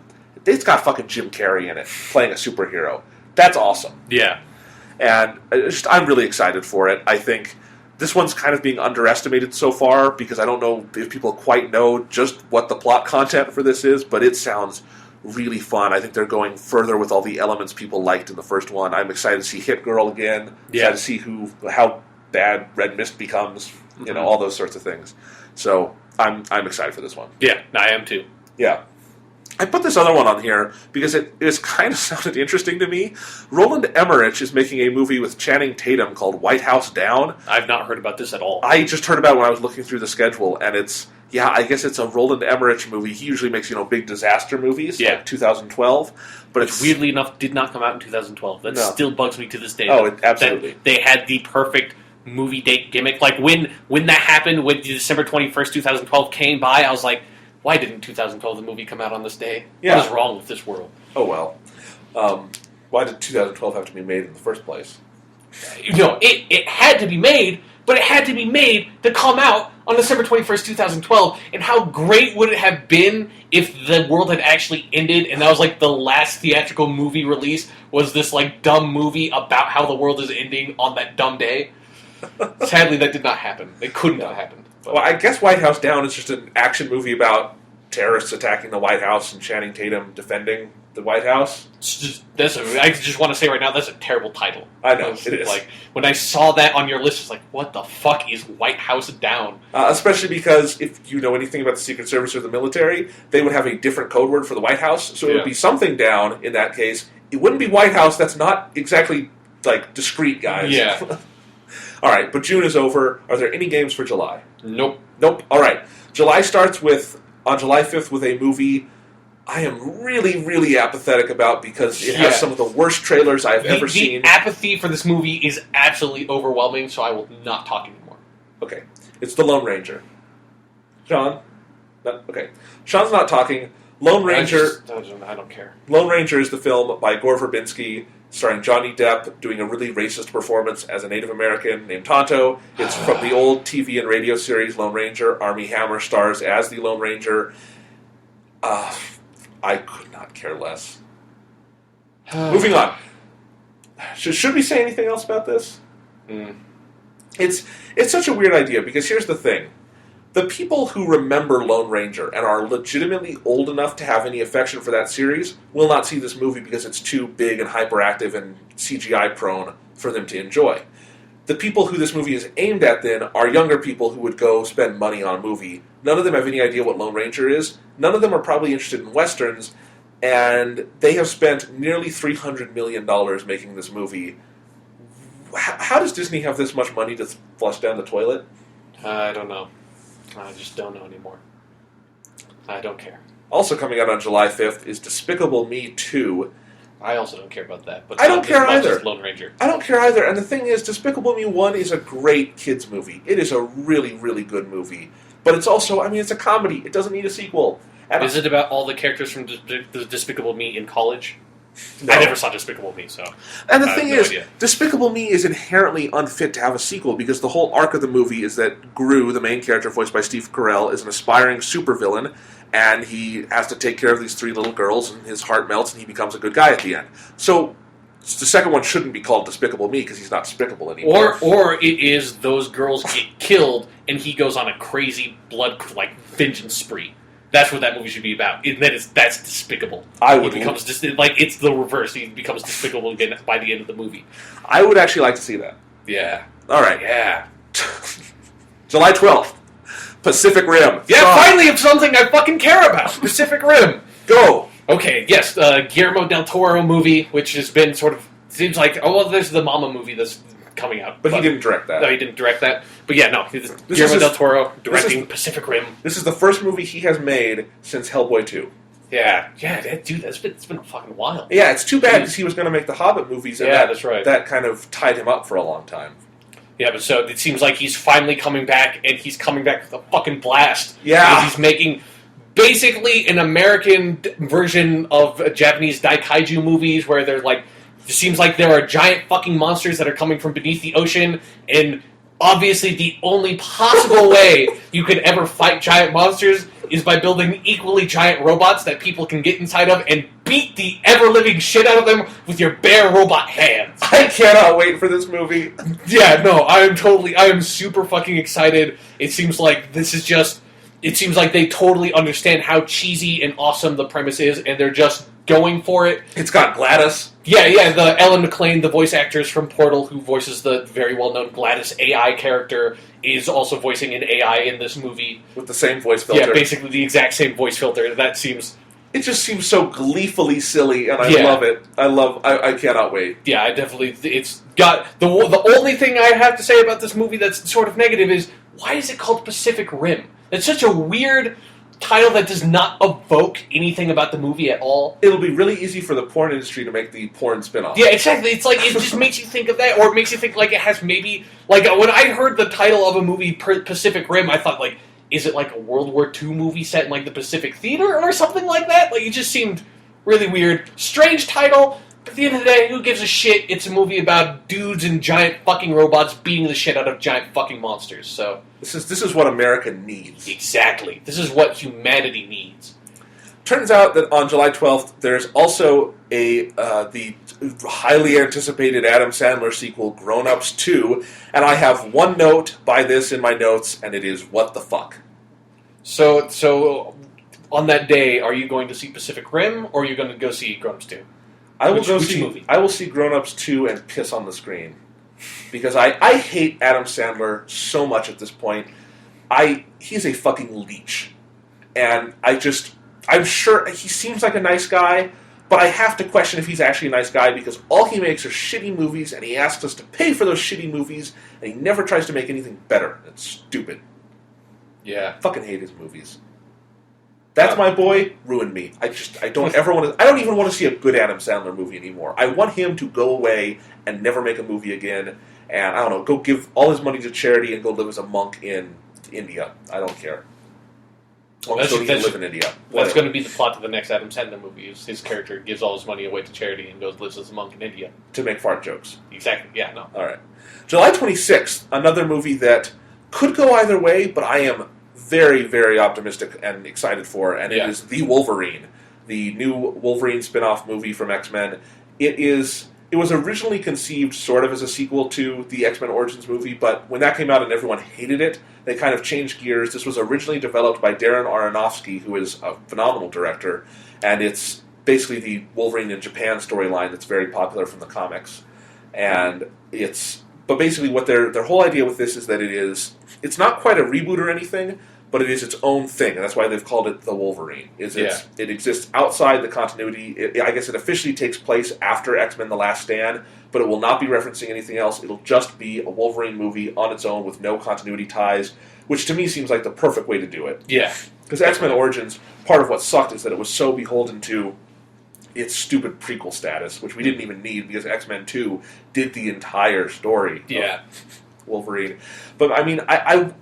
It's got fucking Jim Carrey in it, playing a superhero. That's awesome. Yeah. And I'm really excited for it. I think... This one's kind of being underestimated so far, because I don't know if people quite know just what the plot content for this is, but it sounds really fun. I think they're going further with all the elements people liked in the first one. I'm excited to see Hit Girl again. Yeah. Excited to see how bad Red Mist becomes, all those sorts of things. So I'm excited for this one. Yeah, I am too. Yeah. I put this other one on here because it kind of sounded interesting to me. Roland Emmerich is making a movie with Channing Tatum called White House Down. I've not heard about this at all. I just heard about it when I was looking through the schedule, and I guess it's a Roland Emmerich movie. He usually makes, big disaster movies, like 2012. But it's weirdly enough did not come out in 2012. That still bugs me to this day. Oh, absolutely. That they had the perfect movie date gimmick. Like, when that happened, when December 21st, 2012 came by, I was like, why didn't 2012 the movie come out on this day? Yeah. What is wrong with this world? Oh, well. Why did 2012 have to be made in the first place? It had to be made but it had to be made to come out on December 21st, 2012. And how great would it have been if the world had actually ended and that was like the last theatrical movie release was this like dumb movie about how the world is ending on that dumb day? Sadly, that did not happen. It couldn't have happened. But. Well, I guess White House Down is just an action movie about terrorists attacking the White House and Channing Tatum defending the White House. I just want to say right now, that's a terrible title. I know, it is. Like, when I saw that on your list, it's like, what the fuck is White House Down? Especially because if you know anything about the Secret Service or the military, they would have a different code word for the White House, so it would be something down in that case. It wouldn't be White House, that's not exactly, like, discreet, guys. Yeah. All right, but June is over. Are there any games for July? Nope. All right. July starts on July 5th with a movie I am really, really apathetic about because it has some of the worst trailers I've ever seen. The apathy for this movie is absolutely overwhelming, so I will not talk anymore. Okay. It's The Lone Ranger. Sean? No? Okay. Sean's not talking. Lone Ranger... I don't care. Lone Ranger is the film by Gore Verbinski, starring Johnny Depp doing a really racist performance as a Native American named Tonto. It's from the old TV and radio series Lone Ranger. Armie Hammer stars as the Lone Ranger. I could not care less. Moving on. Should we say anything else about this? It's such a weird idea, because here's the thing. The people who remember Lone Ranger and are legitimately old enough to have any affection for that series will not see this movie because it's too big and hyperactive and CGI prone for them to enjoy. The people who this movie is aimed at, then, are younger people who would go spend money on a movie. None of them have any idea what Lone Ranger is. None of them are probably interested in Westerns. And they have spent nearly $300 million making this movie. How does Disney have this much money to flush down the toilet? I don't know. I just don't know anymore. I don't care. Also coming out on July 5th is Despicable Me 2. I also don't care about that. But I don't care either. Lone Ranger. I don't care either. And the thing is, Despicable Me 1 is a great kids movie. It is a really, really good movie. But it's also, it's a comedy. It doesn't need a sequel. Is it about all the characters from Despicable Me in college? No. I never saw Despicable Me, so... And the thing is, Despicable Me is inherently unfit to have a sequel, because the whole arc of the movie is that Gru, the main character voiced by Steve Carell, is an aspiring supervillain, and he has to take care of these three little girls, and his heart melts, and he becomes a good guy at the end. So, the second one shouldn't be called Despicable Me, because he's not despicable anymore. Or it is those girls get killed, and he goes on a crazy vengeance spree. That's what that movie should be about. That's despicable. It's the reverse. He becomes despicable again by the end of the movie. I would actually like to see that. Yeah. All right. Yeah. July 12th. Pacific Rim. Yeah, finally it's something I fucking care about. Pacific Rim. Go. Okay, yes, Guillermo del Toro movie, which has been sort of, seems like, there's the Mama movie that's coming out. But he didn't direct that. No, he didn't direct that. But yeah, no, Guillermo del Toro directing Pacific Rim. This is the first movie he has made since Hellboy 2. Yeah, dude, it's been a fucking while. Yeah, it's too bad because he was going to make the Hobbit movies, and that's right. That kind of tied him up for a long time. Yeah, but so it seems like he's finally coming back, and he's coming back with a fucking blast. Yeah. He's making basically an American version of Japanese Daikaiju movies where they're like, it seems like there are giant fucking monsters that are coming from beneath the ocean, and obviously the only possible way you could ever fight giant monsters is by building equally giant robots that people can get inside of and beat the ever-living shit out of them with your bare robot hands. I cannot wait for this movie. Yeah, no, I am super fucking excited. It seems like they totally understand how cheesy and awesome the premise is, and they're just going for it. It's got Gladys. Yeah, the Ellen McLean, the voice actress from Portal, who voices the very well-known Gladys AI character, is also voicing an AI in this movie. With the same voice filter. Yeah, basically the exact same voice filter. It just seems so gleefully silly, and I love it. I cannot wait. Yeah, it's got... The only thing I have to say about this movie that's sort of negative is, why is it called Pacific Rim? It's such a weird title that does not evoke anything about the movie at all. It'll be really easy for the porn industry to make the porn spin-off. Yeah, exactly. It's like, it just makes you think of that, or it makes you think like it has maybe... Like, when I heard the title of a movie, Pacific Rim, I thought, like, is it like a World War II movie set in, like, the Pacific Theater or something like that? Like, it just seemed really weird. Strange title, but at the end of the day, who gives a shit? It's a movie about dudes and giant fucking robots beating the shit out of giant fucking monsters. So this is what America needs. Exactly. This is what humanity needs. Turns out that on July 12th, there's also the highly anticipated Adam Sandler sequel, Grown Ups 2, and I have one note by this in my notes, and it is, what the fuck? So on that day, are you going to see Pacific Rim, or are you going to go see Grown Ups 2? I will see Grown Ups 2 and piss on the screen. Because I hate Adam Sandler so much at this point. He's a fucking leech. And I'm sure he seems like a nice guy, but I have to question if he's actually a nice guy because all he makes are shitty movies, and he asks us to pay for those shitty movies, and he never tries to make anything better. It's stupid. Yeah. I fucking hate his movies. That's my boy, ruined me. I don't even want to see a good Adam Sandler movie anymore. I want him to go away and never make a movie again, and I don't know, go give all his money to charity and go live as a monk in India. I don't care. Well, so he can live in India. That's going to be the plot of the next Adam Sandler movie. Is his character gives all his money away to charity and lives as a monk in India to make fart jokes. Exactly. Yeah. No. All right. July 26th, another movie that could go either way, but I am very, very optimistic and excited for, and it is The Wolverine, the new Wolverine spin-off movie from X-Men. It was originally conceived sort of as a sequel to the X-Men Origins movie, but when that came out and everyone hated it, they kind of changed gears. This was originally developed by Darren Aronofsky, who is a phenomenal director, and it's basically the Wolverine in Japan storyline that's very popular from the comics. But basically what their whole idea with this is that it's not quite a reboot or anything, but it is its own thing, and that's why they've called it The Wolverine. It exists outside the continuity. I guess it officially takes place after X-Men The Last Stand, but it will not be referencing anything else. It'll just be a Wolverine movie on its own with no continuity ties, which to me seems like the perfect way to do it. Yeah. Because X-Men Origins, part of what sucked is that it was so beholden to its stupid prequel status, which we didn't even need because X-Men 2 did the entire story. Yeah. Wolverine. But I mean,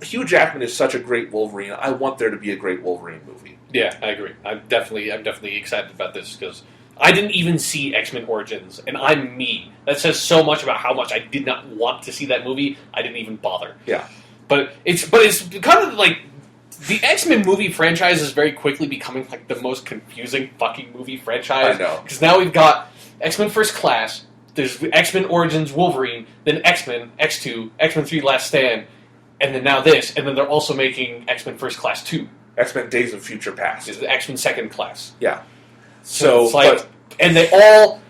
Hugh Jackman is such a great Wolverine. I want there to be a great Wolverine movie. Yeah, I agree. I'm definitely excited about this because I didn't even see X-Men Origins, and I'm me. That says so much about how much I did not want to see that movie. I didn't even bother. Yeah. But it's kind of like the X-Men movie franchise is very quickly becoming like the most confusing fucking movie franchise. I know. Because now we've got X-Men First Class. There's X-Men Origins Wolverine, then X-Men, X2, X-Men 3 Last Stand, and then now this, and then they're also making X-Men First Class 2. X-Men Days of Future Past. Is the X-Men Second Class. Yeah. So it's like, and they all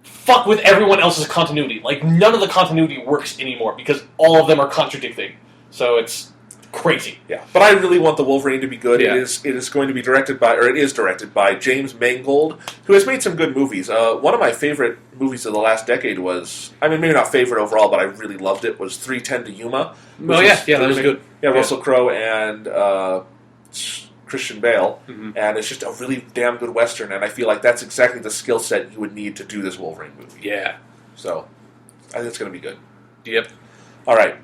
fuck with everyone else's continuity. Like, none of the continuity works anymore because all of them are contradicting. So it's crazy. Yeah. But I really want the Wolverine to be good. Yeah. It is going to be directed by James Mangold, who has made some good movies. One of my favorite movies of the last decade was, I mean, maybe not favorite overall, but I really loved it, was 3:10 to Yuma. Oh, yeah, that was good. Yeah, Russell Crowe and Christian Bale, and it's just a really damn good Western, and I feel like that's exactly the skill set you would need to do this Wolverine movie. Yeah. So, I think it's going to be good. Yep. All right.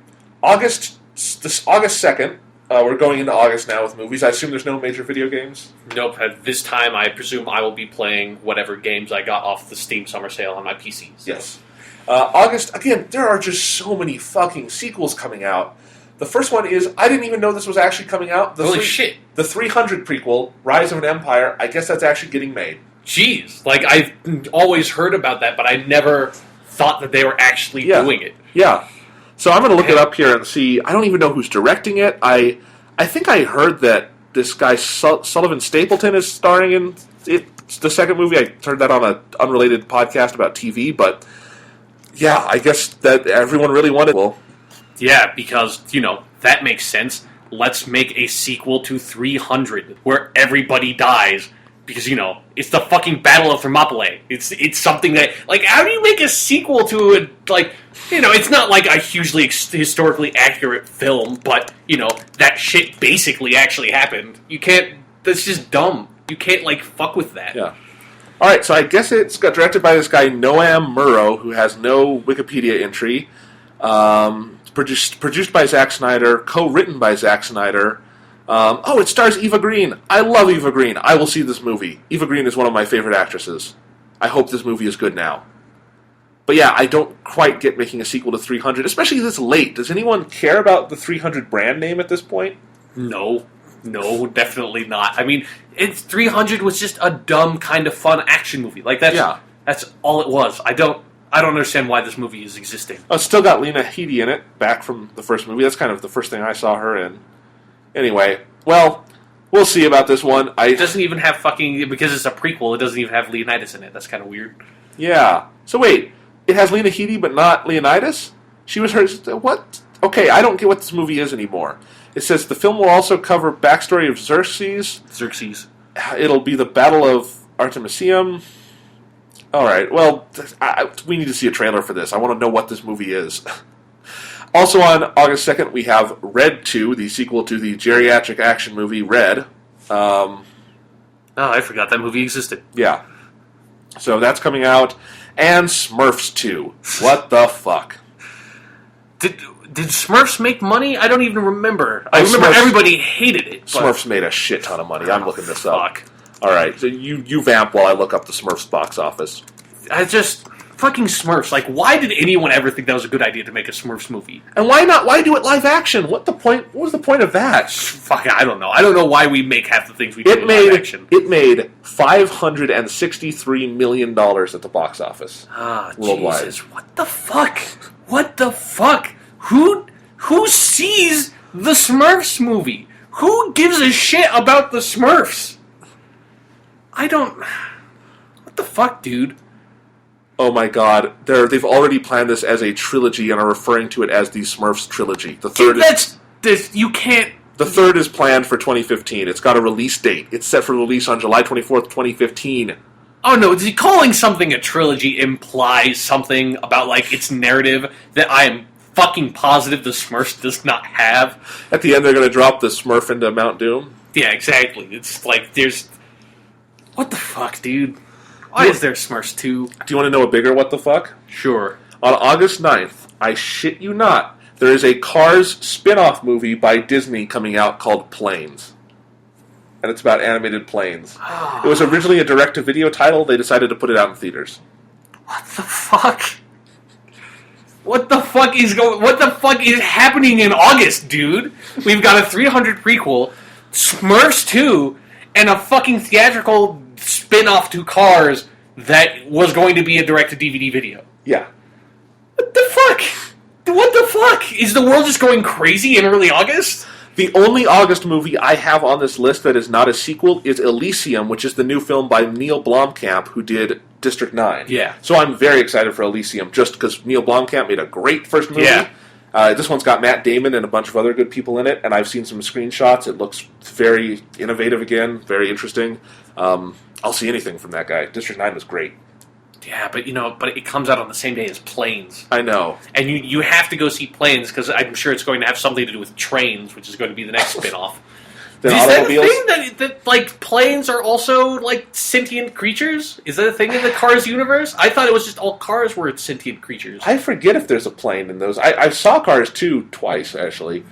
August 2nd, we're going into August now with movies. I assume there's no major video games? Nope. At this time, I presume I will be playing whatever games I got off the Steam Summer Sale on my PC. So. Yes. August, again, there are just so many fucking sequels coming out. The first one is, I didn't even know this was actually coming out. Holy shit. The 300 prequel, Rise of an Empire, I guess that's actually getting made. Jeez. Like, I've always heard about that, but I never thought that they were actually doing it. Yeah. So I'm going to look it up here and see. I don't even know who's directing it. I think I heard that this guy Sullivan Stapleton is starring in it. It's the second movie. I heard that on an unrelated podcast about TV, but yeah, I guess that everyone really wanted. Well, yeah, because that makes sense. Let's make a sequel to 300 where everybody dies. Because, it's the fucking Battle of Thermopylae. It's something that, like, how do you make a sequel to it? Like, it's not like a hugely historically accurate film, but, that shit basically actually happened. You can't, that's just dumb. You can't, like, fuck with that. Yeah. Alright, so I guess it's got directed by this guy, Noam Murrow, who has no Wikipedia entry. Produced by Zack Snyder, co-written by Zack Snyder. It stars Eva Green. I love Eva Green. I will see this movie. Eva Green is one of my favorite actresses. I hope this movie is good now. But yeah, I don't quite get making a sequel to 300, especially this late. Does anyone care about the 300 brand name at this point? No, definitely not. I mean, 300 was just a dumb kind of fun action movie. Like that's all it was. I don't understand why this movie is existing. Oh, it's still got Lena Headey in it, back from the first movie. That's kind of the first thing I saw her in. Anyway, well, we'll see about this one. It doesn't even have because it's a prequel, it doesn't even have Leonidas in it. That's kind of weird. Yeah. So wait, it has Lena Headey but not Leonidas? She was her... What? Okay, I don't get what this movie is anymore. It says the film will also cover backstory of Xerxes. It'll be the Battle of Artemisium. All right, well, we need to see a trailer for this. I want to know what this movie is. Also on August 2nd, we have Red 2, the sequel to the geriatric action movie Red. Oh, I forgot that movie existed. Yeah. So that's coming out. And Smurfs 2. What the fuck? Did Smurfs make money? I don't even remember. I remember everybody hated it. Smurfs made a shit ton of money. I'm looking this up. All right, so you vamp while I look up the Smurfs box office. Fucking Smurfs. Like, why did anyone ever think that was a good idea to make a Smurfs movie? And why not? Why do it live action? What was the point of that? Fuck, I don't know. I don't know why we make half the things we do in live action. It made $563 million at the box office worldwide. Jesus, what the fuck? What the fuck? Who sees the Smurfs movie? Who gives a shit about the Smurfs? What the fuck, dude? Oh my god, they've already planned this as a trilogy and are referring to it as the Smurfs trilogy. The third you can't... The third is planned for 2015. It's got a release date. It's set for release on July 24th, 2015. Oh no, calling something a trilogy implies something about, like, its narrative that I am fucking positive the Smurfs does not have. At the end, they're going to drop the Smurf into Mount Doom? Yeah, exactly. It's like, there's... What the fuck, dude? Why is there Smurfs 2? Do you want to know a bigger what the fuck? Sure. On August 9th, I shit you not, there is a Cars spin-off movie by Disney coming out called Planes. And it's about animated planes. It was originally a direct-to-video title. They decided to put it out in theaters. What the fuck? What the fuck is happening in August, dude? We've got a 300 prequel, Smurfs 2, and a fucking theatrical spin-off to Cars that was going to be a direct-to-DVD video. Yeah. What the fuck? What the fuck? Is the world just going crazy in early August? The only August movie I have on this list that is not a sequel is Elysium, which is the new film by Neil Blomkamp, who did District 9. Yeah. So I'm very excited for Elysium, just because Neil Blomkamp made a great first movie. Yeah. This one's got Matt Damon and a bunch of other good people in it, and I've seen some screenshots. It looks very innovative again, very interesting. I'll see anything from that guy. District 9 was great. Yeah, but it comes out on the same day as Planes. I know. And you have to go see Planes, because I'm sure it's going to have something to do with trains, which is going to be the next spin-off. Is that a thing that like, planes are also, like, sentient creatures? Is that a thing in the Cars universe? I thought it was just all cars were sentient creatures. I forget if there's a plane in those. I saw Cars 2 twice, actually.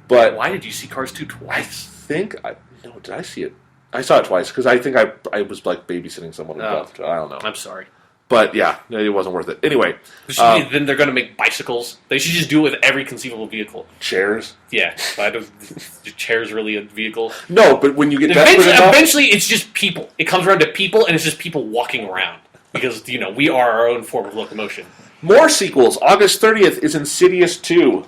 But why did you see Cars 2 twice? Did I see it? I saw it twice, because I think I was, like, babysitting someone who left. I don't know. I'm sorry. But, yeah, it wasn't worth it. Anyway. Then they're going to make bicycles. They should just do it with every conceivable vehicle. Chairs? Yeah. Chairs really a vehicle? No, but when you get eventually, it's just people. It comes around to people, and it's just people walking around. Because, we are our own form of locomotion. More sequels. August 30th is Insidious 2.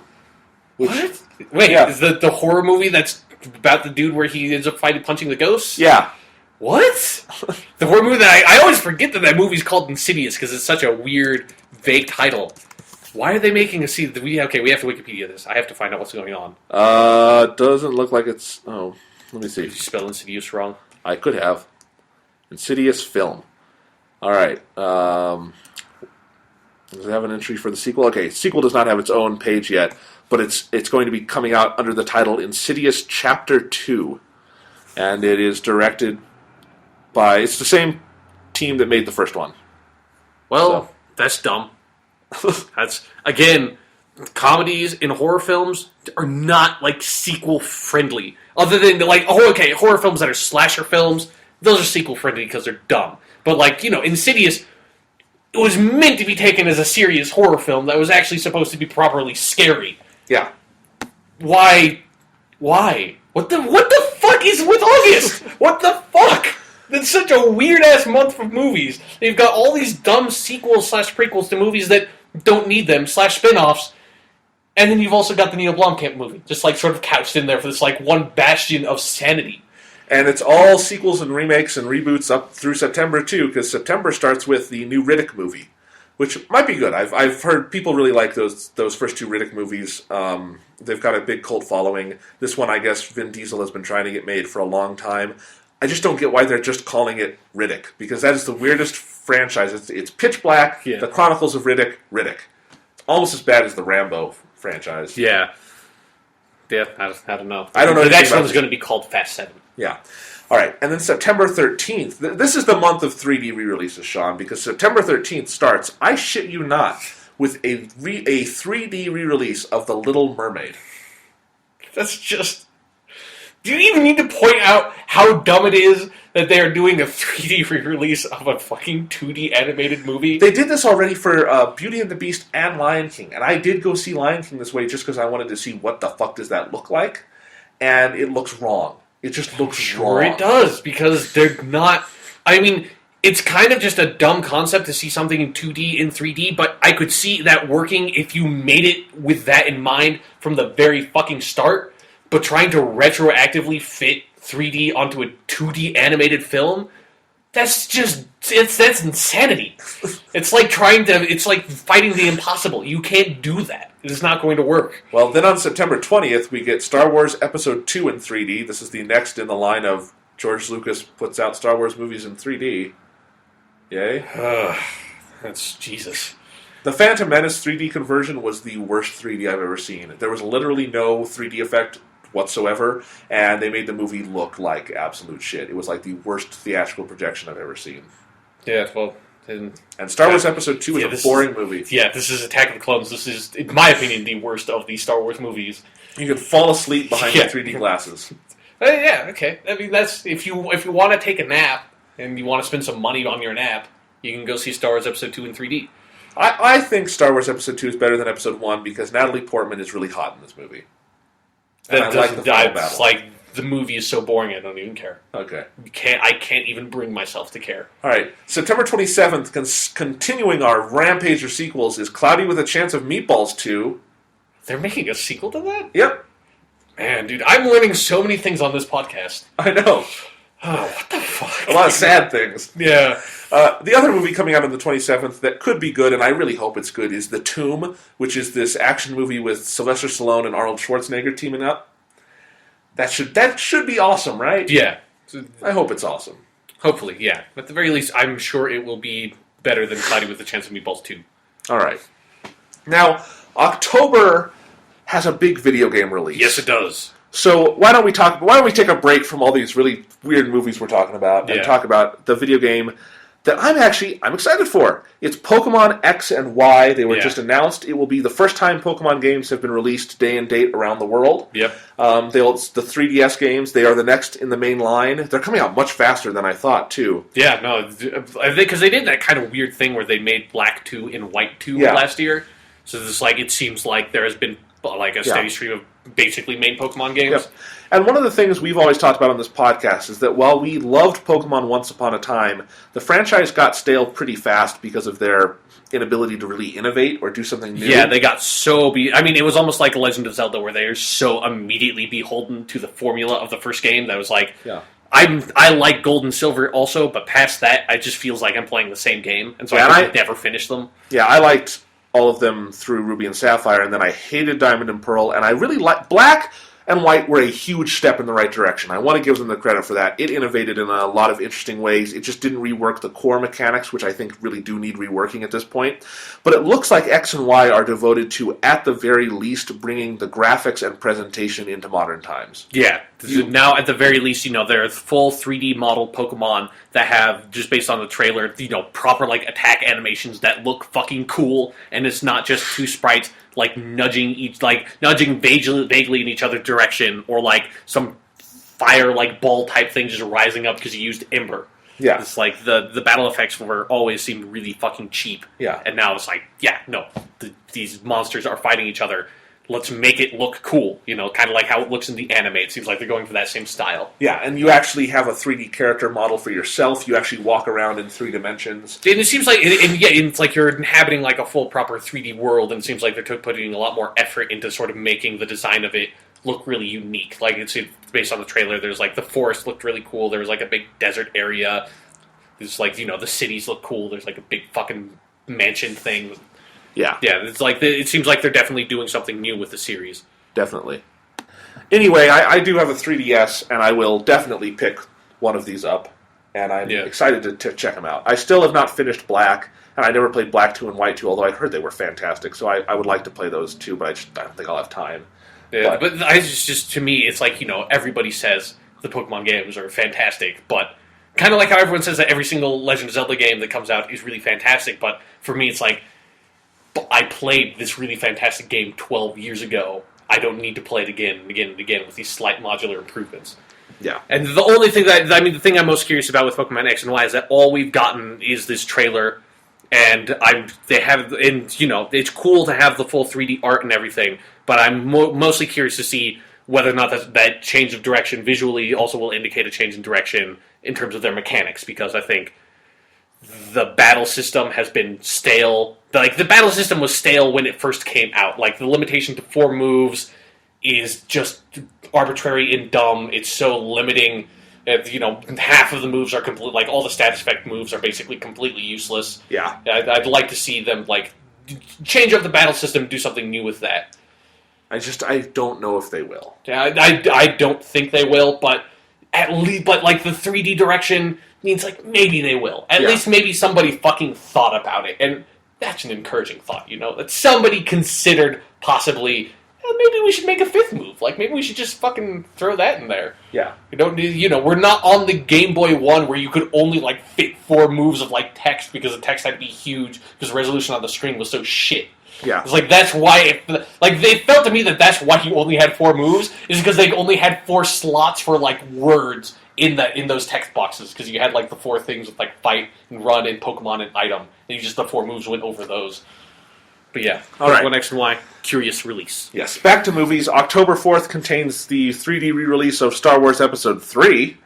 What? Wait, is the horror movie that's about the dude where he ends up punching the ghosts? Yeah. What? The horror movie that I always forget that movie's called Insidious because it's such a weird, vague title. Why are they making a sequel? We have to Wikipedia this. I have to find out what's going on. Doesn't look like it's... Oh, let me see. Did you spell Insidious wrong? I could have. Insidious film. All right. Does it have an entry for the sequel? Okay, sequel does not have its own page yet, but it's going to be coming out under the title Insidious Chapter 2. And it is directed by... It's the same team that made the first one. Well, that's dumb. That's, again, comedies in horror films are not, like, sequel-friendly. Other than, like, horror films that are slasher films, those are sequel-friendly because they're dumb. But, like, Insidious, it was meant to be taken as a serious horror film that was actually supposed to be properly scary. Yeah. Why? What the fuck is with August? What the fuck? That's such a weird-ass month for movies. They've got all these dumb sequels/prequels to movies that don't need them, /spin-offs, and then you've also got the Neil Blomkamp movie, just like sort of couched in there for this like one bastion of sanity. And it's all sequels and remakes and reboots up through September, too, because September starts with the new Riddick movie, which might be good. I've heard people really like those first two Riddick movies. They've got a big cult following. This one, I guess, Vin Diesel has been trying to get made for a long time. I just don't get why they're just calling it Riddick, because that is the weirdest franchise. It's Pitch Black, The Chronicles of Riddick. It's almost as bad as the Rambo franchise. Yeah. Yeah, I don't know. I don't know. The next one's going to be called Fast 7. Yeah. All right, and then September 13th. This is the month of 3D re-releases, Sean, because September 13th starts, I shit you not, with a 3D re-release of The Little Mermaid. That's just... Do you even need to point out how dumb it is that they are doing a 3D re-release of a fucking 2D animated movie? They did this already for Beauty and the Beast and Lion King, and I did go see Lion King this way just because I wanted to see what the fuck does that look like, and it looks wrong. It just looks wrong. It does, because they're not... I mean, it's kind of just a dumb concept to see something in 2D and 3D, but I could see that working if you made it with that in mind from the very fucking start. But trying to retroactively fit 3D onto a 2D animated film, that's insanity. It's like it's like fighting the impossible. You can't do that. It is not going to work. Well, then on September 20th, we get Star Wars Episode 2 in 3D. This is the next in the line of George Lucas puts out Star Wars movies in 3D. Yay. That's Jesus. The Phantom Menace 3D conversion was the worst 3D I've ever seen. There was literally no 3D effect whatsoever, and they made the movie look like absolute shit. It was like the worst theatrical projection I've ever seen. Yeah, well... And Star Wars Episode 2 is a boring movie. Yeah, this is Attack of the Clones. This is, in my opinion, the worst of the Star Wars movies. You can fall asleep behind the 3D glasses. Yeah, okay. I mean, that's if you want to take a nap, and you want to spend some money on your nap, you can go see Star Wars Episode 2 in 3D. I think Star Wars Episode 2 is better than Episode 1 because Natalie Portman is really hot in this movie. And I like the final battle. Like, the movie is so boring I don't even care. Okay. I can't even bring myself to care. All right. September 27th, continuing our Rampager sequels, is Cloudy with a Chance of Meatballs 2. They're making a sequel to that? Yep. Man, dude, I'm learning so many things on this podcast. I know. Oh, what the fuck? A lot of sad things. Yeah. The other movie coming out on the 27th that could be good, and I really hope it's good, is The Tomb, which is this action movie with Sylvester Stallone and Arnold Schwarzenegger teaming up. That should be awesome, right? Yeah. I hope it's awesome. Hopefully, yeah. At the very least, I'm sure it will be better than Cloudy with a Chance of Meatballs 2. All right. Now, October has a big video game release. Yes, it does. So why don't we take a break from all these really weird movies we're talking about and talk about the video game that I'm excited for. It's Pokemon X and Y. They were just announced. It will be the first time Pokemon games have been released day and date around the world. Yep. It's the 3DS games. They are the next in the main line. They're coming out much faster than I thought, too. Yeah, no, because they did that kind of weird thing where they made Black 2 and White 2 last year. So it seems like there has been like a steady stream of basically main Pokemon games. Yep. And one of the things we've always talked about on this podcast is that while we loved Pokemon once upon a time, the franchise got stale pretty fast because of their inability to really innovate or do something new. Yeah, they got it was almost like Legend of Zelda where they are so immediately beholden to the formula of the first game that was like, I like Gold and Silver also, but past that, it just feels like I'm playing the same game, and so I never finish them. Yeah, I liked all of them through Ruby and Sapphire, and then I hated Diamond and Pearl, and I really liked Black and White were a huge step in the right direction. I want to give them the credit for that. It innovated in a lot of interesting ways. It just didn't rework the core mechanics, which I think really do need reworking at this point. But it looks like X and Y are devoted to, at the very least, bringing the graphics and presentation into modern times. Yeah. Now, at the very least, they're full 3D model Pokemon that have, just based on the trailer, proper attack animations that look fucking cool, and it's not just two sprites nudging vaguely in each other's direction, or some fire ball type thing just rising up because you used Ember. Yeah. It's like the battle effects always seemed really fucking cheap. Yeah. And now it's like, these monsters are fighting each other. Let's make it look cool, kind of like how it looks in the anime. It seems like they're going for that same style. Yeah, and you actually have a 3D character model for yourself. You actually walk around in 3 dimensions. And it seems like, it's like you're inhabiting like a full proper 3D world, and it seems like they're putting a lot more effort into sort of making the design of it look really unique. Like, it's based on the trailer, there's like, the forest looked really cool, there was like a big desert area, there's like, the cities look cool, there's like a big fucking mansion thing. Yeah. Yeah, it's like, it seems like they're definitely doing something new with the series. Definitely. Anyway, I do have a 3DS, and I will definitely pick one of these up, and I'm excited to check them out. I still have not finished Black, and I never played Black 2 and White 2, although I heard they were fantastic, so I would like to play those too, but I don't think I'll have time. Yeah, but just to me, it's like, everybody says the Pokemon games are fantastic, but kind of like how everyone says that every single Legend of Zelda game that comes out is really fantastic, but for me, it's like, I played this really fantastic game 12 years ago. I don't need to play it again and again and again with these slight modular improvements. Yeah. And the only thing the thing I'm most curious about with Pokemon X and Y is that all we've gotten is this trailer, and it's cool to have the full 3D art and everything, but I'm mostly curious to see whether or not that change of direction visually also will indicate a change in direction in terms of their mechanics, because I think the battle system has been stale. Like, the battle system was stale when it first came out. Like, the limitation to 4 moves is just arbitrary and dumb. It's so limiting. Half of the moves are complete. Like, all the status effect moves are basically completely useless. Yeah. I'd like to see them, like, change up the battle system and do something new with that. I don't know if they will. Yeah, I don't think they will, but at least, like, the 3D direction means, like, maybe they will. At least maybe somebody fucking thought about it. And that's an encouraging thought, that somebody considered possibly, maybe we should make a 5th move. Like, maybe we should just fucking throw that in there. Yeah. We don't need, we're not on the Game Boy 1 where you could only, like, fit 4 moves of, like, text because the text had to be huge because the resolution on the screen was so shit. Yeah. It's like, that's why, they felt to me that's why he only had 4 moves, is because they only had 4 slots for, like, words in those text boxes, because you had, like, the 4 things with, like, fight and run and Pokemon and item, and the 4 moves went over those. But yeah, all right. Pokemon X and Y, curious release. Yes, back to movies. October 4th contains the 3D re-release of Star Wars Episode 3.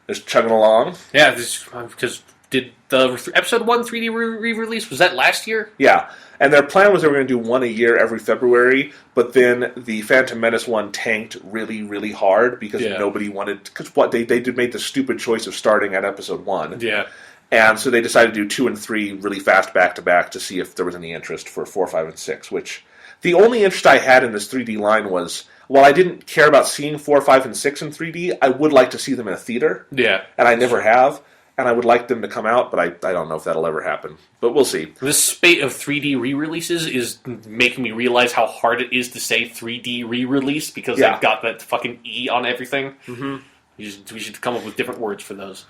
Just chugging along. Yeah, because did the Episode 1 3D re-release, was that last year? Yeah, and their plan was they were going to do one a year every February, but then the Phantom Menace one tanked really, really hard because nobody wanted... Because they made the stupid choice of starting at Episode 1. Yeah. And so they decided to do 2 and 3 really fast back-to-back to see if there was any interest for 4, 5, and 6, which... The only interest I had in this 3D line was, while I didn't care about seeing 4, 5, and 6 in 3D, I would like to see them in a theater. Yeah. And I never have. And I would like them to come out, but I don't know if that'll ever happen. But we'll see. This spate of 3D re-releases is making me realize how hard it is to say 3D re-release, because they've got that fucking E on everything. Mm-hmm. We should come up with different words for those.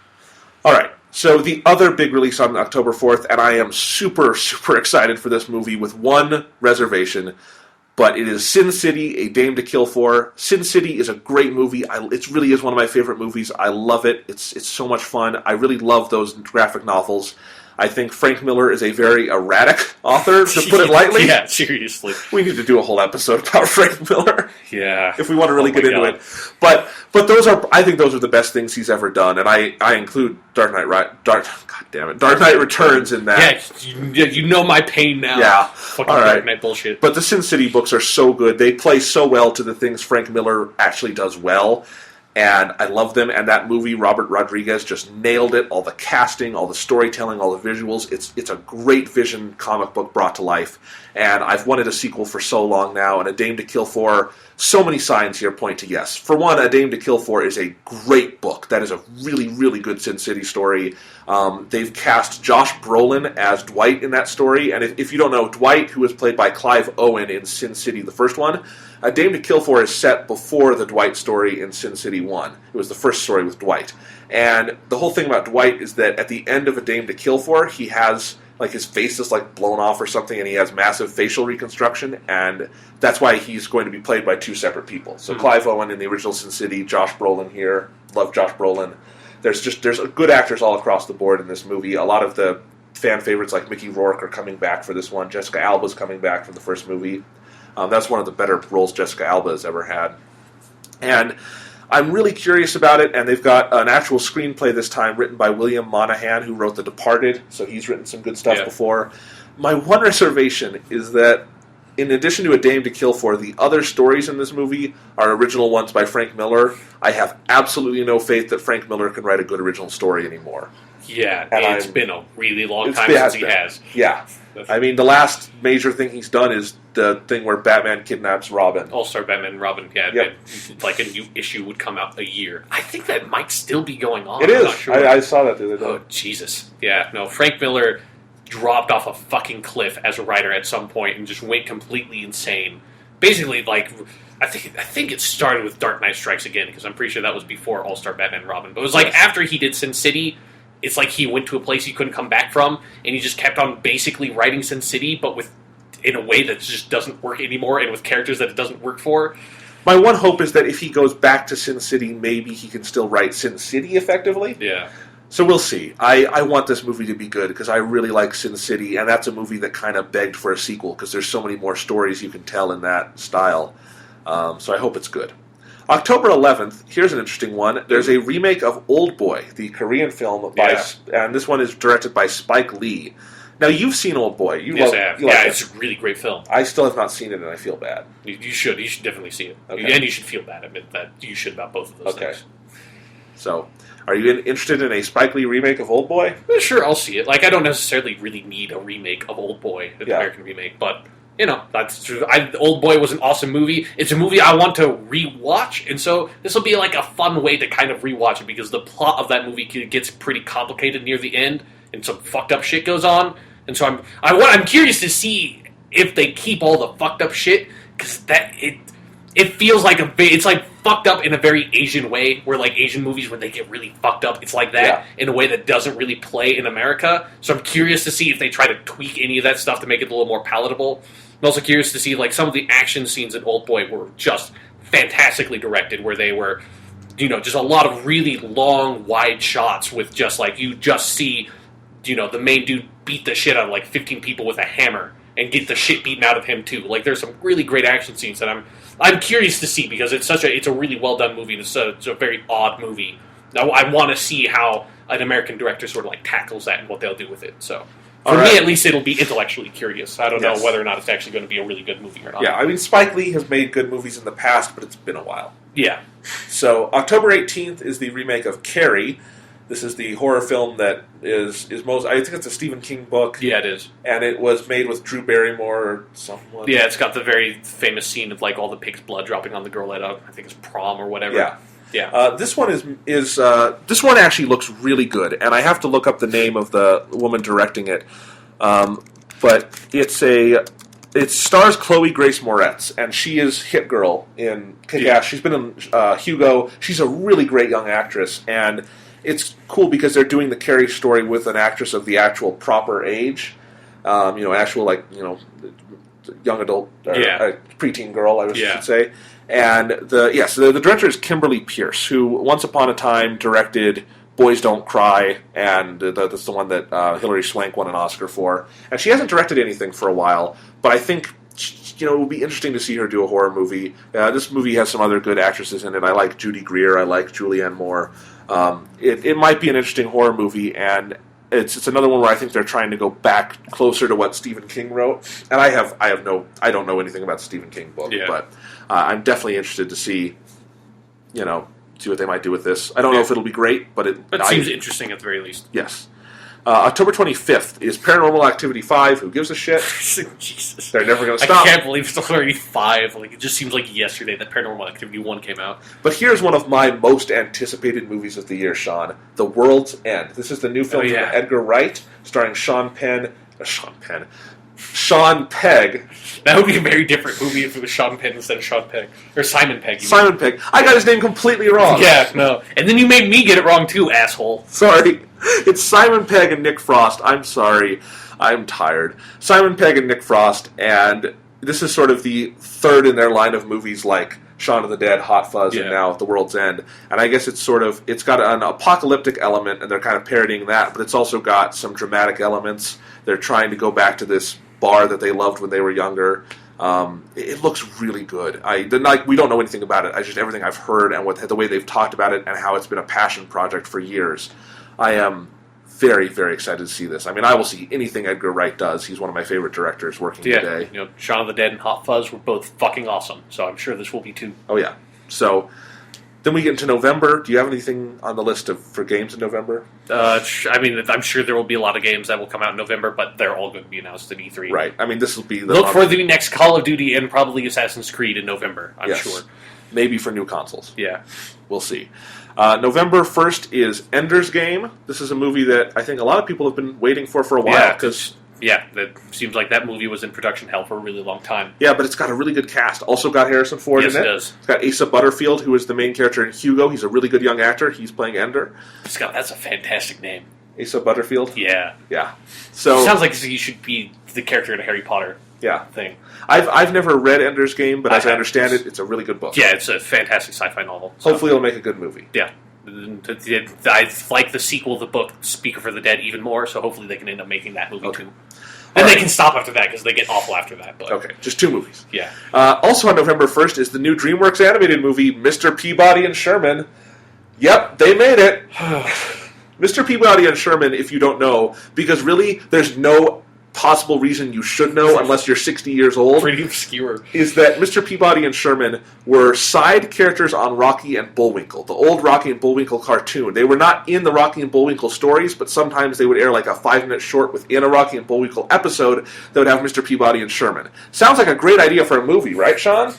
All right. So the other big release on October 4th, and I am super, super excited for this movie with one reservation, but it is Sin City, A Dame to Kill For. Sin City is a great movie. It really is one of my favorite movies. I love it. It's so much fun. I really love those graphic novels. I think Frank Miller is a very erratic author, to put it lightly. Yeah, seriously. We need to do a whole episode about Frank Miller. Yeah. If we want to really get into it. But I think those are the best things he's ever done, and I include Dark Knight Returns in that. Yeah, you know my pain now. Yeah. Fucking all right. Dark Knight bullshit. But the Sin City books are so good. They play so well to the things Frank Miller actually does well. And I love them, and that movie, Robert Rodriguez, just nailed it. All the casting, all the storytelling, all the visuals. It's a great Vision comic book brought to life. And I've wanted a sequel for so long now, and A Dame to Kill For, so many signs here point to yes. For one, A Dame to Kill For is a great book. That is a really, really good Sin City story. They've cast Josh Brolin as Dwight in that story, and if you don't know, Dwight, who was played by Clive Owen in Sin City, the first one, A Dame to Kill For is set before the Dwight story in Sin City 1. It was the first story with Dwight. And the whole thing about Dwight is that at the end of A Dame to Kill For, he has, like, his face is, like, blown off or something, and he has massive facial reconstruction, and that's why he's going to be played by 2 separate people. So Clive Owen in the original Sin City, Josh Brolin here. Love Josh Brolin. There's good actors all across the board in this movie. A lot of the fan favorites like Mickey Rourke are coming back for this one. Jessica Alba's coming back from the first movie. That's one of the better roles Jessica Alba has ever had. And I'm really curious about it, and they've got an actual screenplay this time written by William Monahan, who wrote The Departed, so he's written some good stuff before. My one reservation is that in addition to A Dame to Kill For, the other stories in this movie are original ones by Frank Miller. I have absolutely no faith that Frank Miller can write a good original story anymore. Yeah, and it's been a really long time since he has. Yeah. I mean, the last major thing he's done is the thing where Batman kidnaps Robin. All-Star Batman and Robin, like a new issue would come out a year. I think that might still be going on. It is. Not sure. I saw that the other day. Oh, Jesus. Yeah, no, Frank Miller dropped off a fucking cliff as a writer at some point and just went completely insane. Basically, like, I think it started with Dark Knight Strikes Again, because I'm pretty sure that was before All-Star Batman and Robin. But it was like after he did Sin City, it's like he went to a place he couldn't come back from, and he just kept on basically writing Sin City, but in a way that just doesn't work anymore, and with characters that it doesn't work for. My one hope is that if he goes back to Sin City, maybe he can still write Sin City effectively. Yeah. So we'll see. I want this movie to be good, because I really like Sin City, and that's a movie that kind of begged for a sequel, because there's so many more stories you can tell in that style. So I hope it's good. October 11th, here's an interesting one. There's a remake of Old Boy, the Korean film, and this one is directed by Spike Lee. Now, you've seen Old Boy. Yes, I have. Yeah, it's a really great film. I still have not seen it, and I feel bad. You should. You should definitely see it. Okay. And you should feel bad. Admit that you should about both of those things. So, are you interested in a Spike Lee remake of Old Boy? Sure, I'll see it. Like, I don't necessarily really need a remake of Old Boy, an American remake, but... You know, that's true. Old Boy was an awesome movie. It's a movie I want to rewatch, and so this will be like a fun way to kind of rewatch it, because the plot of that movie gets pretty complicated near the end, and some fucked up shit goes on. And so I'm curious to see if they keep all the fucked up shit, because it feels like it's like fucked up in a very Asian way, where like Asian movies when they get really fucked up, it's like that in a way that doesn't really play in America. So I'm curious to see if they try to tweak any of that stuff to make it a little more palatable. I'm also curious to see, like, some of the action scenes in Old Boy were just fantastically directed, where they were, you know, just a lot of really long, wide shots with just, like, you just see, you know, the main dude beat the shit out of, like, 15 people with a hammer and get the shit beaten out of him, too. Like, there's some really great action scenes that I'm curious to see, because it's a really well-done movie, and it's a very odd movie. Now, I want to see how an American director sort of, like, tackles that and what they'll do with it, so... For me, at least, it'll be intellectually curious. I don't know whether or not it's actually going to be a really good movie or not. Yeah, I mean, Spike Lee has made good movies in the past, but it's been a while. Yeah. So, October 18th is the remake of Carrie. This is the horror film that is most... I think it's a Stephen King book. Yeah, it is. And it was made with Drew Barrymore or someone. Yeah, it's got the very famous scene of, like, all the pig's blood dropping on the girl at, I think it's prom or whatever. Yeah. Yeah. This one this one actually looks really good, and I have to look up the name of the woman directing it. But it stars Chloe Grace Moretz, and she is Hit Girl in Kick-Ass. She's been in Hugo. She's a really great young actress, and it's cool because they're doing the Carrie story with an actress of the actual proper age. Actual, like, you know, young adult, or preteen girl, I should say. And the director is Kimberly Pierce, who once upon a time directed Boys Don't Cry, and that's the one that Hilary Swank won an Oscar for. And she hasn't directed anything for a while, but I think, you know, it would be interesting to see her do a horror movie. This movie has some other good actresses in it. I like Judy Greer, I like Julianne Moore. It might be an interesting horror movie, and it's another one where I think they're trying to go back closer to what Stephen King wrote. And I don't know anything about the Stephen King book, but I'm definitely interested to see, you know, see what they might do with this. I don't know if it'll be great, but it seems interesting at the very least. Yes. October 25th is Paranormal Activity 5. Who gives a shit? Jesus. They're never going to stop. I can't believe it's already 5. Like, it just seems like yesterday that Paranormal Activity 1 came out. But here's one of my most anticipated movies of the year, Sean. The World's End. This is the new film from Edgar Wright, starring Sean Pegg. That would be a very different movie if it was Sean Penn instead of Sean Pegg. Or Simon Pegg. Simon Pegg. I got his name completely wrong. Yeah, no. And then you made me get it wrong too, asshole. Sorry. It's Simon Pegg and Nick Frost. I'm sorry. I'm tired. Simon Pegg and Nick Frost, and this is sort of the third in their line of movies like Shaun of the Dead, Hot Fuzz, and now The World's End. And I guess it's got an apocalyptic element, and they're kind of parodying that, but it's also got some dramatic elements. They're trying to go back to this bar that they loved when they were younger. It looks really good. We don't know anything about it. Just everything I've heard and the way they've talked about it and how it's been a passion project for years. I am very, very excited to see this. I mean, I will see anything Edgar Wright does. He's one of my favorite directors working today. Shaun of the Dead and Hot Fuzz were both fucking awesome, so I'm sure this will be too. Oh, yeah. So, then we get into November. Do you have anything on the list for games in November? I mean, I'm sure there will be a lot of games that will come out in November, but they're all going to be announced at E3. Right. I mean, this will be Look for the next Call of Duty and probably Assassin's Creed in November, I'm sure. Maybe for new consoles. Yeah. We'll see. November 1st is Ender's Game. This is a movie that I think a lot of people have been waiting for a while. It seems like that movie was in production hell for a really long time. Yeah, but it's got a really good cast. Also got Harrison Ford in it. Yes, it does. It's got Asa Butterfield, who is the main character in Hugo. He's a really good young actor. He's playing Ender. That's a fantastic name. Asa Butterfield? Yeah. Yeah. So it sounds like he should be the character in a Harry Potter thing. I've never read Ender's Game, but as I understand it, it's a really good book. Yeah, it's a fantastic sci-fi novel. So. Hopefully it'll make a good movie. Yeah. I like the sequel of the book, Speaker for the Dead, even more, so hopefully they can end up making that movie too. And they can stop after that, because they get awful after that. But. Okay, just 2 movies. Yeah. Also on November 1st is the new DreamWorks animated movie, Mr. Peabody and Sherman. Yep, they made it. Mr. Peabody and Sherman, if you don't know, because really, there's no possible reason you should know unless you're 60 years old. Pretty obscure. Is that Mr. Peabody and Sherman were side characters on Rocky and Bullwinkle, the old Rocky and Bullwinkle cartoon. They were not in the Rocky and Bullwinkle stories, but sometimes they would air like a 5-minute short within a Rocky and Bullwinkle episode that would have Mr. Peabody and Sherman. Sounds like a great idea for a movie, right, Sean?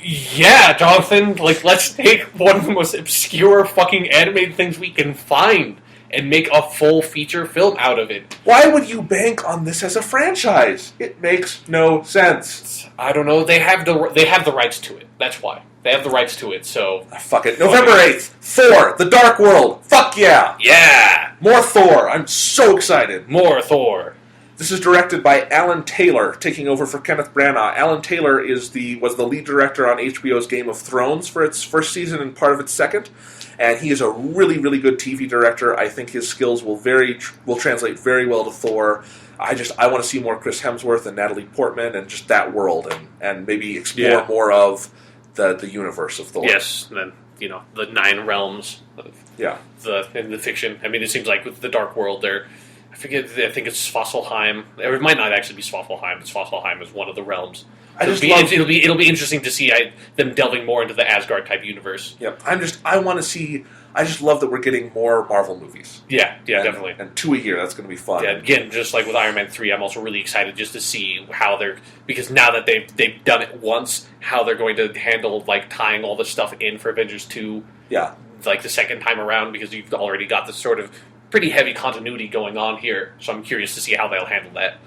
Yeah, Jonathan. Let's take one of the most obscure fucking animated things we can find and make a full feature film out of it. Why would you bank on this as a franchise? It makes no sense. I don't know. They have the rights to it. That's why. They have the rights to it, so... Fuck it. November 8th, Thor, The Dark World. Fuck yeah! Yeah! More Thor. I'm so excited. More Thor. This is directed by Alan Taylor, taking over for Kenneth Branagh. Alan Taylor was the lead director on HBO's Game of Thrones for its first season and part of its second. And he is a really, really good TV director. I think his skills will translate very well to Thor. I want to see more Chris Hemsworth and Natalie Portman and just that world and maybe explore more of the universe of Thor. Yes, and then, the 9 realms of in the fiction. I mean, it seems like with the Dark World there, I think it's Svartalfheim. Or it might not actually be Svartalfheim, but Svartalfheim is one of the realms. It'll be interesting to see them delving more into the Asgard type universe. Yep. I just love that we're getting more Marvel movies. Yeah, definitely. And 2 a year, that's going to be fun. Yeah, again, just like with Iron Man 3, I'm also really excited just to see how because now that they've done it once, how they're going to handle tying all this stuff in for Avengers 2. Yeah. The second time around, because you've already got this sort of pretty heavy continuity going on here. So I'm curious to see how they'll handle that.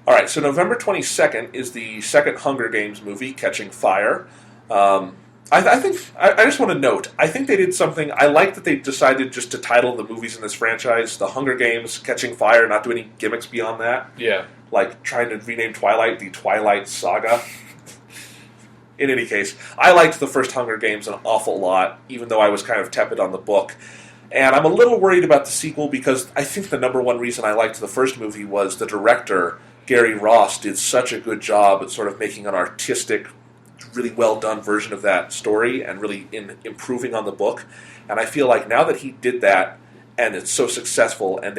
All right, so November 22nd is the second Hunger Games movie, Catching Fire. I just want to note, I think they did something, I like that they decided just to title the movies in this franchise The Hunger Games, Catching Fire, not do any gimmicks beyond that. Yeah. Like trying to rename Twilight the Twilight Saga. In any case, I liked the first Hunger Games an awful lot, even though I was kind of tepid on the book. And I'm a little worried about the sequel because I think the number one reason I liked the first movie was the director, Gary Ross, did such a good job at sort of making an artistic, really well-done version of that story and really improving on the book. And I feel like now that he did that and it's so successful and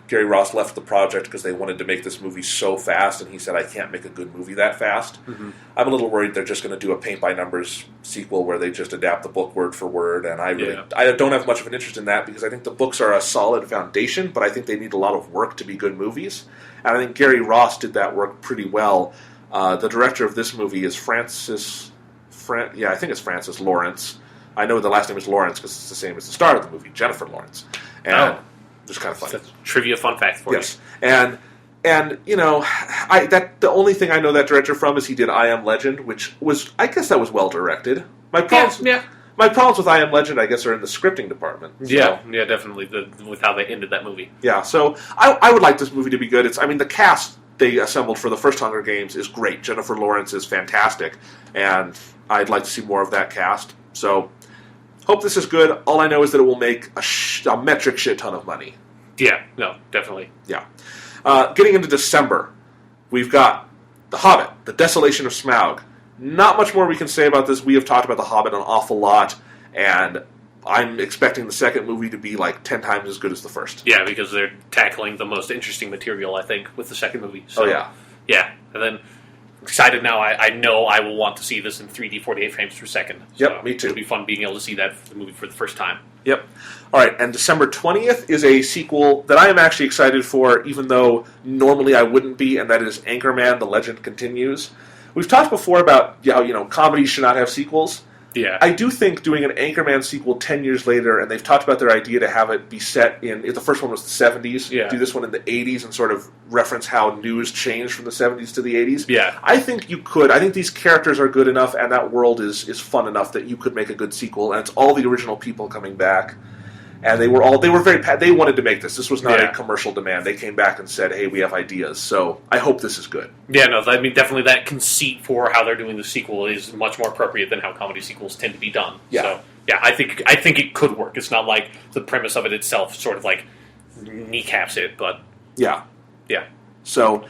Gary Ross left the project because they wanted to make this movie so fast and he said, I can't make a good movie that fast. Mm-hmm. I'm a little worried they're just going to do a paint-by-numbers sequel where they just adapt the book word for word, and I don't have much of an interest in that because I think the books are a solid foundation, but I think they need a lot of work to be good movies. And I think Gary Ross did that work pretty well. The director of this movie is Francis Lawrence. I know the last name is Lawrence because it's the same as the star of the movie, Jennifer Lawrence. And just kind of funny. That's a trivia fun fact for you. Yes. And the only thing I know that director from is he did I Am Legend, which was, I guess that was well directed. My problems with I Am Legend, I guess, are in the scripting department. So. Yeah, definitely. With how they ended that movie. Yeah, so I would like this movie to be good. The cast they assembled for the first Hunger Games is great. Jennifer Lawrence is fantastic, and I'd like to see more of that cast. So, hope this is good. All I know is that it will make a metric shit ton of money. Yeah, no, definitely. Yeah. Getting into December, we've got The Hobbit, The Desolation of Smaug. Not much more we can say about this. We have talked about The Hobbit an awful lot, and I'm expecting the second movie to be like 10 times as good as the first. Yeah, because they're tackling the most interesting material, I think, with the second movie. So, yeah. Yeah, and then excited now. I know I will want to see this in 3D 48 frames per second. Yep, so me too. It'll be fun being able to see that for the movie for the first time. Yep. All right, and December 20th is a sequel that I am actually excited for, even though normally I wouldn't be, and that is Anchorman: The Legend Continues. We've talked before about how comedies should not have sequels. Yeah. I do think doing an Anchorman sequel 10 years later, and they've talked about their idea to have it be set in, if the first one was the 70s, do this one in the 80s and sort of reference how news changed from the 70s to the 80s. Yeah. I think you could. I think these characters are good enough, and that world is fun enough that you could make a good sequel, and it's all the original people coming back. And they were very they wanted to make this. This was not a commercial demand. They came back and said, "Hey, we have ideas." So I hope this is good. Yeah, no, I mean definitely that conceit for how they're doing the sequel is much more appropriate than how comedy sequels tend to be done. Yeah. So yeah, I think it could work. It's not like the premise of it itself sort of like kneecaps it, but yeah. So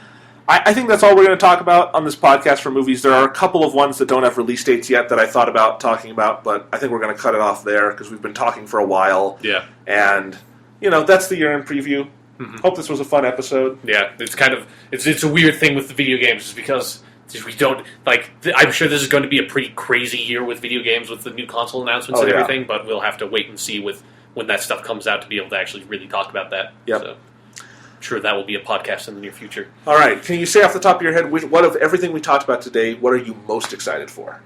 I think that's all we're going to talk about on this podcast for movies. There are a couple of ones that don't have release dates yet that I thought about talking about, but I think we're going to cut it off there because we've been talking for a while. Yeah. And, that's the year-end preview. Mm-hmm. Hope this was a fun episode. Yeah, it's kind of it's a weird thing with the video games is because we don't I'm sure this is going to be a pretty crazy year with video games with the new console announcements and everything, but we'll have to wait and see with when that stuff comes out to be able to actually really talk about that. Yep. So I'm sure that will be a podcast in the near future. All right. Can you say off the top of your head, what of everything we talked about today, what are you most excited for?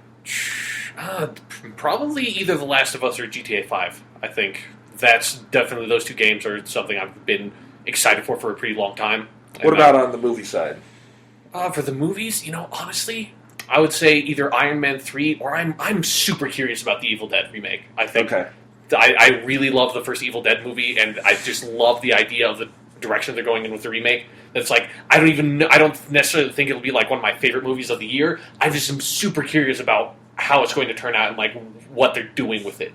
Probably either The Last of Us or GTA 5. I think that's definitely those two games are something I've been excited for a pretty long time. What about on the movie side? For the movies, honestly, I would say either Iron Man 3 or I'm super curious about the Evil Dead remake. I think I really love the first Evil Dead movie, and I just love the idea of the direction they're going in with the remake. That's like I don't necessarily think it'll be like one of my favorite movies of the year. I just am super curious about how it's going to turn out and like what they're doing with it.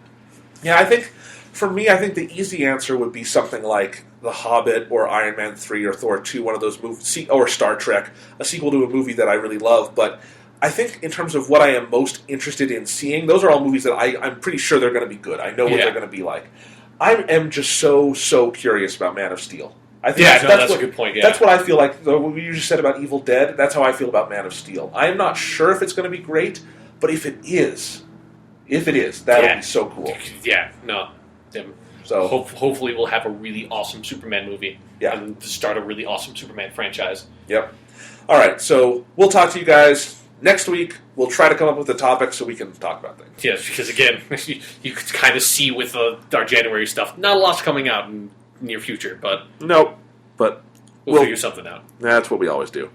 Yeah, I think for me, the easy answer would be something like The Hobbit or Iron Man 3 or Thor 2, one of those movies, or Star Trek, a sequel to a movie that I really love. But I think in terms of what I am most interested in seeing, those are all movies that I'm pretty sure they're going to be good. I know what they're going to be like. I am just so curious about Man of Steel. I think that's a good point. Yeah. That's what I feel like. What you just said about Evil Dead, that's how I feel about Man of Steel. I am not sure if it's going to be great, but if it is, that'll be so cool. Yeah, no. So hopefully we'll have a really awesome Superman movie. Yeah. And start a really awesome Superman franchise. Yep. All right, so we'll talk to you guys next week. We'll try to come up with a topic so we can talk about things. Yes, because again, you could kind of see with our January stuff, not a lot's coming out in the near future, but nope. But we'll figure something out. That's what we always do.